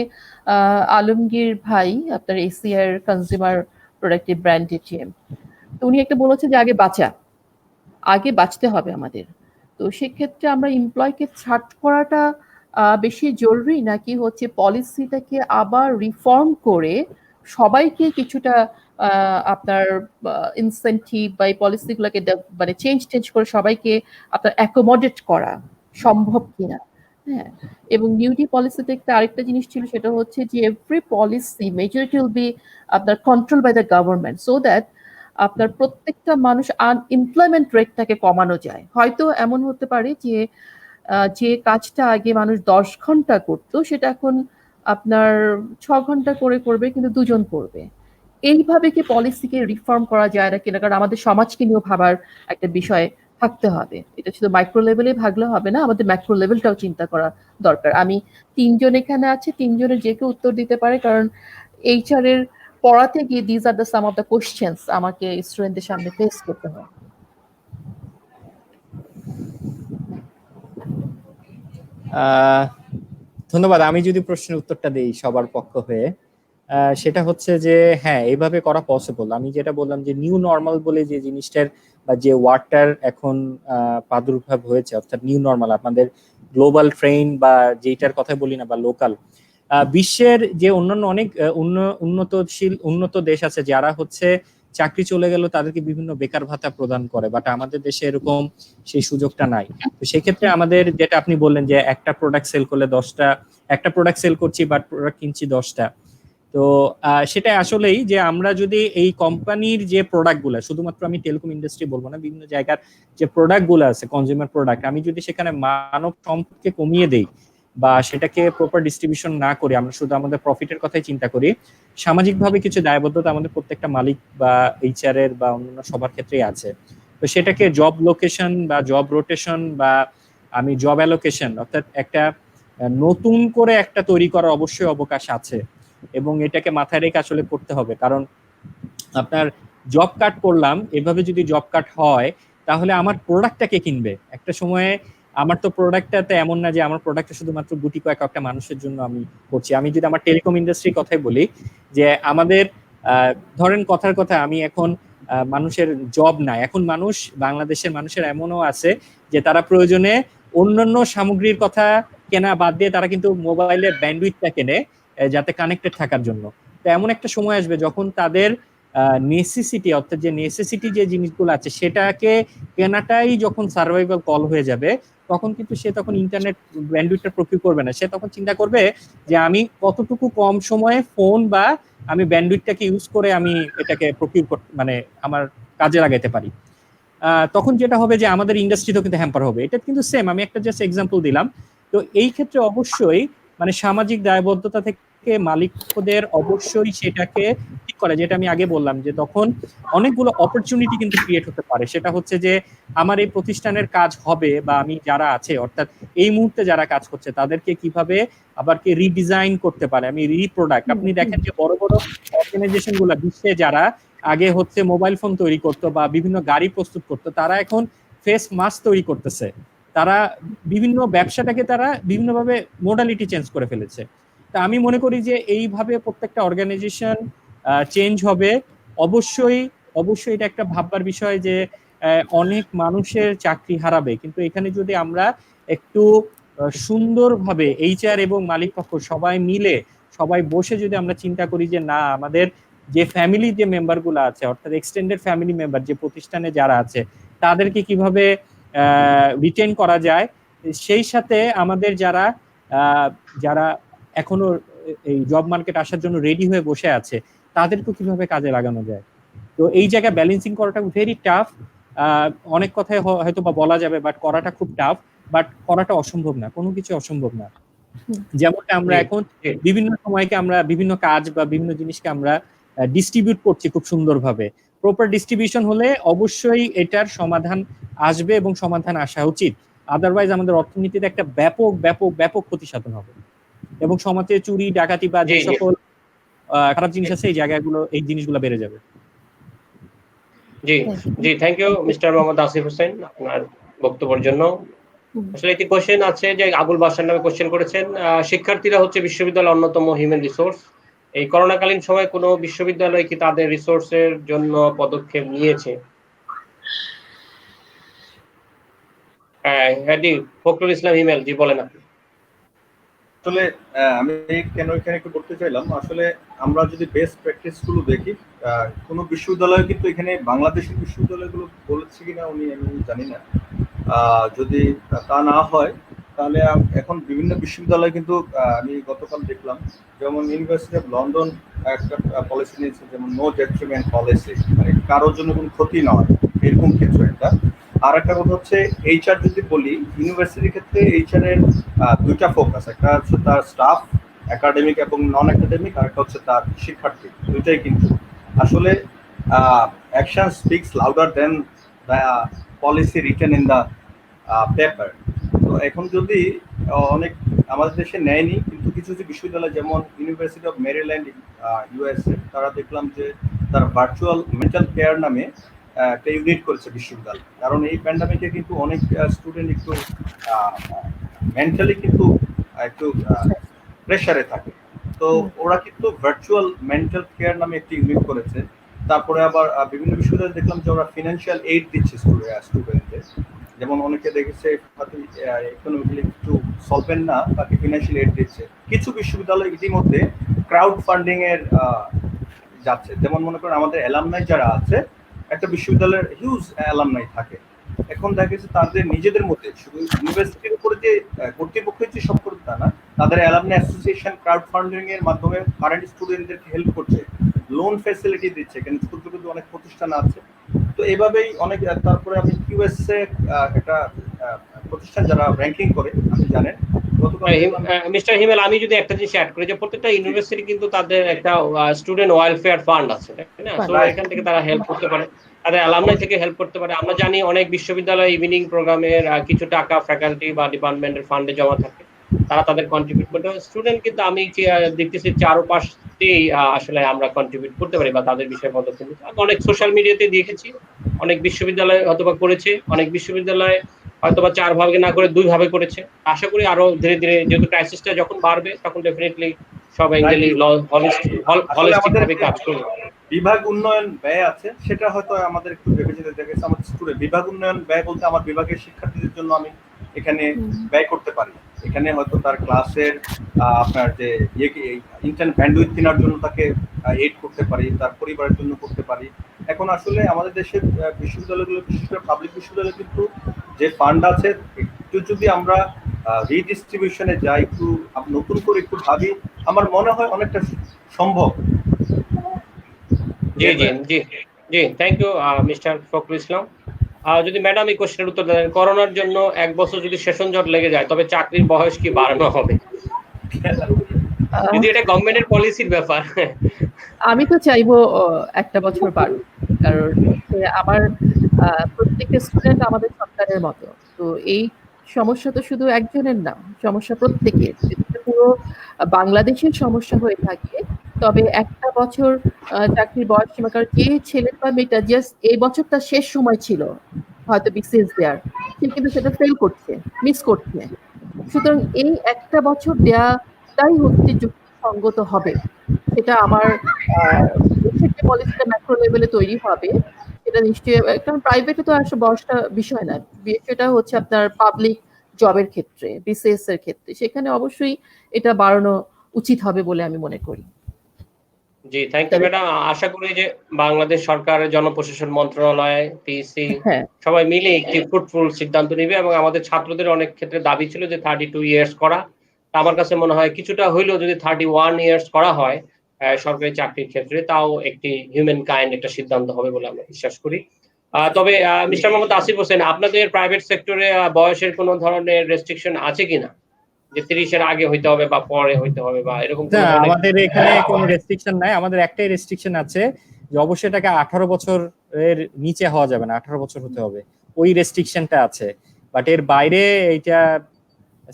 আলমগীর ভাই আপনার এসিআর কনজিউমার প্রোডাক্টের ব্র্যান্ডের জিএম, তো উনি একটা বলেছে যে আগে বাঁচতে হবে আমাদের। তো সেক্ষেত্রে আমরা এমপ্লয়কে ছাড় করাটা বেশি জরুরি, নাকি হচ্ছে পলিসিটাকে আবার রিফর্ম করে সবাইকে কিছুটা আপনার ইনসেন্টিভ বা এই পলিসিগুলোকে মানে চেঞ্জ করে সবাইকে আপনার অ্যাকোমোডেট করা সম্ভব কিনা। হ্যাঁ, এবং নিউডি পলিসিতে একটা আরেকটা জিনিস ছিল, সেটা হচ্ছে যে every policy majority will be আপনার control by the government, so that আপনার প্রত্যেকটা মানুষ আনএমপ্লয়মেন্ট রেটটাকে কমানো যায়। হয়তো এমন হতে পারে যে যে কাজটা আগে মানুষ 10 ঘন্টা করতো সেটা এখন আপনার 6 ঘন্টা করে করবে, কিন্তু 2 জন করবে। এইভাবে কি পলিসিকে রিফর্ম করা যায় না কিনা, কারণ আমাদের সমাজকে নিয়েও ভাবার একটা বিষয় থাকতে হবে। এটা শুধু মাইক্রো লেভেলে ভাগলে হবে না, আমাদের ম্যাক্রো লেভেলটাও চিন্তা করা দরকার। আমি 3জন এখানে আছে, 3জনের যে কেউ উত্তর দিতে পারে, কারণ এইচআর এর পড়াতে গিয়ে these are the some of the questions আমাকে স্টুডেন্টদের সামনে ফেস করতে হয়। ধন্যবাদ। আমি যদি প্রশ্নের উত্তরটা দেই সবার পক্ষ হয়ে, সেটা হচ্ছে যে হ্যাঁ, এইভাবে করা পসিবল। আমি যেটা বললাম যে নিউ নর্মাল বলে যে জিনিসটার বা যে ওয়ার্ডটার এখন প্রাদুর্ভাব হয়েছে, অর্থাৎ নিউ নর্মাল, আপনাদের গ্লোবাল ট্রেন বা যেটার কথা বলি না বা লোকাল, বিশ্বের যে অন্যান্য অনেক উন্নত দেশ আছে যারা হচ্ছে চাকরি চলে গেল তাদেরকে বিভিন্ন বেকার ভাতা প্রদান করে, বাট আমাদের দেশে এরকম সেই সুযোগটা নাই। তো সেক্ষেত্রে আমাদের যেটা আপনি বললেন যে একটা প্রোডাক্ট সেল করলে 10টা, একটা প্রোডাক্ট সেল করছি বাট প্রোডাক্ট কিনছি 10টা, তো সেটা আসলেই যে আমরা যদি এই কোম্পানির যে প্রোডাক্টগুলো, শুধুমাত্র আমি টেলিকম ইন্ডাস্ট্রি বলবো না, বিভিন্ন জায়গার যে প্রোডাক্টগুলো আছে কনজিউমার প্রোডাক্ট, আমি যদি সেখানে মানব সম্পদকে কমিয়ে দেই বা সেটাকে প্রপার ডিস্ট্রিবিউশন না করি, আমরা শুধু আমাদের প্রফিটের কথাই চিন্তা করি, সামাজিকভাবে কিছু দায়বদ্ধতা আমাদের প্রত্যেকটা মালিক বা এইচআর এর বা অন্যান্য সবার ক্ষেত্রেই আছে। তো সেটাকে জব লোকেশন বা জব রোটেশন বা আমি জব অ্যালোকেশন, অর্থাৎ একটা নতুন করে একটা তৈরি করার অবশ্যই অবকাশ আছে এবং এটাকে মাথায় রেখে আসলে করতে হবে। কারণ আপনার জব কাট করলাম, এভাবে যদি জব কাট হয় তাহলে আমার প্রোডাক্টটা কে কিনবে? একটা সময়ে আমার তো প্রোডাক্টটাতে এমন না যে আমার প্রোডাক্টটা শুধুমাত্র গুটি কয়েক একটা মানুষের জন্য আমি করছি। আমি যদি আমার টেলিকম ইন্ডাস্ট্রির কথাই বলি, যে আমাদের ধরেন কথার কথা, আমি এখন মানুষের জব নাই, এখন মানুষ, বাংলাদেশের মানুষের এমনও আছে যে তারা প্রয়োজনে অন্যান্য সামগ্রীর কথা কেনা বাদ দিয়ে তারা কিন্তু মোবাইলের ব্যান্ডউইথটা কেনে যাতে কানেক্টেড থাকার জন্য। তো এমন একটা সময় আসবে যখন তাদের নেসেসিটি, অর্থাৎ যে নেসেসিটি যে জিনিসগুলো আছে সেটাকে কেনাটাই যখন সার্ভাইভাল কল হয়ে যাবে, তখন কিন্তু সে তখন ইন্টারনেট ব্যান্ডউইথটা প্রকিউর করবে না। সে তখন চিন্তা করবে যে আমি কতটুকু কম সময়ে ফোন বা আমি ব্যান্ডউইথটাকে ইউজ করে আমি এটাকে প্রকিউর করতে, মানে আমার কাজে লাগাতে পারি। তখন যেটা হবে যে আমাদের ইন্ডাস্ট্রিতেও কিন্তু হ্যাম্পার হবে। এটা কিন্তু সেম, আমি একটা জাস্ট এক্সাম্পল দিলাম। তো এই ক্ষেত্রে অবশ্যই মানে সামাজিক দায়বদ্ধতা থেকে মালিকদের অবশ্যই সেটাকে ঠিক করে, যেটা আমি আগে বললাম, যে তখন অনেকগুলো অপরচুনিটি কিন্তু ক্রিয়েট হতে পারে। সেটা হচ্ছে যে আমার এই প্রতিষ্ঠানের কাজ হবে বা আমি যারা আছে, অর্থাৎ এই মুহূর্তে যারা কাজ করছে তাদেরকে কিভাবে আবার কি রিডিজাইন করতে পারে, আমি রিপ্রোডাক্ট। আপনি দেখেন যে বড় বড় অর্গানাইজেশন গুলো বিশ্বে যারা আগে হচ্ছে মোবাইল ফোন তৈরি করতো বা বিভিন্ন গাড়ি প্রস্তুত করতো, তারা এখন ফেস মাস্ক তৈরি করতেছে। তারা বিভিন্ন ব্যবসাটাকে তারা বিভিন্নভাবে মোডালিটি চেঞ্জ করে ফেলেছে। তা আমি মনে করি যে এইভাবে প্রত্যেকটা অর্গানাইজেশন চেঞ্জ হবে। অবশ্যই অবশ্যই এটা একটা ভাববার বিষয় যে অনেক মানুষের চাকরি হারাবে, কিন্তু এখানে যদি আমরা একটু সুন্দরভাবে এইচআর এবং মালিক পক্ষ সবাই মিলে সবাই বসে যদি আমরা চিন্তা করি যে না, আমাদের যে ফ্যামিলি যে মেম্বার গুলো আছে, অর্থাৎ এক্সটেন্ডেড ফ্যামিলি মেম্বার যে প্রতিষ্ঠানে যারা আছে, তাদেরকে কিভাবে রিটেন করা যায়, সেই সাথে আমাদের যারা যারা এখনো এই জব মার্কেট আসার জন্য রেডি হয়ে বসে আছে তাদেরকে কিভাবে কাজে লাগানো যায়। তো এই জায়গায় ব্যালেন্সিং করাটা ভেরি টাফ। অনেক কথাই হয়তো বা বলা যাবে, বাট করাটা খুব টাফ। বাট করাটা অসম্ভব না, কোনো কিছু অসম্ভব না। যেমনটা আমরা এখন বিভিন্ন সময়কে আমরা বিভিন্ন কাজ বা বিভিন্ন জিনিসকে আমরা ডিস্ট্রিবিউট করছি খুব সুন্দরভাবে। প্রপার ডিস্ট্রিবিউশন হলে অবশ্যই এটার সমাধান আসবে এবং সমাধান আসা উচিত। আদারওয়াইজ আমাদের অর্থনীতিতে একটা ব্যাপক ব্যাপক ব্যাপক ক্ষতি সাধন হবে এবং সমাজে চুরি ডাকাতি বা যে সকল খারাপ জিনিস আছে এই জায়গাগুলো, এই জিনিসগুলো বেড়ে যাবে। জি জি, thank you mister Mohammad Asif Hossain আপনার বক্তব্যের জন্য। আসলে একটি কোশ্চেন আছে যে আবুল বাসার নামে কোশ্চেন করেছেন, শিক্ষার্থীরা হচ্ছে বিশ্ববিদ্যালয়ের অন্যতম হিউম্যান রিসোর্স। এই করোনাকালীন সময় কোনো বিশ্ববিদ্যালয় কি তাদের রিসোর্সের জন্য পদক্ষেপ নিয়েছে? হ্যাঁ জি, ফখরুল ইসলাম হিমেল জি, বলেন আপনি। আসলে আমি কেন এখানে একটু বলতে চাইলাম, আসলে আমরা যদি বেস্ট প্র্যাকটিস গুলো দেখি, কোনো বিশ্ববিদ্যালয় কিন্তু এখানে বাংলাদেশের বিশ্ববিদ্যালয়গুলো বলেছে কিনা আমি জানি না। যদি তা না হয় তাহলে এখন বিভিন্ন বিশ্ববিদ্যালয় কিন্তু আমি গতকাল দেখলাম, যেমন ইউনিভার্সিটি অফ লন্ডন একটা পলিসি নিয়েছে, যেমন নো ডেট্রিমেন্ট পলিসি, মানে কারোর জন্য কোনো ক্ষতি নয়, এরকম কিছু একটা। আর একটা কথা হচ্ছে এইচআর যদি বলি, ইউনিভার্সিটির ক্ষেত্রে এইচআর এর দুইটা ফোকাস, একটা হচ্ছে তার স্টাফ, একাডেমিক এবং নন একাডেমিক, আর একটা হচ্ছে তার শিক্ষার্থী, দুইটাই কিন্তু আসলে action speaks louder than the policy written in the paper. তো এখন যদি অনেক আমাদের দেশে নেয়নি, কিন্তু কিছু কিছু বিশ্ববিদ্যালয় যেমন ইউনিভার্সিটি অফ মেরিল্যান্ড ইউএসএ, তারা দেখলাম যে তার ভার্চুয়াল মেন্টাল কেয়ার নামে একটা ইউনিট করেছে বিশ্ববিদ্যালয়। কারণ এই প্যান্ডামিকে কিন্তু অনেক স্টুডেন্ট একটু মেন্টালি কিন্তু একটু প্রেশারে থাকে, তো ওরা কিন্তু ভার্চুয়াল মেন্টাল কেয়ার নামে একটি ইউনিট করেছে। তারপরে আবার বিভিন্ন বিশ্ববিদ্যালয়ে দেখলাম যে ওরা ফিনান্সিয়াল এইড দিচ্ছে স্টুডেন্টদের, যেমন অনেকে দেখেছে ইকোনমিক্যালি একটু সলভেন্ট না, তাকে ফিনান্সিয়াল এইড দিচ্ছে। কিছু বিশ্ববিদ্যালয় ইতিমধ্যে ক্রাউড ফান্ডিং এর যাচ্ছে, যেমন মনে করেন আমাদের অ্যালামনাই যারা আছে, একটা বিশ্ববিদ্যালয়ের হিউজ অ্যালামনাই থাকে, এখন দেখা গেছে তাদের নিজেদের মধ্যে, শুধু ইউনিভার্সিটির উপরে যে কর্তৃপক্ষের যে সব করতে তা না, তাদের অ্যালামনাই অ্যাসোসিয়েশন ক্রাউড ফান্ডিং এর মাধ্যমে কারেন্ট স্টুডেন্টদেরকে হেল্প করছে, লোন ফ্যাসিলিটি দিচ্ছে, এখানে ছোট ছোট অনেক প্রতিষ্ঠান আছে। তো এভাবেই অনেক, তারপরে আমি কিউএসএ একটা প্রতিষ্ঠান যারা র্যাঙ্কিং করে, আপনি জানেন মিস্টার হিমেল, আমি যদি একটা জিনিস অ্যাড করি, যে প্রত্যেকটা ইউনিভার্সিটি কিন্তু তাদের একটা স্টুডেন্ট ওয়েলফেয়ার ফান্ড আছে, তাই না? সো এখান থেকে তারা হেল্প করতে পারে, তাদের অ্যালামনাই থেকে হেল্প করতে পারে। আমরা জানি অনেক বিশ্ববিদ্যালয় ইভিনিং প্রোগ্রামের কিছু টাকা ফ্যাকাল্টি বা ডিপার্টমেন্টের ফান্ডে জমা থাকে, তারা তাদের কন্ট্রিবিউট করতে পারে। স্টুডেন্ট কিন্তু আমি দেখতেছি চারপাশেই আসলে আমরা কন্ট্রিবিউট করতে পারি বা তাদের বিষয়ে পদক্ষেপ নিতে। অনেক সোশ্যাল মিডিয়াতে দেখেছি, অনেক বিশ্ববিদ্যালয় হয়তোবা করেছে, অনেক বিশ্ববিদ্যালয় হয়তোবা 4 ভাগে না করে 2 ভাবে করেছে। আশা করি আরো ধীরে ধীরে, যেহেতু ক্রাইসিসটা যখন বাড়বে তখন ডেফিনেটলি সব অ্যাঙ্গেলই হলিস্টিক ভাবে কাজ করবে। বিভাগ উন্নয়ন ব্যয় আছে, সেটা হয়তো আমাদের একটু ভেবেচিন্তে দেখেছে। আমাদের স্টুডেন্ট বিভাগ উন্নয়ন ব্যয় বলতে আমার বিভাগের শিক্ষার্থীদের জন্য আমি এখানে ব্যয় করতে পারি, এখানে হয়তো তার ক্লাসের আপনার যে ইন্টারনেট ব্যান্ডউইথ কেনার জন্য তাকে এইড করতে পারি, তার পরিবারের জন্য করতে পারি। এখন আসলে আমাদের দেশের বিশ্ববিদ্যালয়গুলো, বিশেষ করে পাবলিক বিশ্ববিদ্যালয়, কিন্তু যে ফান্ড আছে, একটু যদি আমরা রিডিস্ট্রিবিউশনে যাই, একটু নতুন করে একটু ভাবি, আমার মনে হয় অনেকটা সম্ভব। জি জি জি জি, থ্যাংক ইউ মিস্টার ফখরুল ইসলাম। যদি ম্যাডাম এই কোশ্চেনের উত্তর দেন, করোনার জন্য 1 বছর যদি সেশন জট লেগে যায়, তবে চাকরির বয়স কি বাড়ানো হবে? যদি এটা গভর্নমেন্টের পলিসির ব্যাপার। আমি তো চাইবো 1টা বছর বাড়ুক, কারণ আমার প্রত্যেকটা স্টুডেন্ট আমাদের সন্তানের মতো। তো এই সমস্যা তো শুধু একজনের না, সমস্যা প্রত্যেকের। যদি পুরো বাংলাদেশের সমস্যা হয়ে থাকে, তবে 1টা বছর চাকরির বয়স সীমা, কারণ যে ছেলে বা মেয়েটা জাস্ট এই বছরটা শেষ সময় ছিল হয়তো বিসিএস দেওয়ার, সে কিন্তু সেটা ফেল করছে, মিস করছে। সুতরাং এই 1টা বছর দেওয়াটাই হচ্ছে যুক্তিসঙ্গত হবে। সেটা আমার দেশের যে পলিসিটা ম্যাক্রো লেভেলে তৈরি হবে, সেটা নিশ্চয়ই, কারণ প্রাইভেটে তো আসলে বয়সটা বিষয় না, সেটা হচ্ছে আপনার পাবলিক জবের ক্ষেত্রে, বিসিএস এর ক্ষেত্রে, সেখানে অবশ্যই এটা বাড়ানো উচিত হবে বলে আমি মনে করি। জি, থ্যাংক ইউ ম্যাডাম। আশা করি যে বাংলাদেশ সরকারের জনপ্রশাসন মন্ত্রণালয়, পিসি হ্যাঁ, সবাই মিলে একটি ফ্রুটফুল সিদ্ধান্ত নেবে, এবং আমাদের ছাত্রদের অনেক ক্ষেত্রে দাবি ছিল যে 32 ইয়ার্স করা। তা আমার কাছে মনে হয় কিছুটা হইলেও যদি 31 ইয়ার্স করা হয় সরকারি চাকরির ক্ষেত্রে, তাও একটি হিউম্যান কাইন্ড একটা সিদ্ধান্ত হবে বলে আমরা বিশ্বাস করি। তবে মিস্টার মোহাম্মদ আসিফ হোসেন, আপনাদের প্রাইভেট সেক্টরে বয়সের কোনো ধরনের রেস্ট্রিকশন আছে কিনা, যে 30 এর আগে হইতে হবে বা পরে হইতে হবে বা এরকম কোনো না, ধরনের? আমাদের এখানে কোনো রেস্ট্রিকশন নাই। আমাদের একটাই রেস্ট্রিকশন আছে যে অবশ্যই এটাকে 18 বছরের নিচে হওয়া যাবে না, 18 বছর হতে হবে, ওই রেস্ট্রিকশনটা আছে। বাট এর বাইরে এটা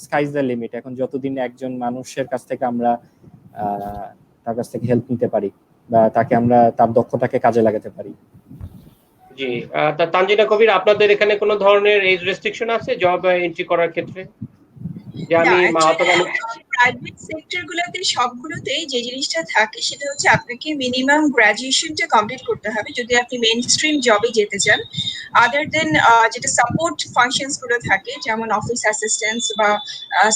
স্কাইজ দ্য লিমিট। এখন যতদিন একজন মানুষের কাছ থেকে আমরা তার কাছ থেকে হেল্প নিতে পারি বা তাকে আমরা তার দক্ষতাকে কাজে লাগাতে পারি। জি, তানজিনা কবির, আপনাদের এখানে কোনো ধরনের এজ রেস্ট্রিকশন আছে জব এন্ট্রি করার ক্ষেত্রে? যে আমি হয়তো প্রাইভেট সেক্টর গুলোতে সবগুলোতেই যে জিনিসটা থাকে সেটা হচ্ছে আপনাকে মিনিমাম গ্রাজুয়েশনটা কমপ্লিট করতে হবে যদি আপনি মেইন স্ট্রিম জবে যেতে চান। আদার দেন যেটা সাপোর্ট ফাংশনস গুলো থাকে যেমন অফিস অ্যাসিস্ট্যান্স বা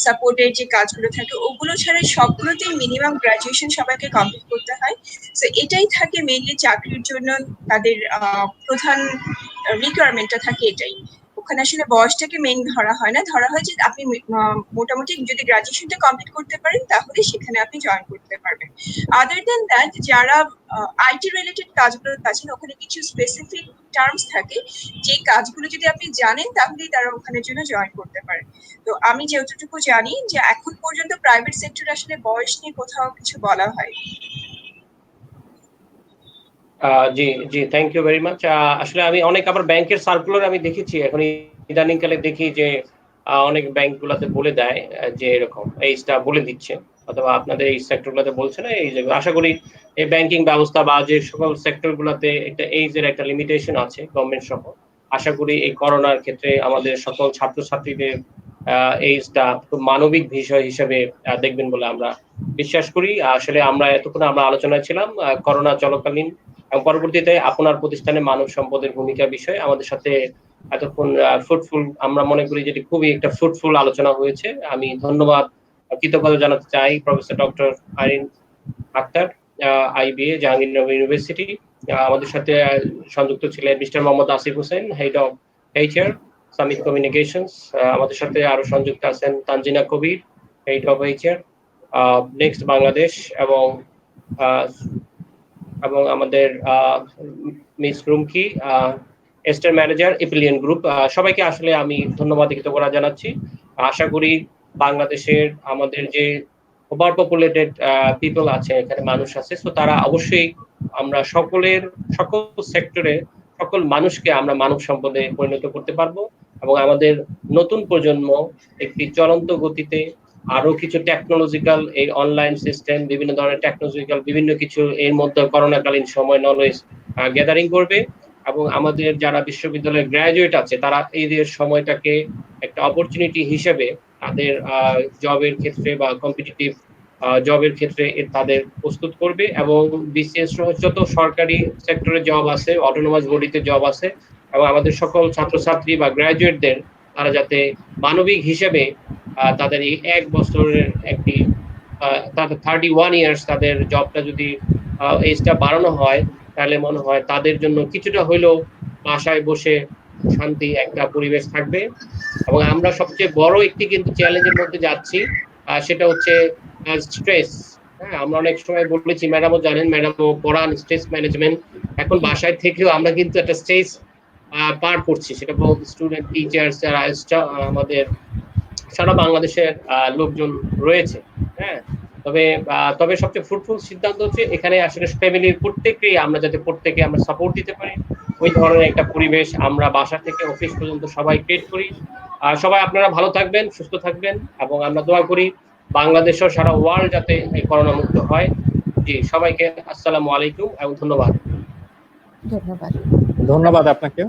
সাপোর্টের যে কাজগুলো থাকে ওগুলো ছাড়া সবগুলোতেই মিনিমাম গ্রাজুয়েশন সবাইকে কমপ্লিট করতে হয়। তো এটাই থাকে মেইনলি চাকরির জন্য তাদের প্রধান রিকোয়ারমেন্টটা থাকে এটাই। ওখানে আসলে বয়সটাকে মেইন ধরা হয় না, ধরা হয় যে আপনি মোটামুটি যদি গ্রাজুয়েশনটা কমপ্লিট করতে পারেন তাহলে সেখানে আপনি জয়েন করতে পারবেন। আদার দেন দ্যাট যারা আইটি রিলেটেড কাজগুলো আছেন ওখানে কিছু স্পেসিফিক টার্মস থাকে যে কাজগুলো যদি আপনি জানেন তাহলেই তারা ওখানের জন্য জয়েন করতে পারেন। তো আমি যতটুকু জানি যে এখন পর্যন্ত প্রাইভেট সেক্টরে আসলে বয়স নিয়ে কোথাও কিছু বলা হয়। জি জি, থ্যাংক ইউ ভেরি মাচ। আসলে আমি অনেক আবার ব্যাংকের সার্কুলার আমি দেখেছি এখন ইদানিং কালে দেখি যে অনেক ব্যাংকগুলোতে বলে দেয় যে এরকম এইজটা বলে দিচ্ছে, অথবা আপনাদের এই সেক্টরগুলোতে বলছে না এই যে আশা করি এই ব্যাংকিং ব্যবস্থা বা যে সকল সেক্টরগুলোতে একটা এইজের একটা লিমিটেশন আছে গভর্নমেন্ট সহ। আশা করি এই করোনার ক্ষেত্রে আমাদের সকল ছাত্রছাত্রীদের এইজটা খুব মানবিক বিষয় হিসেবে দেখবেন বলে আমরা বিশ্বাস করি। আসলে আমরা এতক্ষণ আমরা আলোচনায় ছিলাম করোনা চলাকালীন এবং পরবর্তীতে আপনার প্রতিষ্ঠানে মানব সম্পদের ভূমিকা বিষয়ে আমাদের সাথে এতক্ষণ ফ্রুটফুল, আমরা মনে করি যেটি খুবই একটা ফ্রুটফুল আলোচনা হয়েছে। আমি ধন্যবাদ কৃতজ্ঞতা জানাতে চাই professor doctor Arin Akter, IBA Jahangirnagar University. আমাদের সাথে সংযুক্ত ছিলেন mister Mohammad Asif Hossain, head of HR Summit Communications. আমাদের সাথে আরো সংযুক্ত আছেন Tanzina Kabir, head of HR Next Bangladesh, এবং আমাদের মিস রুমকি এস্টার ম্যানেজার এপিলিয়ন গ্রুপ। সবাইকে আসলে আমি ধন্যবাদ কৃতজ্ঞতা জানাচ্ছি। আশা করি বাংলাদেশের আমাদের যে ওভার পপুলেটেড পিপল আছে, এখানে মানুষ আছে, তো তারা অবশ্যই আমরা সকল সেক্টরে সকল মানুষকে আমরা মানব সম্পদে পরিণত করতে পারবো, এবং আমাদের নতুন প্রজন্ম একটি চলন্ত গতিতে আরো কিছু টেকনোলজিক্যাল এই অনলাইন সিস্টেম বিভিন্ন ধরনের টেকনোলজিক্যাল বিভিন্ন কিছু এর মধ্যে করোনাকালীন সময় নলেজ গ্যাদারিং করবে, এবং আমাদের যারা বিশ্ববিদ্যালয়ের গ্র্যাজুয়েট আছে তারা এই সময়টাকে একটা অপরচুনিটি হিসেবে তাদের জবের ক্ষেত্রে বা কম্পিটিটিভ জবের ক্ষেত্রে তাদের প্রস্তুত করবে। এবং বিসিএস সহ যত সরকারি সেক্টরে জব আছে, অটোনোমাস বডিতে জব আছে, এবং আমাদের সকল ছাত্রছাত্রী বা গ্র্যাজুয়েটদের তারা যাতে মানবিক হিসেবে তাদের এই 1 বছরের একটি তাদের 31 ইয়ার্স তাদের জবটা যদি এজটা বাড়ানো হয় তাহলে মনে হয় তাদের জন্য কিছুটা হইলেও বাসায় বসে শান্তি একটা পরিবেশ থাকবে। এবং আমরা সবচেয়ে বড় একটি কিন্তু চ্যালেঞ্জের মধ্যে যাচ্ছি, সেটা হচ্ছে স্ট্রেস। হ্যাঁ, আমরা অনেক সময় বলেছি, ম্যাডামও জানেন, ম্যাডামও পড়ান স্ট্রেস ম্যানেজমেন্ট। এখন বাসায় থেকেও আমরা কিন্তু একটা স্ট্রেস পার করছি, সেটা বহুত স্টুডেন্ট, টিচার্স, যারা আমাদের সারা বাংলাদেশের লোকজন রয়েছে। হ্যাঁ, তবে সবচেয়ে ফ্রুটফুল সিদ্ধান্ত হচ্ছে এখানে আসলে ফ্যামিলির প্রত্যেককেই আমরা যাতে প্রত্যেকে আমরা সাপোর্ট দিতে পারি, ওই ধরনের একটা পরিবেশ আমরা বাসা থেকে অফিস পর্যন্ত সবাই ক্রিয়েট করি। সবাই আপনারা ভালো থাকবেন, সুস্থ থাকবেন, এবং আমরা দোয়া করি বাংলাদেশ ও সারা ওয়ার্ল্ড যাতে এই করোনা মুক্ত হয়। জি, সবাইকে আসসালামু আলাইকুম এবং ধন্যবাদ। ধন্যবাদ। ধন্যবাদ আপনাকে।